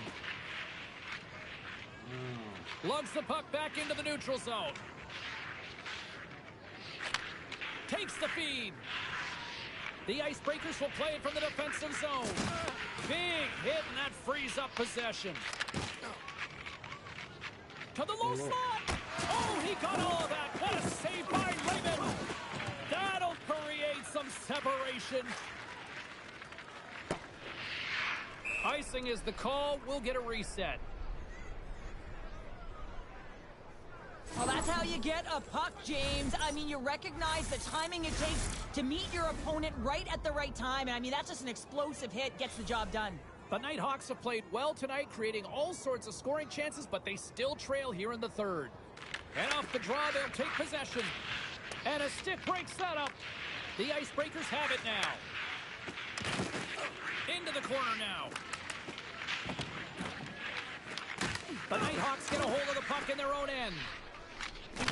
Lugs the puck back into the neutral zone. Takes the feed. The Icebreakers will play it from the defensive zone. Big hit, and that frees up possession. To the low slot. Oh, he got all of that. What a save by Lehman. That'll create some separation. Icing is the call. We'll get a reset. Well, that's how you get a puck, James. I mean, you recognize the timing it takes to meet your opponent right at the right time. And I mean, that's just an explosive hit, gets the job done. The Nighthawks have played well tonight, creating all sorts of scoring chances, but they still trail here in the third. And off the draw, they'll take possession. And a stick breaks that up. The Icebreakers have it now. Into the corner now. The Nighthawks get a hold of the puck in their own end.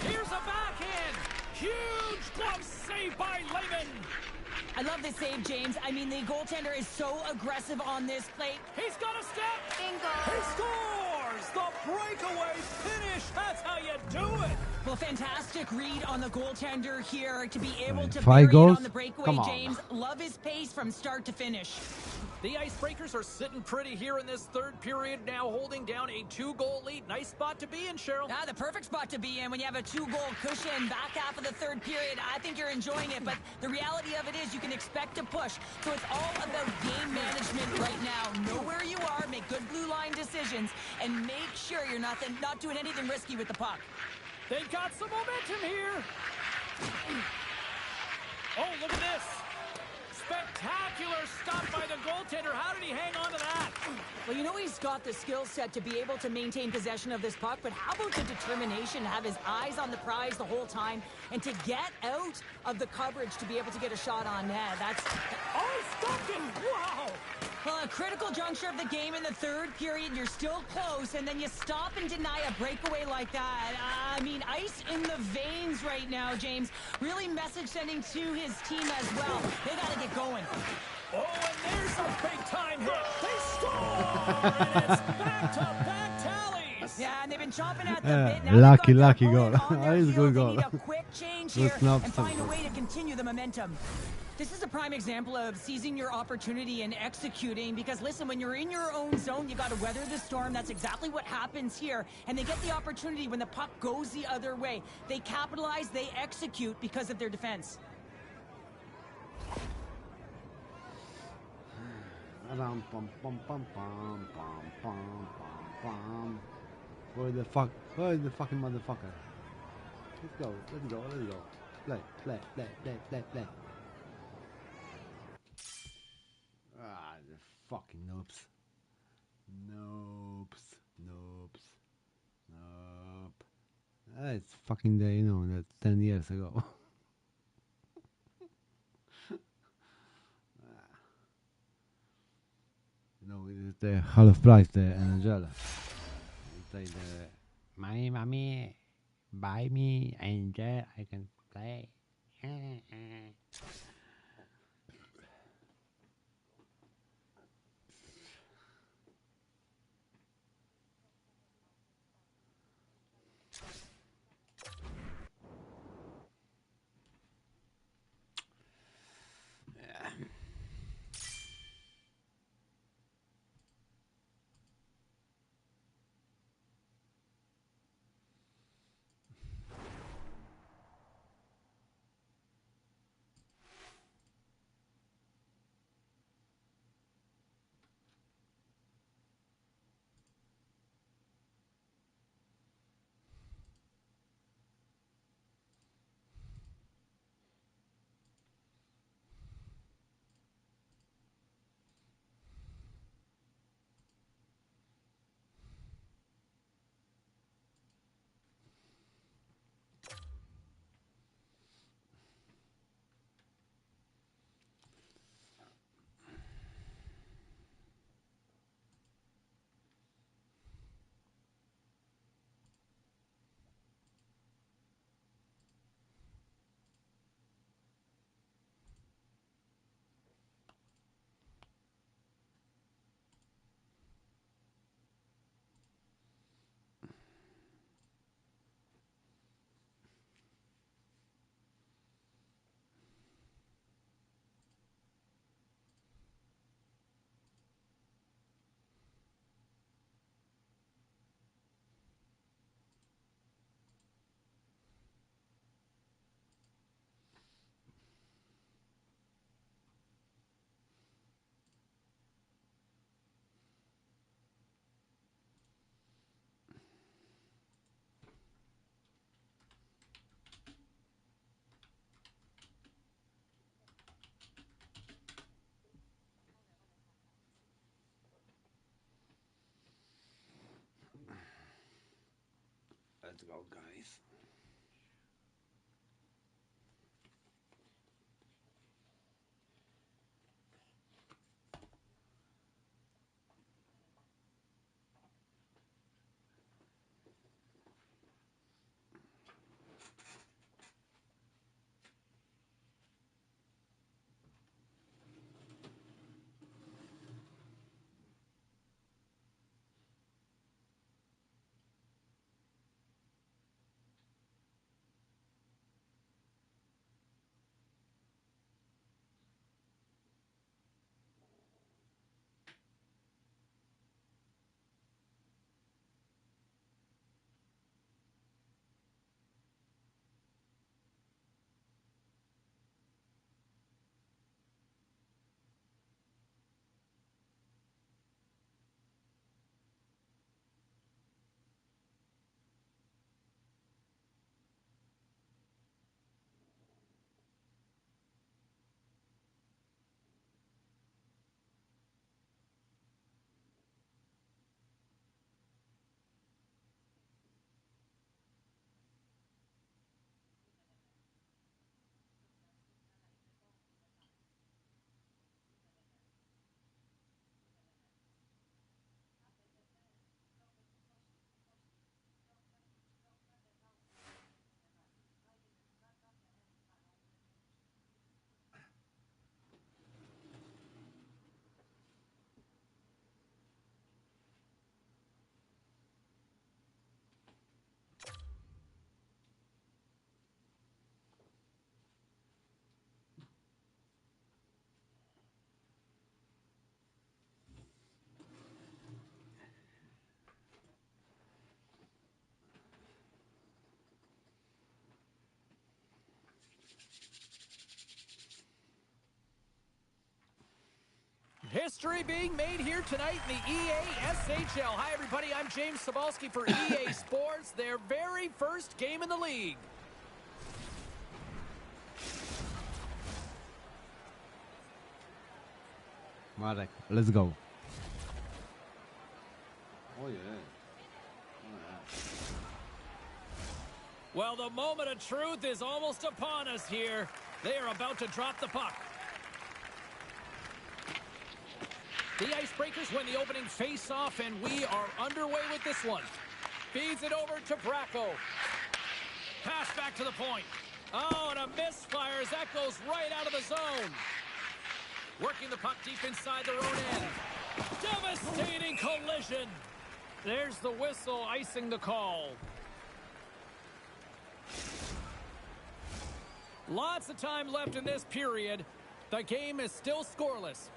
Here's a backhand. Huge glove save by Lehman. I love this save, James. I mean, the goaltender is so aggressive on this play. He's got a step. Bingo. He scores. The breakaway finish. That's how you do it. Well, fantastic read on the goaltender here to be able to 5 bury it goals? on the breakaway, Come on. James. Love his pace from start to finish. The Icebreakers are sitting pretty here in this third period, now holding down a 2-goal lead. Nice spot to be in, Cheryl. The perfect spot to be in when you have a 2-goal cushion back half of the third period. I think you're enjoying it, but the reality of it is you can expect to push. So it's all about game management right now. Know where you are, make good blue line decisions, and make sure you're not doing anything risky with the puck. They've got some momentum here. Oh, look at this. Spectacular stop by the goaltender. How did he hang on to that? Well, you know he's got the skill set to be able to maintain possession of this puck, but how about the determination to have his eyes on the prize the whole time and to get out of the coverage to be able to get a shot on net? That's... Oh, stopped him. Wow. Well, a critical juncture of the game in the third period, you're still close, and then you stop and deny a breakaway like that. I mean, ice in the veins right now, James. Really message sending to his team as well. They got to get going. Oh, and there's a big-time hit. They score! And it's back-to-back tallies. this. Yeah, and they've been chopping at the bit. Now lucky, they've got lucky their goal. opponent on their That is a heels. good They goal. need a quick change Good here snap, and find a something. way to continue the momentum. This is a prime example of seizing your opportunity and executing because, listen, when you're in your own zone, you got to weather the storm. That's exactly what happens here. And they get the opportunity when the puck goes the other way. They capitalize, they execute because of their defense. Pum, pum, pum, pum, pum, pum, pum, pum. Where the fucking motherfucker? Let's go. Play. Ah, the fucking noobs. Nope. It's fucking day, that's 10 years ago. It is the half price, the NHL. It's like the my mommy buy me NHL, I can play. Let's go, guys. History being made here tonight in the EASHL. Hi, everybody. I'm James Cebulski for EA Sports, their very first game in the league. Marek, let's go. Oh yeah. Well, the moment of truth is almost upon us here. They are about to drop the puck. The Icebreakers win the opening face-off, and we are underway with this one. Feeds it over to Bracco. Pass back to the point. Oh, and a misfire as that goes right out of the zone. Working the puck deep inside their own end. Devastating collision. There's the whistle icing the call. Lots of time left in this period. The game is still scoreless.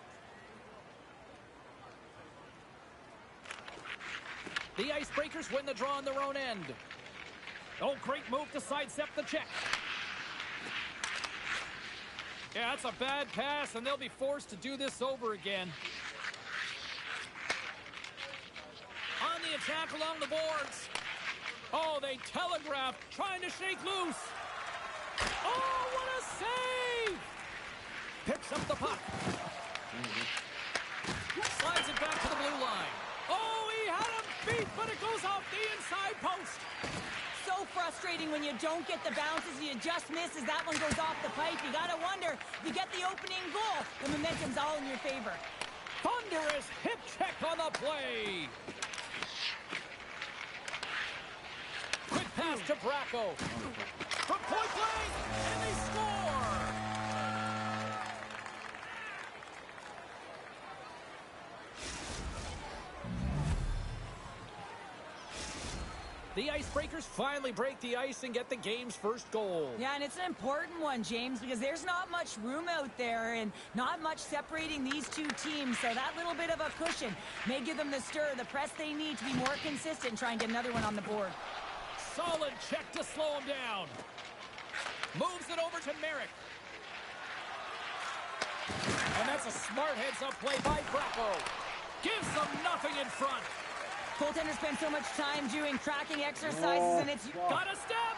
The Icebreakers win the draw on their own end. Oh, great move to sidestep the check. Yeah, that's a bad pass, and they'll be forced to do this over again. On the attack along the boards. Oh, they telegraphed, trying to shake loose. Oh, what a save! Picks up the puck. Slides it back to the blue line. Oh, he had him beat, but it goes off the inside post. So frustrating when you don't get the bounces, you just miss as that one goes off the pipe. You gotta wonder, if you get the opening goal, the momentum's all in your favor. Thunderous hip check on the play. Quick pass to Bracco. From point blank, and they score! The Icebreakers finally break the ice and get the game's first goal. Yeah, and it's an important one, James, because there's not much room out there and not much separating these two teams, so that little bit of a cushion may give them the stir, the press they need to be more consistent and try and get another one on the board. Solid check to slow him down. Moves it over to Merrick. And that's a smart heads-up play by Bracco. Gives them nothing in front. Goaltenders spend so much time doing tracking exercises, and it's... Got a step!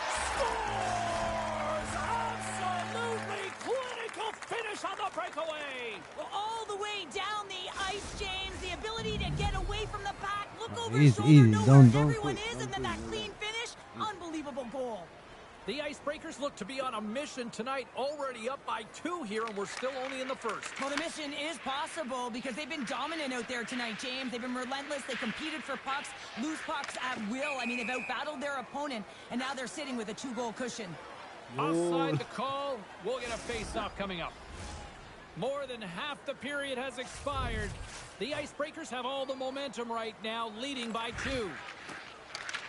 Scores! Absolutely clinical finish on the breakaway! Well, all the way down the ice, James. The ability to get away from the pack, look over Easy, his shoulder, easy. know Don't where everyone quit. is, and then that clean finish. Unbelievable goal. The Icebreakers look to be on a mission tonight, already up by 2 here, and we're still only in the first. Well, the mission is possible because they've been dominant out there tonight, James. They've been relentless. They competed for pucks, lose pucks at will. I mean, they've outbattled their opponent, and now they're sitting with a 2-goal cushion. Offside the call. We'll get a face-off coming up. More than half the period has expired. The Icebreakers have all the momentum right now, leading by 2.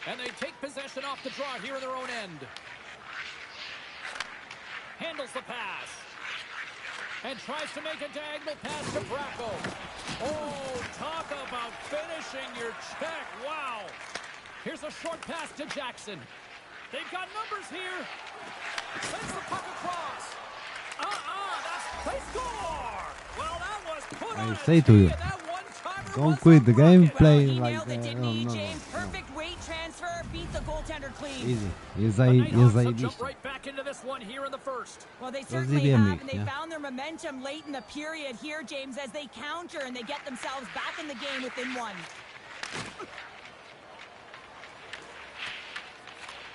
And they take possession off the draw here in their own end. Handles the pass. And tries to make a diagonal pass to Bracco. Oh, talk about finishing your check. Wow. Here's a short pass to Jackson. They've got numbers here. Sends the puck across. They score. Well, that was put on I a say to you, tee, and that one-timer don't was quit the game, unbroken. play He like nailed it, didn't he, no. James? Perfect weight transfer, beat the goaltender clean. Easy. Jest The Nighthawks have zajebiście. jumped right back into this one here in the first. Well, they certainly Rozjebiemy have, ich, and they nie? found their momentum late in the period here, James, as they counter and they get themselves back in the game within one.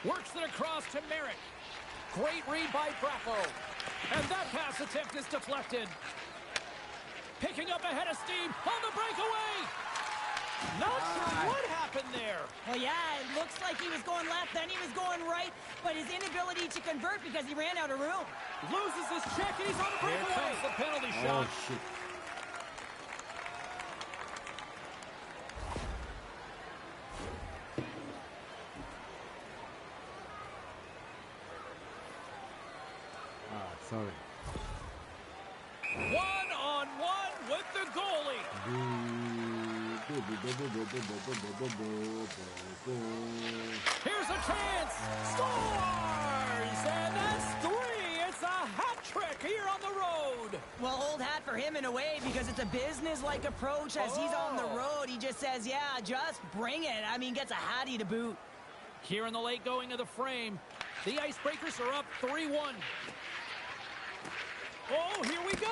Works it across to Merrick. Great read by Bracco. And that pass attempt is deflected. Picking up ahead of steam on the breakaway. Not sure what happened there. Well, yeah, it looks like he was going left, then he was going right, but his inability to convert because he ran out of room. Loses his check, and he's on the breakaway. Here comes the penalty shot. Oh shit. Sorry. 1-on-1 with the goalie. Here's a chance. Scores! And that's 3. It's a hat trick here on the road. Well, old hat for him in a way because it's a business-like approach as he's on the road. He just says, yeah, just bring it. I mean, gets a hattie to boot. Here in the late going of the frame, the Icebreakers are up 3-1. Oh, here we go.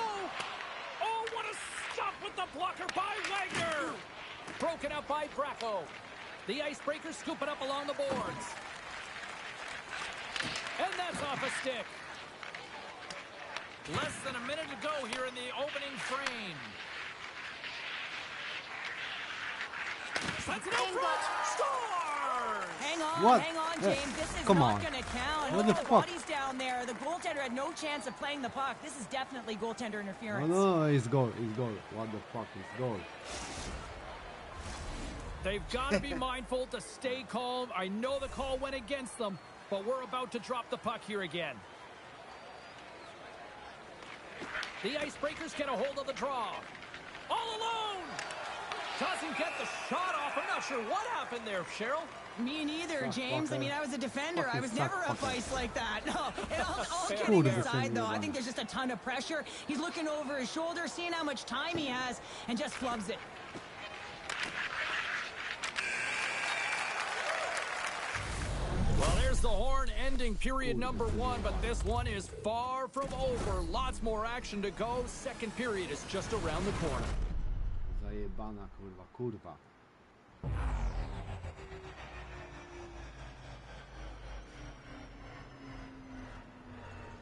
Oh, what a stop with the blocker by Wagner. Broken up by Bracco. The Icebreakers scoop it up along the boards. And that's off a stick. Less than a minute to go here in the opening frame. Sends it out front. Scores! What? Hang on, Yeah. James. This is Come not on. going to count. What Look the at the fuck? bodies down there. The goaltender had no chance of playing the puck. This is definitely goaltender interference. No, it's goal. It's goal. What the fuck is goal? They've got to be mindful to stay calm. I know the call went against them, but we're about to drop the puck here again. The Icebreakers get a hold of the draw. All alone! Doesn't get the shot off. I'm not sure what happened there, Cheryl. Me neither, Fuck, James. I fucker. mean, I was a defender. I Fucking was suck, never up fucker. ice like that. No, and all Fair. kidding Kurde, aside, though, I wyjebane. think there's just a ton of pressure. He's looking over his shoulder, seeing how much time he has, and just flubs it. Well, there's the horn ending period number 1, but this one is far from over. Lots more action to go. Second period is just around the corner. Zajebana, kurwa.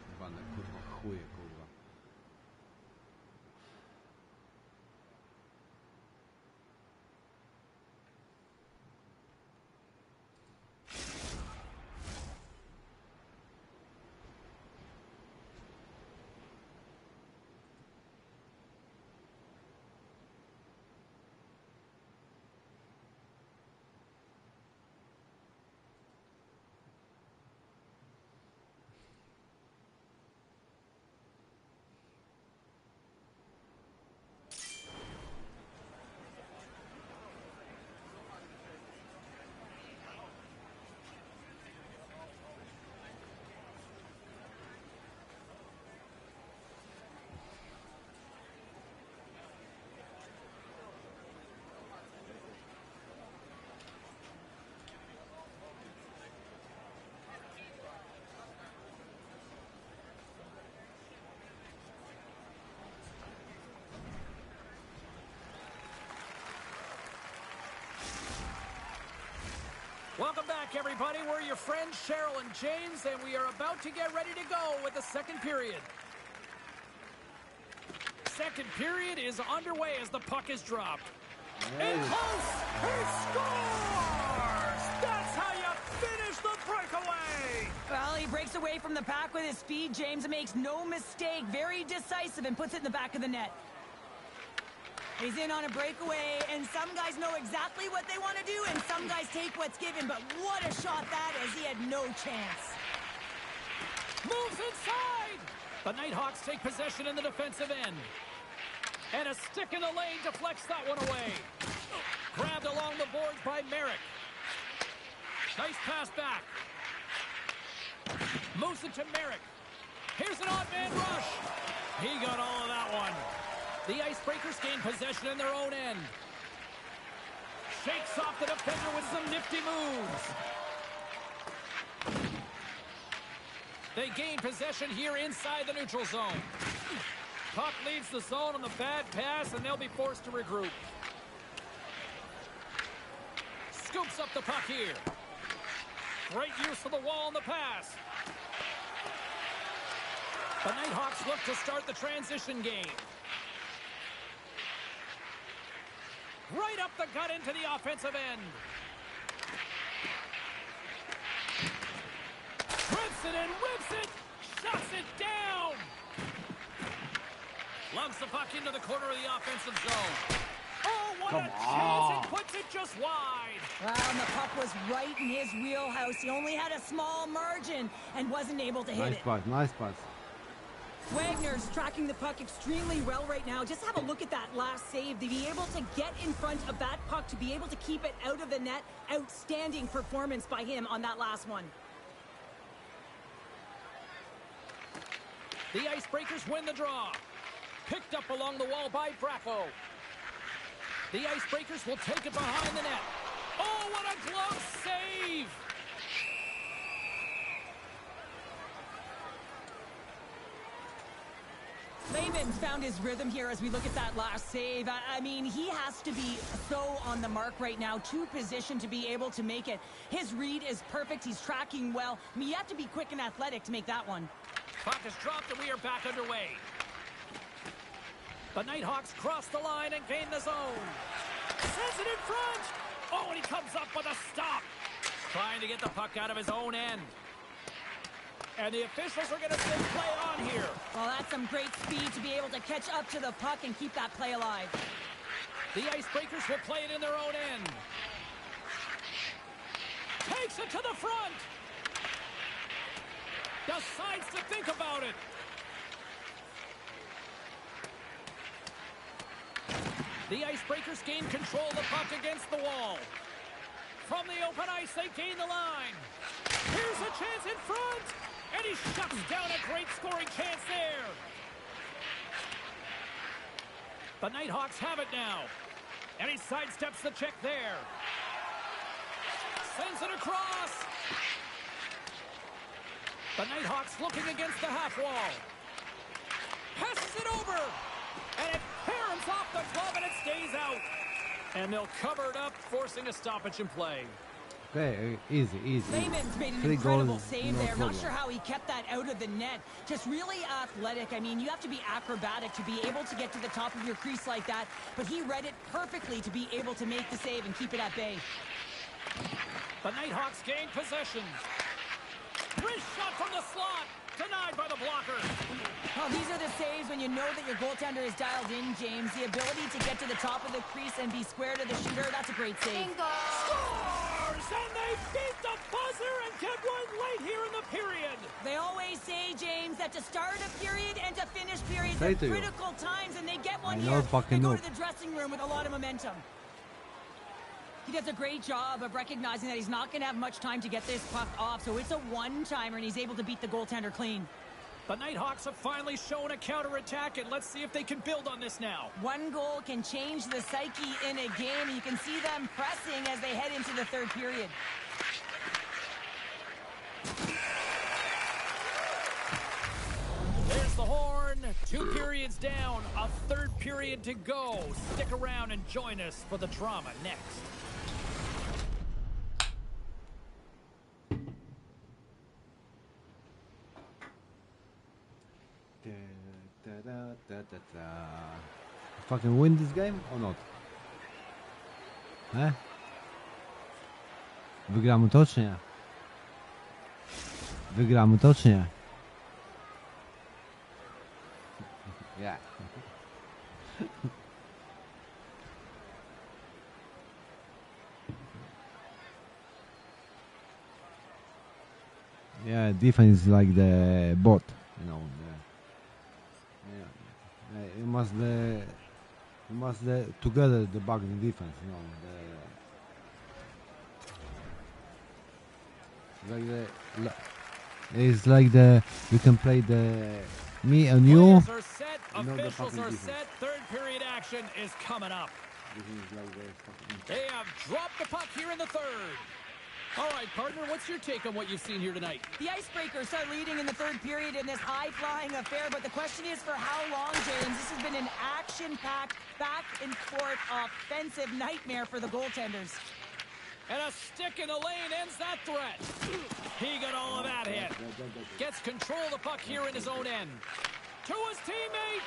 Jebane, kurwa, chuje, kurwa. Welcome back, everybody. We're your friends, Cheryl and James, and we are about to get ready to go with the second period. Second period is underway as the puck is dropped. In close, he scores! That's how you finish the breakaway! Well, he breaks away from the pack with his speed. James makes no mistake. Very decisive and puts it in the back of the net. He's in on a breakaway, and some guys know exactly what they want to do, and some guys take what's given, but what a shot that is. He had no chance. Moves inside! The Nighthawks take possession in the defensive end. And a stick in the lane deflects that one away. Grabbed along the boards by Merrick. Nice pass back. Moves it to Merrick. Here's an odd man rush. He got all of that one. The Icebreakers gain possession in their own end. Shakes off the defender with some nifty moves. They gain possession here inside the neutral zone. Puck leaves the zone on the bad pass, and they'll be forced to regroup. Scoops up the puck here. Great use of the wall on the pass. The Nighthawks look to start the transition game. Right up the gut into the offensive end. Rips it and whips it. Shuts it down. Lumps the puck into the corner of the offensive zone. Oh, what a chance. It puts it just wide. Well, and the puck was right in his wheelhouse. He only had a small margin and wasn't able to hit Nice it. pass, nice pass. Wagner's tracking the puck extremely well right now. Just have a look at that last save. To be able to get in front of that puck, to be able to keep it out of the net, outstanding performance by him on that last one. The Icebreakers win the draw. Picked up along the wall by Bracco. The Icebreakers will take it behind the net. Oh, what a glove save! Lehman's found his rhythm here as we look at that last save. I mean, he has to be so on the mark right now, too positioned to be able to make it. His read is perfect. He's tracking well. I mean, you have to be quick and athletic to make that one. Puck is dropped and we are back underway. The Nighthawks cross the line and gain the zone. Sends it in front. Oh, and he comes up with a stop. Trying to get the puck out of his own end. And the officials are going to say play on here. Well, that's some great speed to be able to catch up to the puck and keep that play alive. The Icebreakers will play it in their own end. Takes it to the front. Decides to think about it. The Icebreakers gain control of the puck against the wall. From the open ice, they gain the line. Here's a chance in front. And he shuts down a great scoring chance there. The Nighthawks have it now. And he sidesteps the check there. Sends it across. The Nighthawks looking against the half wall. Passes it over. And it caroms off the glove and it stays out. And they'll cover it up, forcing a stoppage in play. Okay, easy. Lehman's made an 3 incredible goals, save no there. problem. Not sure how he kept that out of the net. Just really athletic. I mean, you have to be acrobatic to be able to get to the top of your crease like that. But he read it perfectly to be able to make the save and keep it at bay. The Nighthawks gain possession. Wrist shot from the slot. Denied by the blocker. Well, these are the saves when you know that your goaltender is dialed in, James. The ability to get to the top of the crease and be square to the shooter, that's a great save. Scores! And they beat the buzzer and get one late here in the period. They always say, James, that to start a period and to finish periods Say are to you. critical times, and they get one I here. know They fucking go know. to the dressing room with a lot of momentum. He does a great job of recognizing that he's not going to have much time to get this puck off, so it's a one-timer, and he's able to beat the goaltender clean. The Nighthawks have finally shown a counterattack, and let's see if they can build on this now. One goal can change the psyche in a game. You can see them pressing as they head into the third period. There's the horn. 2 periods down. A third period to go. Stick around and join us for the drama next. Fucking win this game or not? Wygramy to czy nie? Wygramy to czy nie? Yeah. Yeah, defense is like the bot, you know. You must together the back the defense, you know. It's like the you can play the me and you. Players are set. You know the Officials fucking are defense. set. Third period action is coming up. They have dropped the puck here in the third. All right, partner, what's your take on what you've seen here tonight? The Icebreakers start leading in the third period in this high-flying affair, but the question is for how long, James? This has been an action-packed, back-and-forth offensive nightmare for the goaltenders. And a stick in the lane ends that threat. He got all of that hit. Gets control of the puck here in his own end. To his teammate.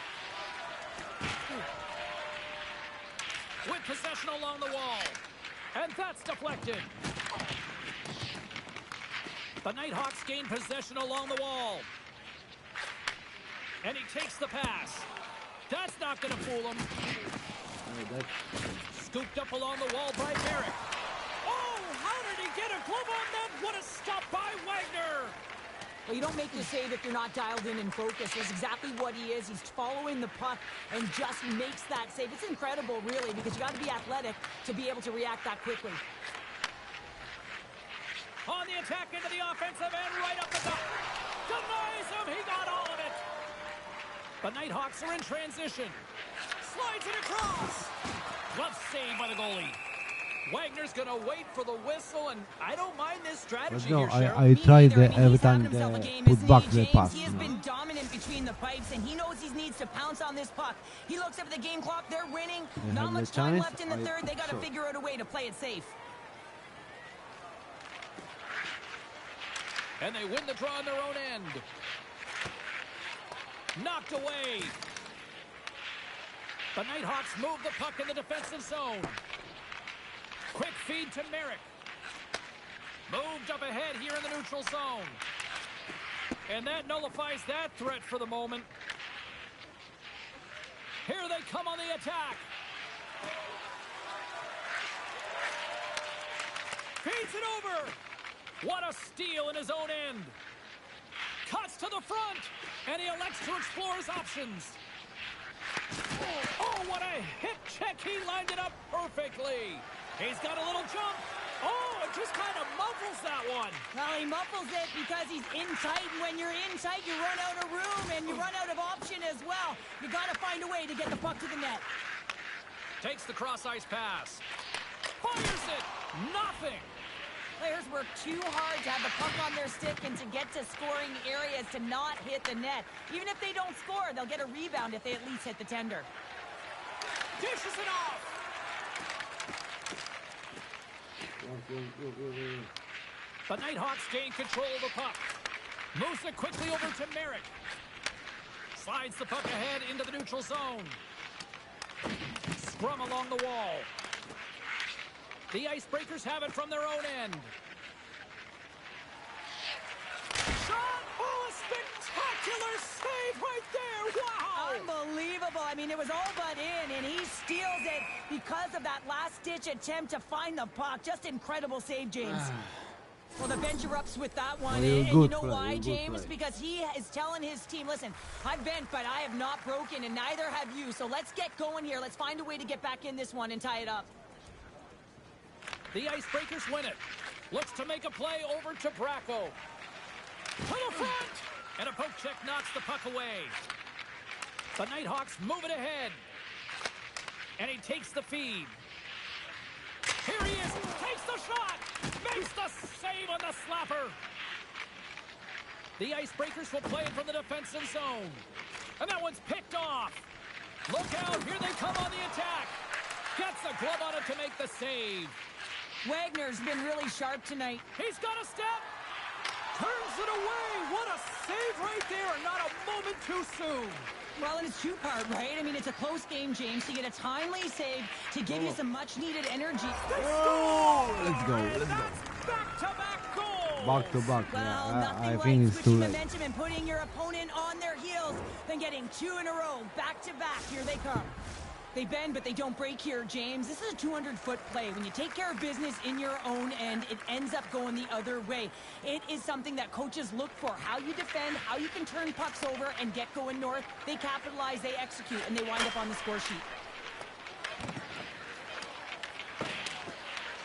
With possession along the wall. And that's deflected. The Nighthawks gain possession along the wall. And he takes the pass. That's not going to fool him. Scooped up along the wall by Merrick. Oh, how did he get a glove on that? What a stop by Wagner. Well, you don't make the save if you're not dialed in and focused. That's exactly what he is. He's following the puck and just makes that save. It's incredible, really, because you got to be athletic to be able to react that quickly. On the attack into the offensive end, right up the top. Denies him. He got all of it. The Nighthawks are in transition. Slides it across. Glove save by the goalie. Wagner's going to wait for the whistle, and I don't mind this strategy No, here, Cheryl. I tried I mean, every he's time having himself a game, put isn't back he, the James? pass. He has been dominant between the pipes, and he knows he needs to pounce on this puck. He looks up at the game clock. They're winning. They Not have much the time chance, left in the I third. They got to shot. figure out a way to play it safe. And they win the draw on their own end. Knocked away. The Nighthawks move the puck in the defensive zone. Quick feed to Merrick. Moved up ahead here in the neutral zone. And that nullifies that threat for the moment. Here they come on the attack. Feeds it over. What a steal in his own end. Cuts to the front. And he elects to explore his options. Oh, what a hip check. He lined it up perfectly. He's got a little jump. Oh, it just kind of muffles that one. Well, he muffles it because he's in tight, and when you're in tight, you run out of room, and you run out of option as well. You got to find a way to get the puck to the net. Takes the cross-ice pass. Fires it. Nothing. Players work too hard to have the puck on their stick and to get to scoring areas to not hit the net. Even if they don't score, they'll get a rebound if they at least hit the tender. Dishes it off. The Nighthawks gain control of the puck. Moves it quickly over to Merrick. Slides the puck ahead into the neutral zone. Scrum along the wall. The Icebreakers have it from their own end. Shot! Oh, a spectacular save right there! Wow! Unbelievable. I mean, it was all but in, and he steals it because of that last-ditch attempt to find the puck. Just incredible save, James. Well, the bench erupts with that one, and you know why, James? Because he is telling his team, listen, I've bent, but I have not broken, and neither have you. So let's get going here. Let's find a way to get back in this one and tie it up. The Icebreakers win it. Looks to make a play over to Bracco. To the front! And a poke check knocks the puck away. The Nighthawks move it ahead. And he takes the feed. Here he is. Takes the shot. Makes the save on the slapper. The Icebreakers will play it from the defensive zone. And that one's picked off. Look out. Here they come on the attack. Gets the glove on it to make the save. Wagner's been really sharp tonight. He's got a step. Turns it away. What a save right there. And not a moment too soon. Well, and it's two-part, right? I mean, it's a close game, James, to get a timely save to give you some much-needed energy. Let's go. Back-to-back goals. Back to back. Well, Yeah, nothing I like think it's too switching late. momentum and putting your opponent on their heels than getting two in a row, back-to-back. Here they come. They bend, but they don't break here, James. This is a 200-foot play. When you take care of business in your own end, it ends up going the other way. It is something that coaches look for. How you defend, how you can turn pucks over and get going north. They capitalize, they execute, and they wind up on the score sheet.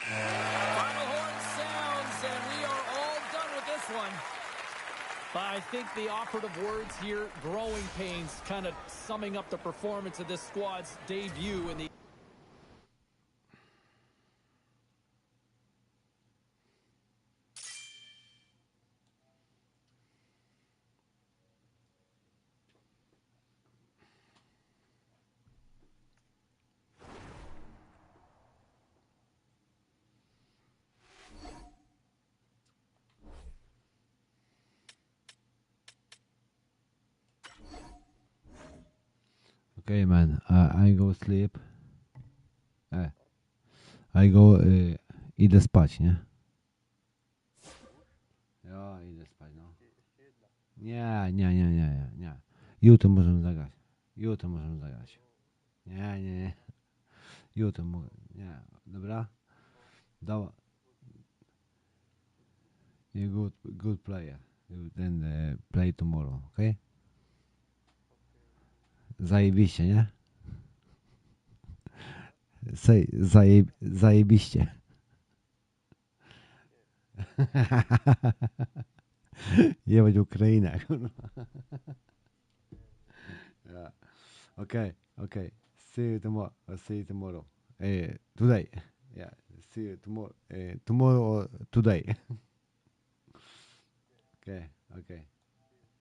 Final horn sounds, and we are all done with this one. But I think the operative words here, growing pains, kind of summing up the performance of this squad's debut in the... Okay, man. I go sleep. I go. Idę spać, nie? Ja idę spać, no. Nie. Jutro możemy zagrać. Nie. Jutro mogę. Nie. Dobra? Dobra. You good player. You then play tomorrow, okay? Zajebiście, nie? Zajebiście. Jebać Ukrainę, kurwa. Yeah. Okay. Okay. See you tomorrow. See you tomorrow. Today. Yeah. See you tomorrow. Tomorrow or today. Okay. Okay.